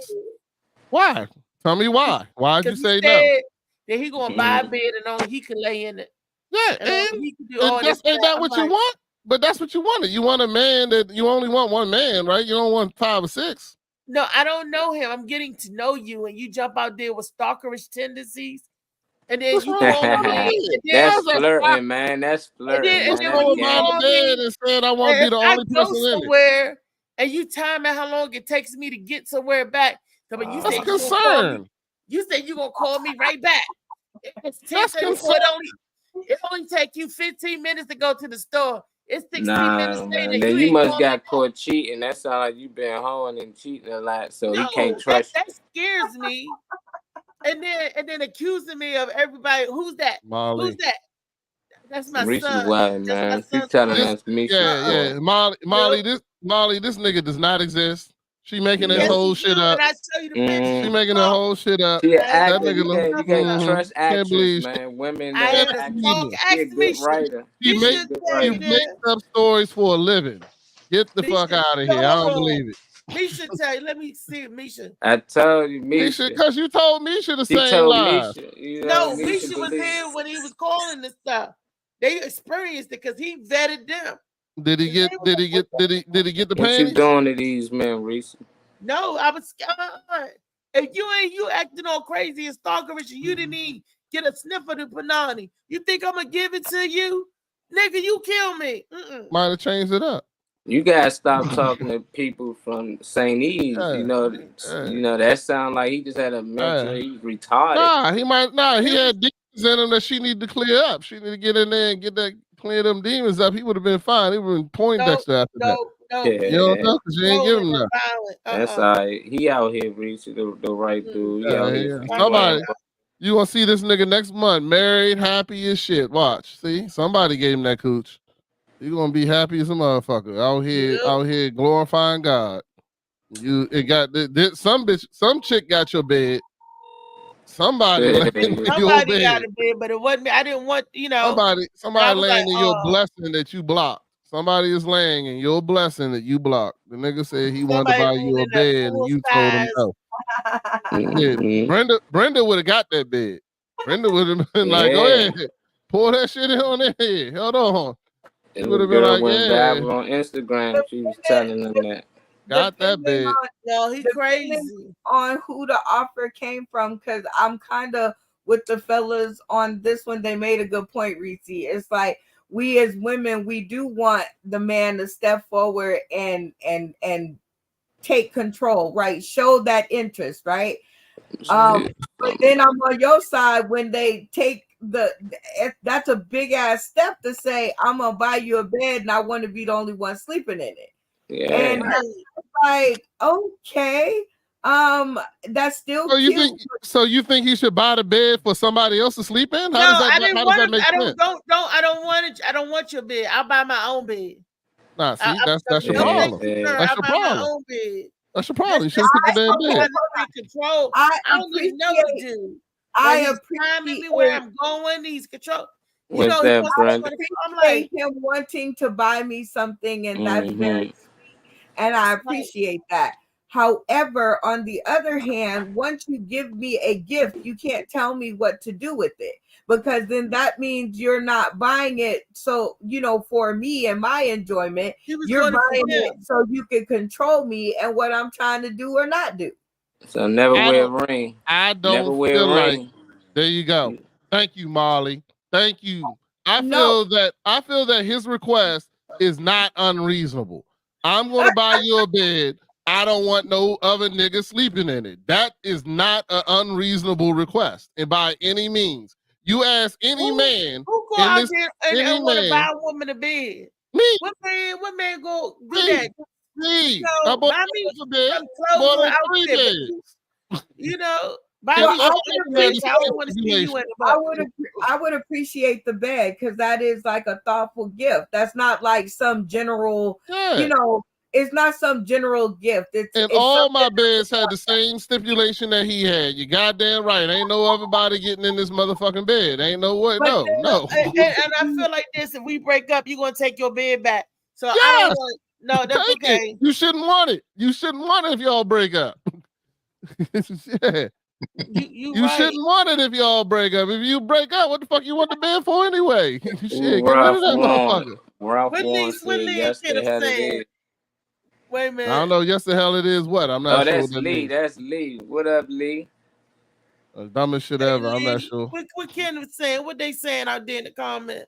Why? Tell me why. Why'd you Because he say said no? that he gonna buy a bed and only he can lay in it, Yeah, and only he can do all this. ain't that I'm what you like, want? But that's what you wanted. You want a man that you only want one man, right? You don't want 5 or 6. no, I don't know him. I'm getting to know you, and you jump out there with stalkerish tendencies, and then What's you wrong with call buying a me, bed? and then, That's flirting, man. That's flirting, and man. What's then That's when wrong with you buying a call bed me, and saying I want to be if the I only go person in it? somewhere and you time out how long it takes me to get somewhere back, but you That's said you gonna call me. concern. You said you gonna call me right back. It's That's 10:34. concern. It only take you 15 minutes to go to the store. It's 16 minutes Nah, later. man. Then You you ain't must called me. got caught cheating. That sound like you been hoeing and cheating a lot, so he No, can't trust that scares me. And then accusing me of everybody. Who's that? Molly. Who's that? That's you. my Reese is son. wild, That's my man. She son's telling mom. This, us Misha's yeah, story. Molly, this nigga does not exist. She making this Yes, whole you shit do. up. And I show you the picture. She making the whole shit up. She an That's That actor. nigga, You can't trust can't actress, believe man. Women I that had to act. talk. She a Ask good Misha. writer. she Misha make Good tell she you writer. makes this. up stories for a living. Get the fuck Misha, out of no, here. I don't hold on. believe it. Misha tell you. Let me see Misha. I told you, Misha, Misha. because you told Misha the She same told lies. Misha. You know, No, Misha Misha was believe. here when he was calling this stuff. They experienced it because he vetted them. Did he get the What you panties? doing to these men, Reese? No, I was if you acting all crazy and stalkerish and you didn't even get a sniff of the panani, you think I'm gonna give it to you? Nigga, you kill me. Might have changed it up. You guys stop talking to people from St. Eves. Hey, You know that sound like he just had a mental. hey. He's retarded. He had demons in him that she needed to clear up. She needed to get in there and get that clear them demons up. He would have been fine. He would have been Poindexter after that. No, You don't know because you ain't give him that. That's all right. He out here, Reese, the right dude. He out here. Somebody, you gonna see this nigga next month, married, happy as shit. Watch, see, somebody gave him that cooch. You gonna be happy as a motherfucker out here glorifying God. Some chick got your bed. Somebody laying in your Somebody bed. got a bed, but it wasn't me. I didn't want, Somebody was laying like, in your blessing that you blocked. Somebody is laying in your blessing that you blocked. The nigga said he wanted to buy you a bed and you told him no. Yeah, Brenda would have got that bed. Brenda would have been like, go ahead, pour that shit in on there. Hold on. She would have been like, went yeah. viral on Instagram. She was telling them that. Got that bed. No, he crazy. On who the offer came from, because I'm kind of with the fellas on this one. They made a good point, Reese. It's like we as women, we do want the man to step forward and take control, right? Show that interest, right? But then I'm on your side when they take that's a big ass step to say, I'm gonna buy you a bed and I want to be the only one sleeping in it. Yeah. And like, okay, that's still cute. So you think he should buy the bed for somebody else to sleep in? I don't want your bed. I'll buy my own bed. Nah, see, that's your problem. That's your problem. That's your problem. You shouldn't put the damn I'm bed. trying to control. I I don't even know the appreciate. dude. I But he's timing me where appreciate. I'm going. He's control. You What's know, he that, wants Brenda? to. I'm Appreciate like, him wanting to buy me something, and that's very Mm-hmm. and I appreciate that. However, on the other hand, once you give me a gift, you can't tell me what to do with it, because then that means you're not buying it. So, for me and my enjoyment, he was you're going buying for it him. so you can control me and what I'm trying to do or not do. So never I wear a don't- ring. I Never don't wear feel a like. ring. There you go. Thank you, Marley. Thank you. I No. feel that his request is not unreasonable. I'm gonna buy you a bed. I don't want no other nigga sleeping in it. That is not an unreasonable request, and by any means. You ask any man Who go in out this, there any and want to man, buy a woman a bed? me, What man go do me, that? me. I So bought buy me a bed, some clothes bought or on 3 outfit. beds. Buy And me I some would've had outfits. the I same don't want to see you stipulation. in the I would appreciate the bed, because that is like a thoughtful gift. That's not like some general, Yeah. It's not some general gift. And It's all something my beds had the same stipulation that he had. You goddamn right. Ain't no other body getting in this motherfucking bed. Ain't no way. But No, then- no. and I feel like this: if we break up, you're gonna take your bed back. So I don't Yes. want. No, that's Take okay. it. You shouldn't want it. You shouldn't want it if y'all break up. Yeah. You You right. shouldn't want it if y'all break up. If you break up, what the fuck you want the bed for anyway? Shit, get rid Ralph of that Lauren. motherfucker. Ralph What Lauren Lee said, yes, could the have hell it said? is. Wait a I minute. don't know. Yes, the hell it is. What? I'm not Oh, sure that's what that Lee. means. That's Lee. What up, Lee? Dumbest shit Hey, ever. I'm not Lee, sure. What Ken was saying? What they saying out there in the comments?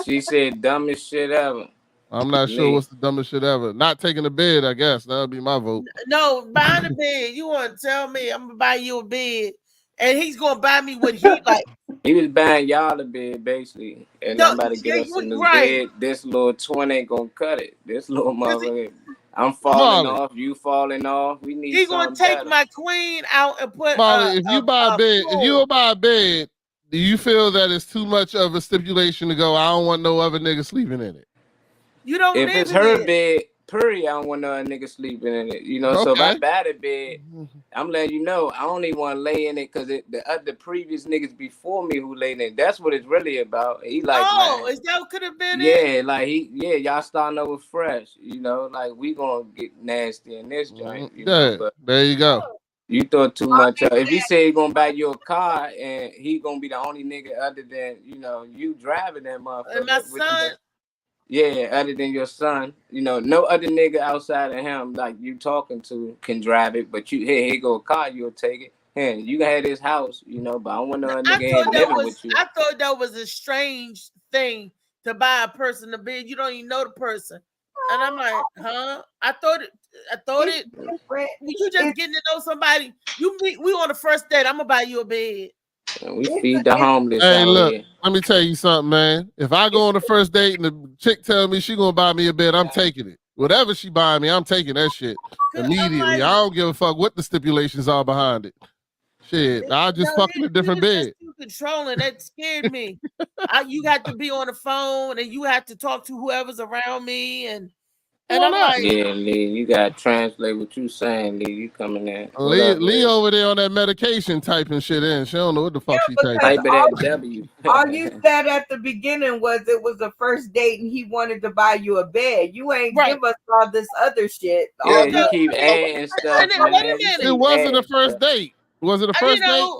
She said dumbest shit ever. I'm not sure Lee. what's the dumbest shit ever. Not taking the bed, I guess. That would be my vote. No, buying a bed. You want to tell me I'm gonna buy you a bed, and he's gonna buy me what he like. He was buying y'all a bed, basically. And No, I'm about to get us a new right. bed. This little twin ain't gonna cut it. This little motherfucker. I'm falling Molly. off. You falling off. We need He gonna something take better. my queen out and put Molly, if you buy a bed, if you floor. buy a bed, do you feel that it's too much of a stipulation to go, I don't want no other nigga sleeping in it? You don't If live it's in her it. bed, period, I don't want no other nigga sleeping in it. You know, so if I Okay. buy the bed, I'm letting you know I don't even want to lay in it because the previous niggas before me who laid in it, that's what it's really about. He like, Oh, man, is that what could have been it? yeah, like y'all starting over fresh. You know, like we gonna get nasty in this joint. You know, Yeah, but there you go. you thought too much. If he say he gonna buy you a car and he gonna be the only nigga other than you driving that motherfucker. And my son. Yeah, other than your son, no other nigga outside of him like you talking to can drive it. But here go a car, you'll take it. Hey, you can have this house, but I don't want no other nigga here living with you. I thought that was a strange thing to buy a person a bed. You don't even know the person, and I'm like, huh? I thought it. You just getting to know somebody. We on the first date. I'm gonna buy you a bed. And we feed the homeless. Hey, look, here. let me tell you something, man. If I go on the first date and the chick tell me she gonna buy me a bed, I'm taking it. Whatever she buy me, I'm taking that shit immediately. I don't give a fuck what the stipulations are behind it. Shit, I'll just fuck in a different bed. Too controlling. That scared me. You got to be on the phone and you have to talk to whoever's around me and I'm like, yeah, Lee, you gotta translate what you saying, Lee. You coming in? Lee over there on that medication typing shit in. She don't know what the fuck she typing. Type it at W. All you said at the beginning was it was a first date and he wanted to buy you a bed. You ain't give us all this other shit. Yeah, you keep adding stuff. Wait a minute. It wasn't a first date. Was it a first date?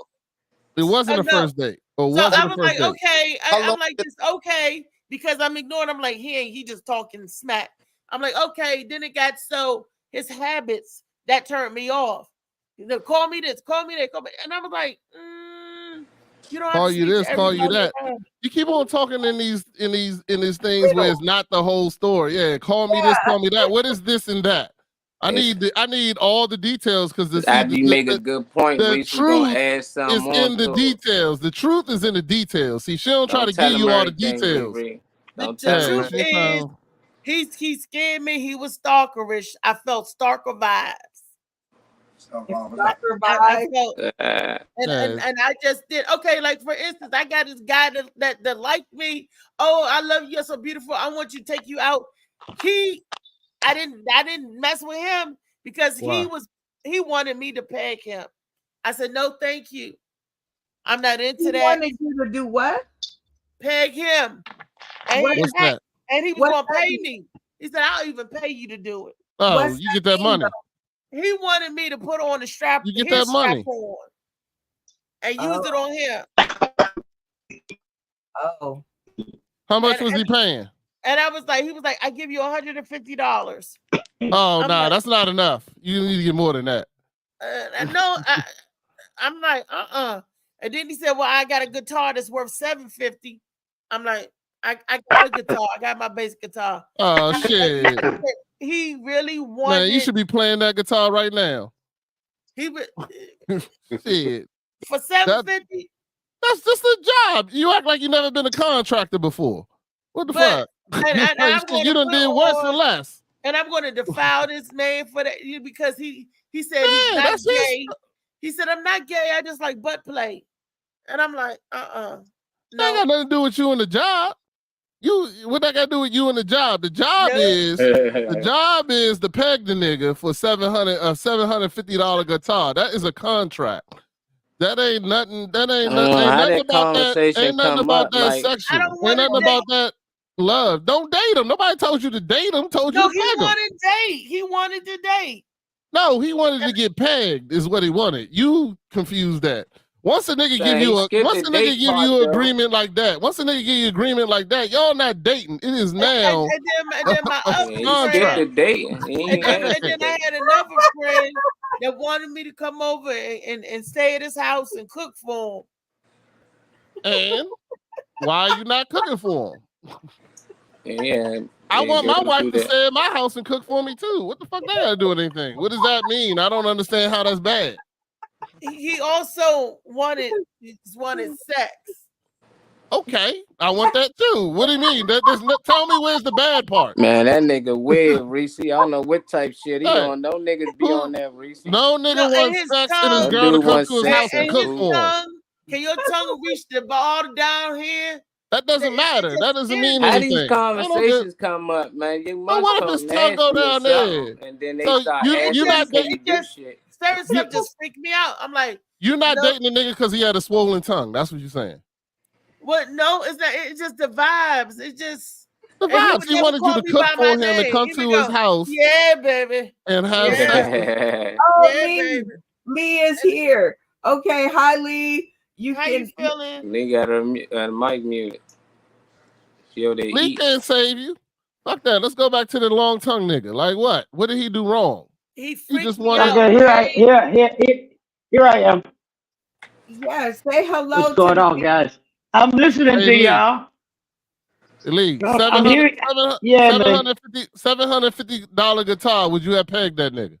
It wasn't a first date. Or was it a first date? Okay. I'm like, this okay, because I'm ignoring. I'm like, he just talking smack. I'm like, okay. Then it got so his habits that turned me off. Call me this, call me that, and I was like, you don't call have to you this, call you that. time. You keep on talking in these things where it's not the whole story. Yeah, call me this, call me that. What is this and that? I need all the details because you make a good point. The truth add is in the details. The truth is in the details. See, she don't try to give you all the details. The truth is, he scared me. He was stalkerish. I felt stalker vibes. Stalker I vibes. felt, and I just did okay. Like for instance, I got this guy that liked me. Oh, I love you. You're so beautiful. I want you to take you out. I didn't mess with him. because Why? he wanted me to peg him. I said, no, thank you. I'm not into He that. wanted you to do what? Peg him. And What he, What's that? and he was What going to that pay mean? me. He said, I'll even pay you to do it. Oh, What's you get that mean, money. though? He wanted me to put on the strap, You get his that money. strap on, and use it Oh, on him. oh. How much And, was he paying? and I was like, he was like, I give you $150. Oh, I'm nah, like, that's not enough. You need to get more than that. no, I'm like, And then he said, well, I got a guitar that's worth $750. I'm like, I got a guitar. I got my bass guitar. Oh shit, He really man, wanted. you should be playing that guitar right now. He would Shit, for $750. that's just a job. You act like you never been a contractor before. What the But fuck? and I'm Shit, going you to done put did worse for on, less. and I'm going to defile this man for that because he said he's Man, not that's his. gay. He said, I'm not gay. I just like butt play. And I'm like, That ain't no, got nothing to do with you and the job. What that got to do with you and the job? The job no. is to peg the nigga for $750 guitar. That is a contract. That ain't nothing. That ain't How nothing that about that. conversation Ain't nothing come about up? that Like, I sexual. don't Ain't want to nothing date. about that love. Don't date him. Nobody told you to date him. Told you No, to he peg him. wanted date. He wanted to date. No, he wanted to get pegged. Is what he wanted. You confused that. Once a nigga give he you skipped the date give part, you though. agreement like that, once a nigga give you agreement like that, y'all not dating. It is now And then my a other He skipped the friend, date. He ain't and asked then the I date. had another friend that wanted me to come over and stay at his house and cook for him. And why are you not cooking for him? Yeah, I want my go wife do to that. stay at my house and cook for me too. What the fuck that got to do with anything? What does that mean? I don't understand how that's bad. He also wanted sex. Okay, I want that too. What do you mean? Tell me where's the bad part? Man, that nigga weird, Reese. I don't know what type shit he Hey, on. No niggas be on that, Reese. no nigga No, and wants his sex and his tongue, No girl to dude come wants to his sex house and and and cook his food. for him. tongue. Can your tongue reach the ball down here? That doesn't It matter. just That doesn't scares mean me. How these anything. I don't get. conversations come up, man? You But must what if talk his tongue go nasty or down there? something, and then they So start you're It asking not you, just, can dating. you it do just shit? certain stuff just freak me out. I'm like, You're not no, dating a nigga because he had a swollen tongue. That's what you're saying. what? No, it's not. It's just the vibes. It just. The And he vibes. would He never wanted you call to me cook by for my him and name. come He would to his go, house yeah, baby. and have Yeah, sex with you. Oh, yeah, Lee. baby. Lee is here. Okay, hi Lee. You How can you feeling? They got her mic muted. She over there Lee eating. can't save you. Fuck that. Let's go back to the long tongue nigga. Like what? What did he do wrong? He He freaked just me wanted. out. Okay, here I am. yes, say hello What's to going the on, guys? I'm listening Hey to Lee. y'all. Lee, I'm here. Yeah, man. $750 guitar. Would you have pegged that nigga?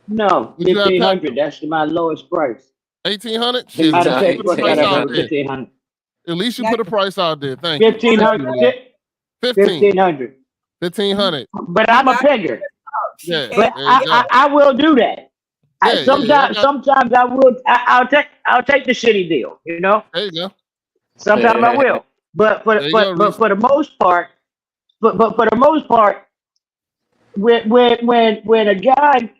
No, Would you have pegged 1,500. him? That's my lowest price. 1,800? Shit, Matter at of least you fact, put a what's price that? out there. 1,500. At least you put a price out there. Thank you. Thank you, 1,500. Lee. 15. 1,500. 1,500. But I'm a pegger. Yeah, But there you go. I will do that. Yeah, Sometimes I will. I'll take the shitty deal. You know. There you go. Sometimes I will. But for the most part, but for the most part, when a guy,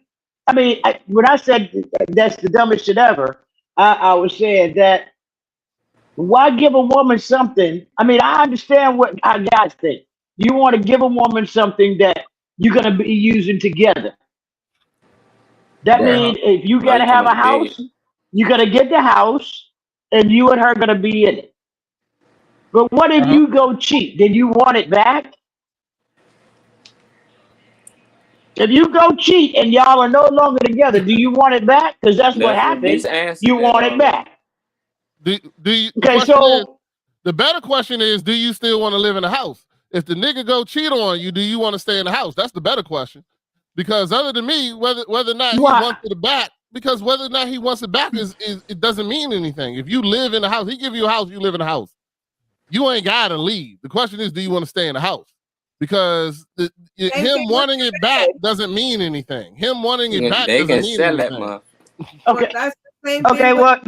I mean, when I said that's the dumbest shit ever, I was saying that why give a woman something? I mean, I understand what our guys think. You want to give a woman something that you're gonna be using together. That means if you gotta have a house, you gotta get the house, and you and her gonna be in it. But what if you go cheat? Then you want it back? If you go cheat and y'all are no longer together, do you want it back? Because that's what happens. You want it back. Do you, Okay, the better question is, do you still want to live in the house? If the nigga go cheat on you, do you want to stay in the house? That's the better question. Because other than me, whether or not he wants it back, because whether or not he wants it back is it doesn't mean anything. If you live in the house, he give you a house, you live in the house. You ain't gotta leave. The question is, do you want to stay in the house? Because him wanting it back doesn't mean anything. Him wanting it back they doesn't can mean sell anything. that much. Okay. That's the same Okay. thing. Well,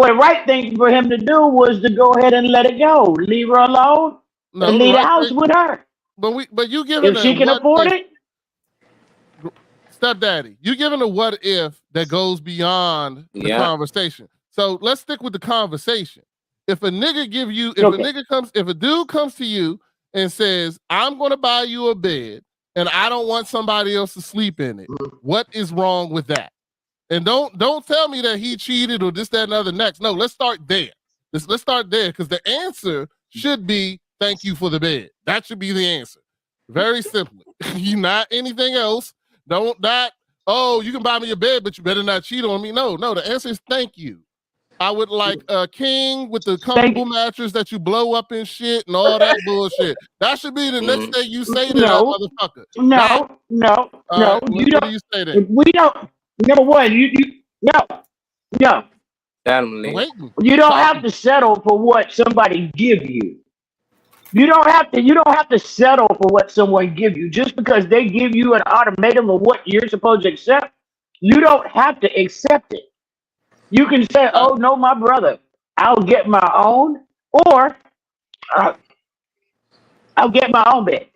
the right thing for him to do was to go ahead and let it go, leave her alone, and leave the house with her. But you giving If she can afford it, stepdaddy, you giving a what if that goes beyond the conversation. So let's stick with the conversation. If a nigga give you, if a dude comes to you and says, I'm gonna buy you a bed and I don't want somebody else to sleep in it, what is wrong with that? And don't tell me that he cheated or this, that, and other next. No, let's start there. Let's start there, because the answer should be thank you for the bed. That should be the answer. Very simply. You not anything else. Don't not, oh, you can buy me a bed, but you better not cheat on me. No, the answer is thank you. I would like a king with the comfortable mattress that you blow up and shit and all that bullshit. That should be the next thing you say to that motherfucker. No. Right, You don't. What do you say then? We don't. Number one, no. You don't have to settle for what somebody give you. You don't have to settle for what someone give you. Just because they give you an ultimatum of what you're supposed to accept, you don't have to accept it. You can say, oh no, my brother, I'll get my own, or I'll get my own bed.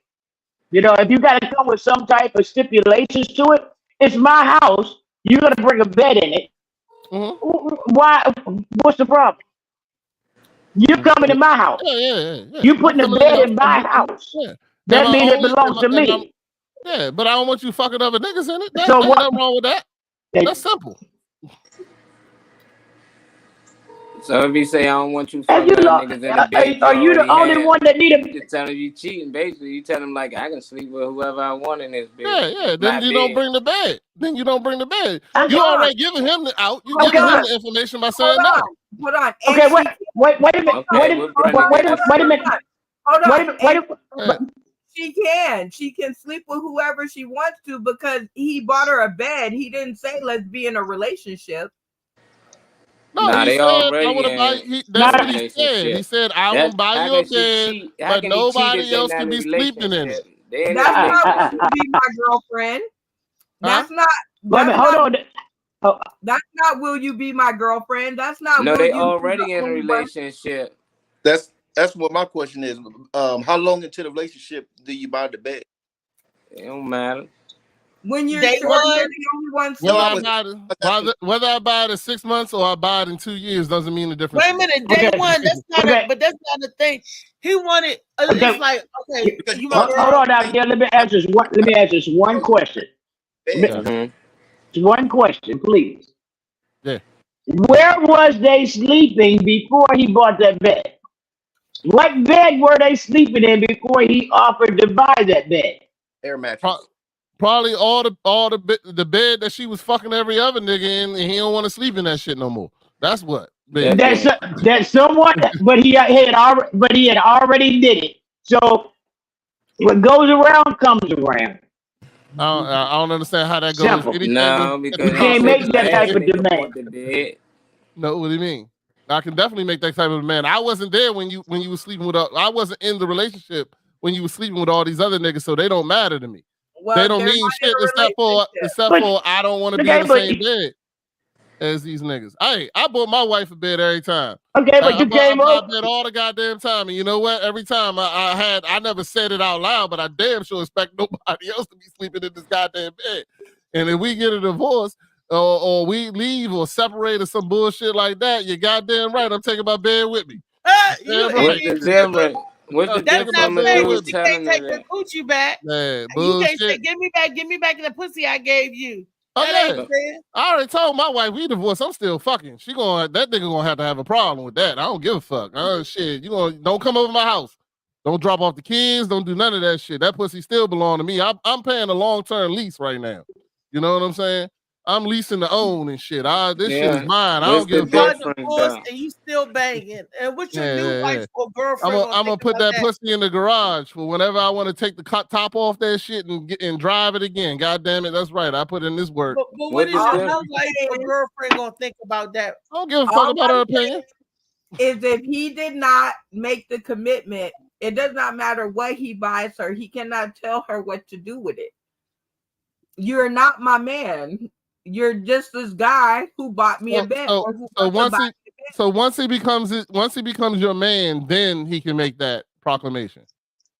You know, if you got to come with some type of stipulations to it, it's my house. You're going to bring a bed in it. Why? What's the problem? You're coming to my house. Yeah. You putting a bed in my house. That means it belongs to me. Yeah, but I don't want you fucking other niggas in it. So Ain't nothing wrong with that. That's simple. So if you say I don't want you fucking niggas in the bed, are you the only one that need a? You're telling you cheating. Basically, you tell them like I can sleep with whoever I want in this bed. Yeah. Then you don't bring the bed. You already giving him the out. You giving him the information by saying no. Hold on. Okay, wait a minute. Wait a minute. Hold on. She can sleep with whoever she wants to because he bought her a bed. He didn't say let's be in a relationship. No, he said, I want to buy. That's what he said. He said, I will buy you a bed, but nobody else can be sleeping in it. That's not will you be my girlfriend. That's not. Hold on. That's not will you be my girlfriend. That's not. No, they already in a relationship. That's what my question is. How long into the relationship do you buy the bed? It don't matter. When you're the only one. Whether I buy it in 6 months or I buy it in 2 years doesn't mean the difference. Wait a minute, day one. That's not. But that's not the thing. He wanted. It's like okay. Hold on now. Yeah, let me ask this one question. One question, please. Yeah. Where was they sleeping before he bought that bed? What bed were they sleeping in before he offered to buy that bed? Air mattress. Probably all the bed that she was fucking every other nigga in, and he don't want to sleep in that shit no more. That's what. That's someone, but he had already did it. So what goes around comes around. I don't understand how that goes. No, because you can't make that type of demand. No, what do you mean? I can definitely make that type of demand. I wasn't there when you were sleeping with. I wasn't in the relationship when you were sleeping with all these other niggas, so they don't matter to me. Well, they don't mean shit except for I don't want to be in the same bed as these niggas. I bought my wife a bed every time. Okay, but you came up bed all the goddamn time, and you know what? Every time I never said it out loud, but I damn sure expect nobody else to be sleeping in this goddamn bed. And if we get a divorce or we leave or separate or some bullshit like that, you're goddamn right. I'm taking my bed with me. What's the difference? What's the That's difference? not fair. You can't take the coochie back. Man, you can't say, give me back the pussy I gave you. Oh, yeah. I already told my wife we divorced. I'm still fucking. That nigga gonna have a problem with that. I don't give a fuck. Shit. Don't come over my house. Don't drop off the kids. Don't do none of that shit. That pussy still belong to me. I'm paying a long-term lease right now. You know what I'm saying? I'm leasing to own and shit. This shit is mine. I don't give a fuck. And you still banging. And what's your new wife or girlfriend? I'm gonna put that pussy in the garage for whenever I want to take the top off that shit and drive it again. God damn it, that's right. I put in this work. But what is your new wife or girlfriend gonna think about that? I don't give a fuck about her opinion. Is if he did not make the commitment, it does not matter what he buys her. He cannot tell her what to do with it. You're not my man. You're just this guy who bought me a bed. So once he becomes your man, then he can make that proclamation.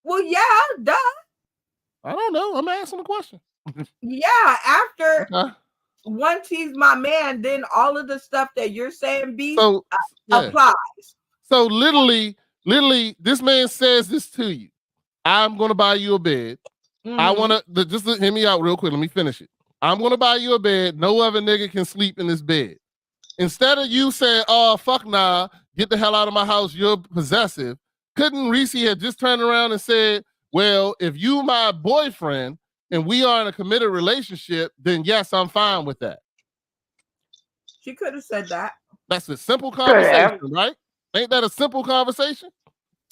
Well, yeah, duh. I don't know. I'm asking a question. Yeah, after Okay. once he's my man, then all of the stuff that you're saying, B, So yeah. applies. So literally, this man says this to you. I'm gonna buy you a bed. I wanna just hear me out real quick. Let me finish it. I'm gonna buy you a bed. No other nigga can sleep in this bed. Instead of you saying, "Oh fuck nah, get the hell out of my house, you're possessive," couldn't Reese have just turned around and said, "Well, if you my boyfriend and we are in a committed relationship, then yes, I'm fine with that." She could have said that. That's a simple conversation, right? Ain't that a simple conversation?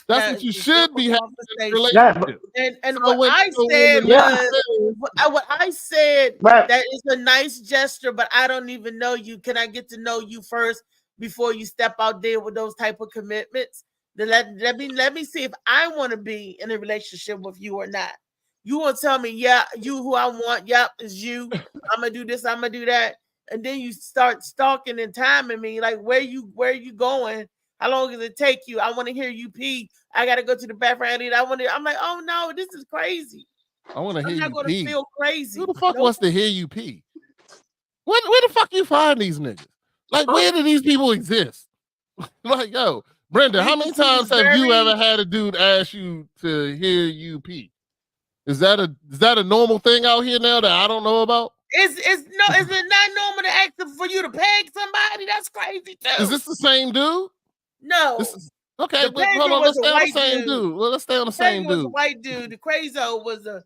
That's what you should be having in a relationship. And So what I said was, what I said, that is a nice gesture, but I don't even know you. Can I get to know you first before you step out there with those type of commitments? Then let me see if I want to be in a relationship with you or not. You won't tell me, yeah, you who I want, yep, is you. I'm gonna do this, I'm gonna do that, and then you start stalking and timing me. Like, where you going? How long does it take you? I want to hear you pee. I gotta go to the bathroom. I'm like, oh no, this is crazy. I want to hear you pee. I'm not gonna feel crazy. Who the fuck wants to hear you pee? Where the fuck you find these niggas? Like, where do these people exist? Like, yo, Brenda, how many times have you ever had a dude ask you to hear you pee? Is that a normal thing out here now that I don't know about? Is it not normal to ask for you to peg somebody? That's crazy too. Is this the same dude? No. Okay, hold on. Let's stay on the same dude. Well, let's stay on the same dude. Was a white dude. The Crazo was a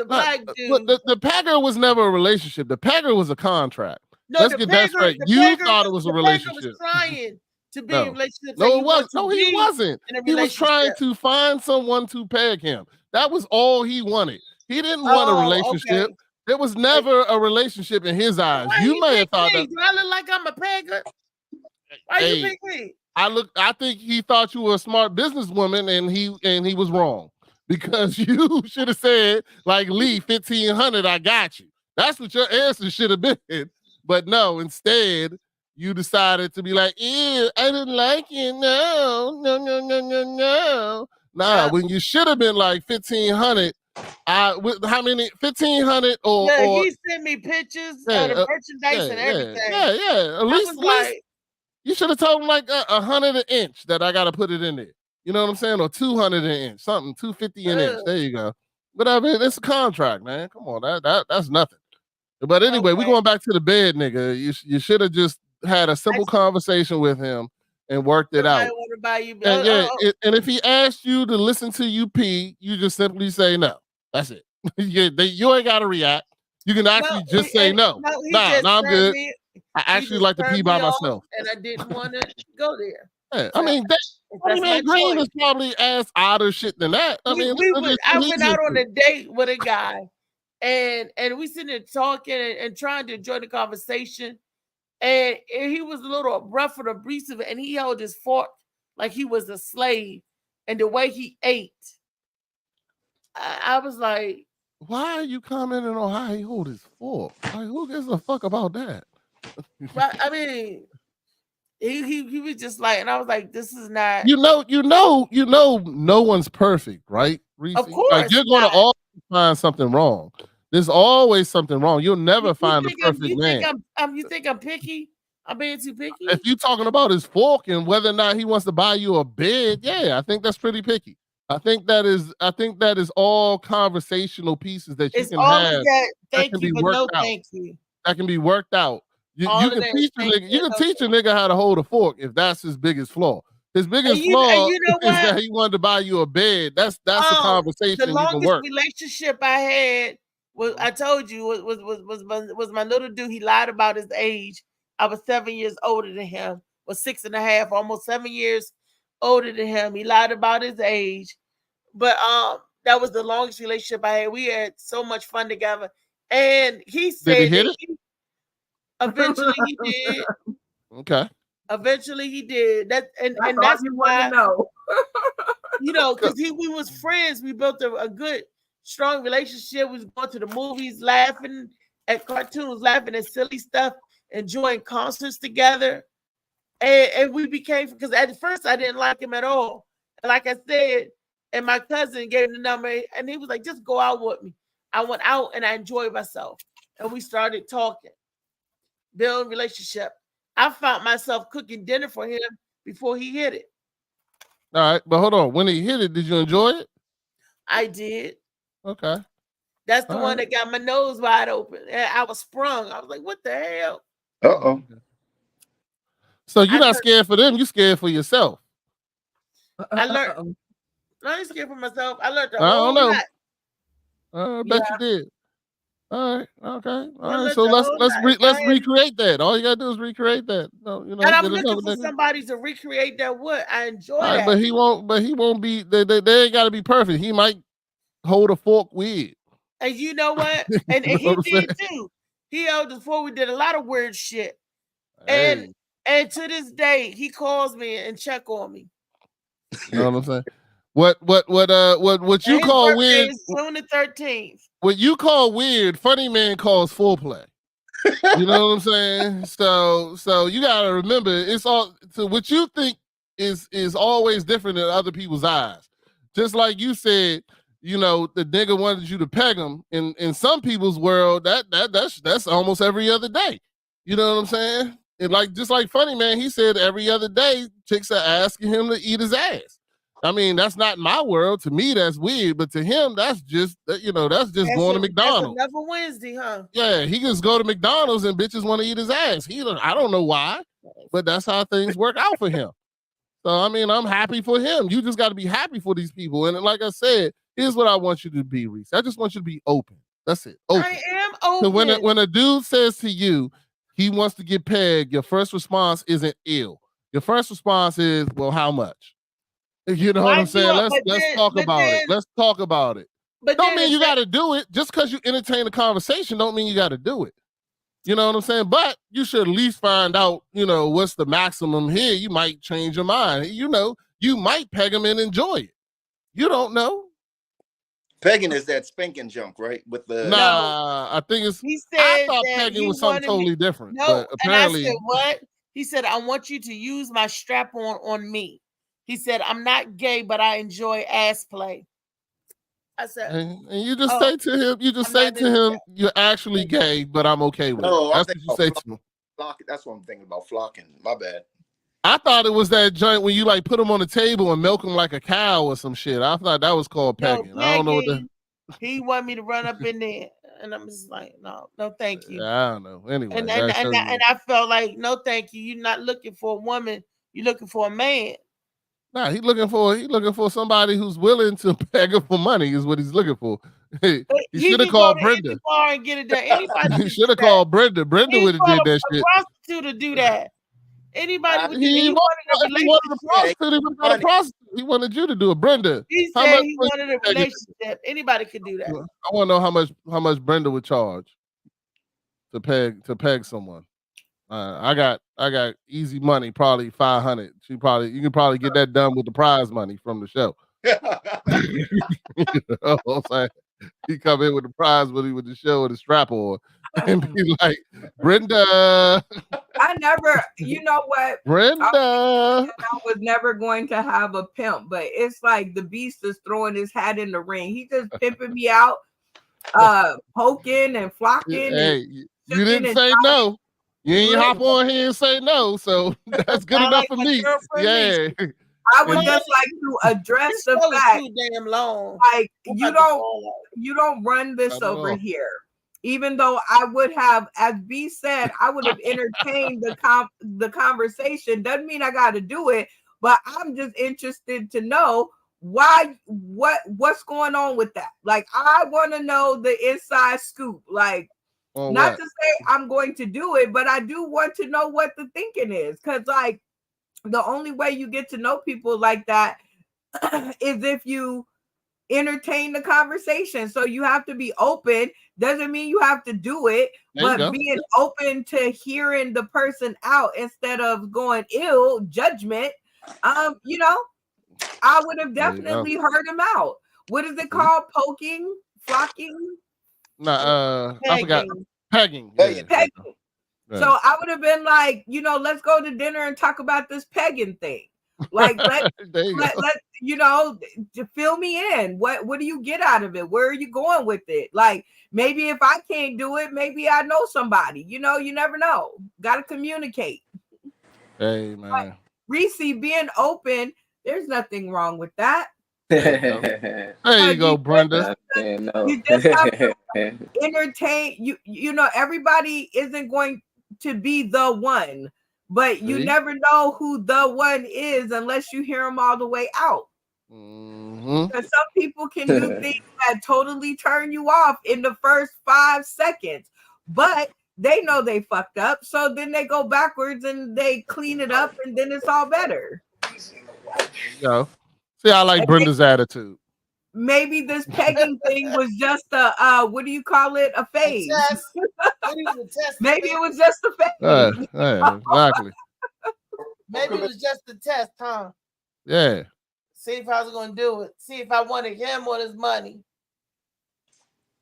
black dude. The Pegger was never a relationship. The Pegger was a contract. No, let's get that straight. You thought it was a relationship. Was trying to be in a relationship. No, it wasn't. No, he wasn't. He was trying to find someone to peg him. That was all he wanted. He didn't want a relationship. Okay. There was never a relationship in his eyes. Why you may have thought that. Do I look like I'm a pegger? Why you pick me? I think he thought you were a smart businesswoman, and he was wrong, because you should have said, like, Lee, 1,500, I got you. That's what your answer should have been. But no, instead, you decided to be like, ew, I didn't like it. No. Nah, when you should have been like 1,500. How many? 1,500 or? Yeah, or he sent me pictures of the merchandise and everything. Yeah. At least you should have told him like 100 an inch that I got to put it in there. You know what I'm saying? Or 200 an inch, something 250 an inch. There you go. But I mean, it's a contract, man. Come on, that's nothing. But anyway, we're going back to the bed, nigga. You should have just had a simple conversation with him and worked it out. And if he asked you to listen to you pee, you just simply say no. That's it. You ain't got to react. You can actually just say no. Nah, I'm good. I actually like to pee by myself. And I didn't want to go there. Yeah, I mean, Green is probably as odder shit than that. I went out on a date with a guy, and we sitting there talking and trying to enjoy the conversation. And he was a little rough and abusive, and he held his fork like he was a slave. And the way he ate, I was like, why are you commenting on how he hold his fork? Like, who gives a fuck about that? But I mean, he was just like, and I was like, this is not. You know, no one's perfect, right? Reese? Of course, like, you're gonna always find something wrong. There's always something wrong. You'll never find a perfect man. You think I'm picky? I'm being too picky? If you're talking about his fork and whether or not he wants to buy you a bed, yeah, I think that's pretty picky. I think that is all conversational pieces that you can have. Thank you, but no thank you. That can be worked out. You can teach a nigga how to hold a fork if that's his biggest flaw. His biggest flaw is that he wanted to buy you a bed. That's a conversation the you can work. Relationship I had was, I told you, was my little dude. He lied about his age. I was 7 years older than him. Was 6.5, almost 7 years older than him. He lied about his age, but that was the longest relationship I had. We had so much fun together, and he said, did he hit it? Eventually he did. Okay. Eventually he did. That's you want to know. Because we was friends. We built a good, strong relationship. We was going to the movies, laughing at cartoons, laughing at silly stuff, enjoying concerts together. And we became, because at first I didn't like him at all. And like I said, And my cousin gave him the number, and he was like, just go out with me. I went out and I enjoyed myself. And we started talking, building relationship. I found myself cooking dinner for him before he hit it. All right, but hold on. When he hit it, did you enjoy it? I did. Okay. That's the All one right. that got my nose wide open. And I was sprung. I was like, what the hell? Uh-oh. So you're not scared for them, you scared for yourself. I learned. I ain't scared for myself. I learned the I whole don't know. lot. I bet you did. All right, okay. All right. learned So the whole lot. let's recreate that. All you gotta do is recreate that. No, you know, And I'm get looking another for nigga. somebody to recreate that wood. I enjoy All right, that. but he won't be they ain't gotta be perfect. He might hold a fork weird. And you know what? And You know he what I'm did too. He held us before we did a lot of weird shit. Hey. And to this day, he calls me and check on me. You know what I'm saying? What you And his call birthday weird? is June the 13th. What you call weird, Funny Man calls foreplay. You know what I'm saying? So you gotta remember, it's all so what you think is always different in other people's eyes. Just like you said, you know, the nigga wanted you to peg him. In some people's world, that's almost every other day. You know what I'm saying? And like just like Funny Man, he said every other day chicks are asking him to eat his ass. I mean, that's not my world. To me, that's weird, but to him, that's just that's just going to McDonald's. That's another Wednesday, huh? Yeah, he just go to McDonald's and bitches want to eat his ass. I don't know why, but that's how things work out for him. So I mean, I'm happy for him. You just got to be happy for these people. And like I said, here's what I want you to be, Reese. I just want you to be open. That's it. Open. I am open. So when a dude says to you he wants to get pegged, your first response isn't ill. Your first response is, well, how much? You know what I'm saying? Let's talk about it. Let's talk about it. But don't mean you got to do it. Just because you entertain the conversation don't mean you got to do it. You know what I'm saying? But you should at least find out, you know, what's the maximum here. You might change your mind. You know, you might peg them and enjoy it. You don't know. Pegging is that spanking junk, right? With the I think it's. He said I thought that pegging he was something wanted me- totally different. No, but apparently, and I said, what? He said, I want you to use my strap on me. He said, I'm not gay, but I enjoy ass play. I said, and you just say to him, you're actually gay, but I'm okay with No, it. I'm That's what thinking you say about to him. flocking. That's what I'm thinking about, flocking. My bad. I thought it was that joint when you like put them on the table and milk them like a cow or some shit. I thought that was called pegging. I don't know what the. He wanted me to run up in there, and I'm just like, no, thank you. I don't know. Anyway, And I felt like, no, thank you. You're not looking for a woman. You're looking for a man. Nah, he's looking for somebody who's willing to peg him for money. Is what he's looking for. He should have called Brenda. Bar and get it done. Anybody He should have called Brenda. Brenda would have did that shit. Prostitute to do that. Anybody would do He that. He wanted you to do it, Brenda. He how said much he was wanted a you pegging? relationship. Anybody could do that. I want to know how much Brenda would charge to peg someone. I got easy money, probably 500. You can probably get that done with the prize money from the show. You know what I'm saying? He come in with the prize money with the show and the strap on and be like, Brenda. I never, you know what? Brenda. I was never going to have a pimp, but it's like the beast is throwing his hat in the ring. He just pimping me out, poking and flocking. Hey, you didn't say no. You ain't hop on here and say no, so that's good enough for me. Yeah. I would just like to address the fact, too damn long. like you don't run this over here. Even though I would have, as B said, I would have entertained the conversation. Doesn't mean I got to do it, but I'm just interested to know what's going on with that. Like I want to know the inside scoop. Like. Not to say I'm going to do it, but I do want to know what the thinking is. Because, like, the only way you get to know people like that is if you entertain the conversation. So you have to be open. Doesn't mean you have to do it, but being open to hearing the person out instead of going ill judgment. You know, I would have definitely heard him out. What is it called? Poking, flocking. I forgot. Pegging. Pegging. So I would have been like, you know, let's go to dinner and talk about this pegging thing. Like let There you go. let you know, to fill me in. What do you get out of it? Where are you going with it? Like maybe if I can't do it, maybe I know somebody. You know, you never know. Got to communicate. Hey man. Reese being open, there's nothing wrong with that. There you go, Brenda. You just have to entertain. You know, everybody isn't going to be the one, but you never know who the one is unless you hear them all the way out. Because some people can do things that totally turn you off in the first 5 seconds, but they know they fucked up, so then they go backwards and they clean it up, and then it's all better. Yo, see, I like Brenda's attitude. Maybe this pegging thing was just a what do you call it? A phase. Maybe it was just a phase. Exactly. Maybe it was just a test, huh? Yeah. See if I was gonna do it. See if I wanted him or his money.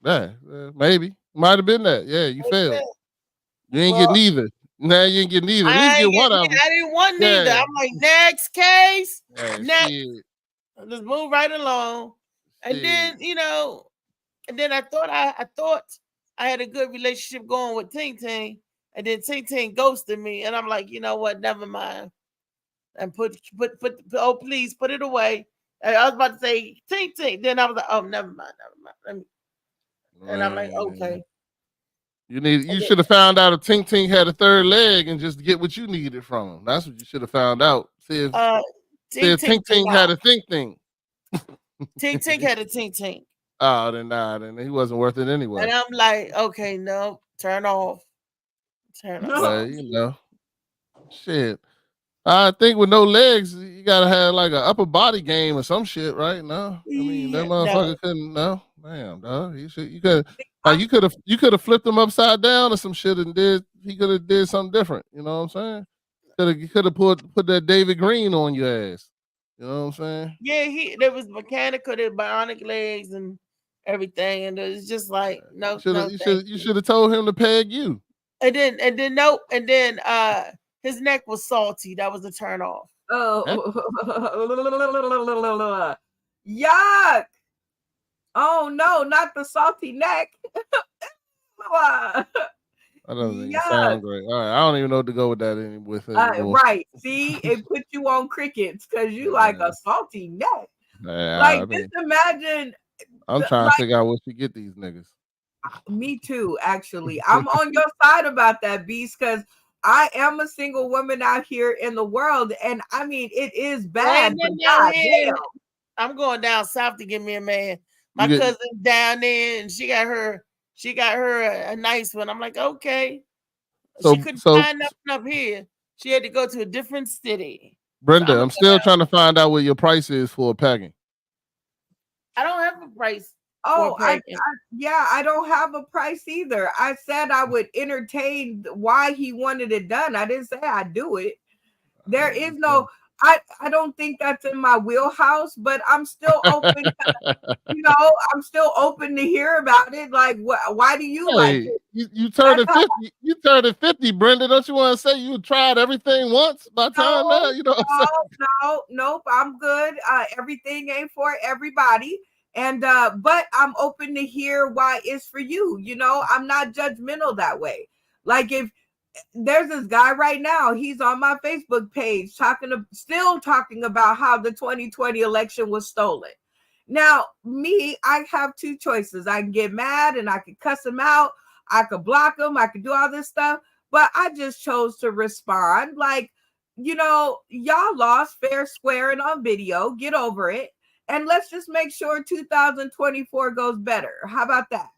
Yeah, maybe. Might have been that. Yeah, you failed. You ain't get neither. Nah, you ain't get neither. At least get one of them. I didn't want neither. I'm like, next case. Next. Shit. Let's move right along. And then, you know, and then I thought I had a good relationship going with Ting Ting, and then Ting Ting ghosted me, and I'm like, you know what? Never mind. And put oh, please put it away. And I was about to say Ting Ting. Then I was like, oh, never mind. And I'm like, okay. You should have found out if Ting Ting had a third leg and just get what you needed from him. That's what you should have found out. See if Ting Ting had a think thing. Ting Ting had a Ting Ting. Oh, then he wasn't worth it anyway. And I'm like, okay, no, turn off. Turn off. You know, shit. I think with no legs, you gotta have like an upper body game or some shit, right? No, I mean that motherfucker couldn't. No, damn, dog. You could have flipped him upside down or some shit and he could have did something different. You know what I'm saying? Could have put that David Green on your ass. You know what I'm saying? Yeah, there was mechanical, there bionic legs and everything, and it's just like no. You should have told him to peg you. And then his neck was salty. That was a turn off. Oh, yuck! Oh no, not the salty neck. That doesn't even sound great. All right, I don't even know what to go with that anymore. Right. See, it put you on crickets because you like a salty neck. Just imagine. I'm trying to figure out where to get these niggas. Me too, actually. I'm on your side about that, Beast, because I am a single woman out here in the world, and I mean it is bad. I'm going down south to get me a man. My cousin down there, and she got her a nice one. I'm like, okay. She couldn't find nothing up here. She had to go to a different city. Brenda, I'm still trying to find out what your price is for a pegging. I don't have a price. Oh, I don't have a price either. I said I would entertain why he wanted it done. I didn't say I'd do it. There is no, I don't think that's in my wheelhouse, but I'm still open to, I'm still open to hear about it. Like, why do you like it? You turned 50. You turned 50, Brenda. Don't you want to say you tried everything once by the time now? You know what I'm saying? Nope. I'm good. Everything ain't for everybody. And but I'm open to hear why it's for you. You know, I'm not judgmental that way. Like if there's this guy right now, he's on my Facebook page still talking about how the 2020 election was stolen. Now, I have two choices. I can get mad and I can cuss him out. I could block him. I could do all this stuff. But I just chose to respond. Like, y'all lost fair, square, and on video. Get over it. And let's just make sure 2024 goes better. How about that?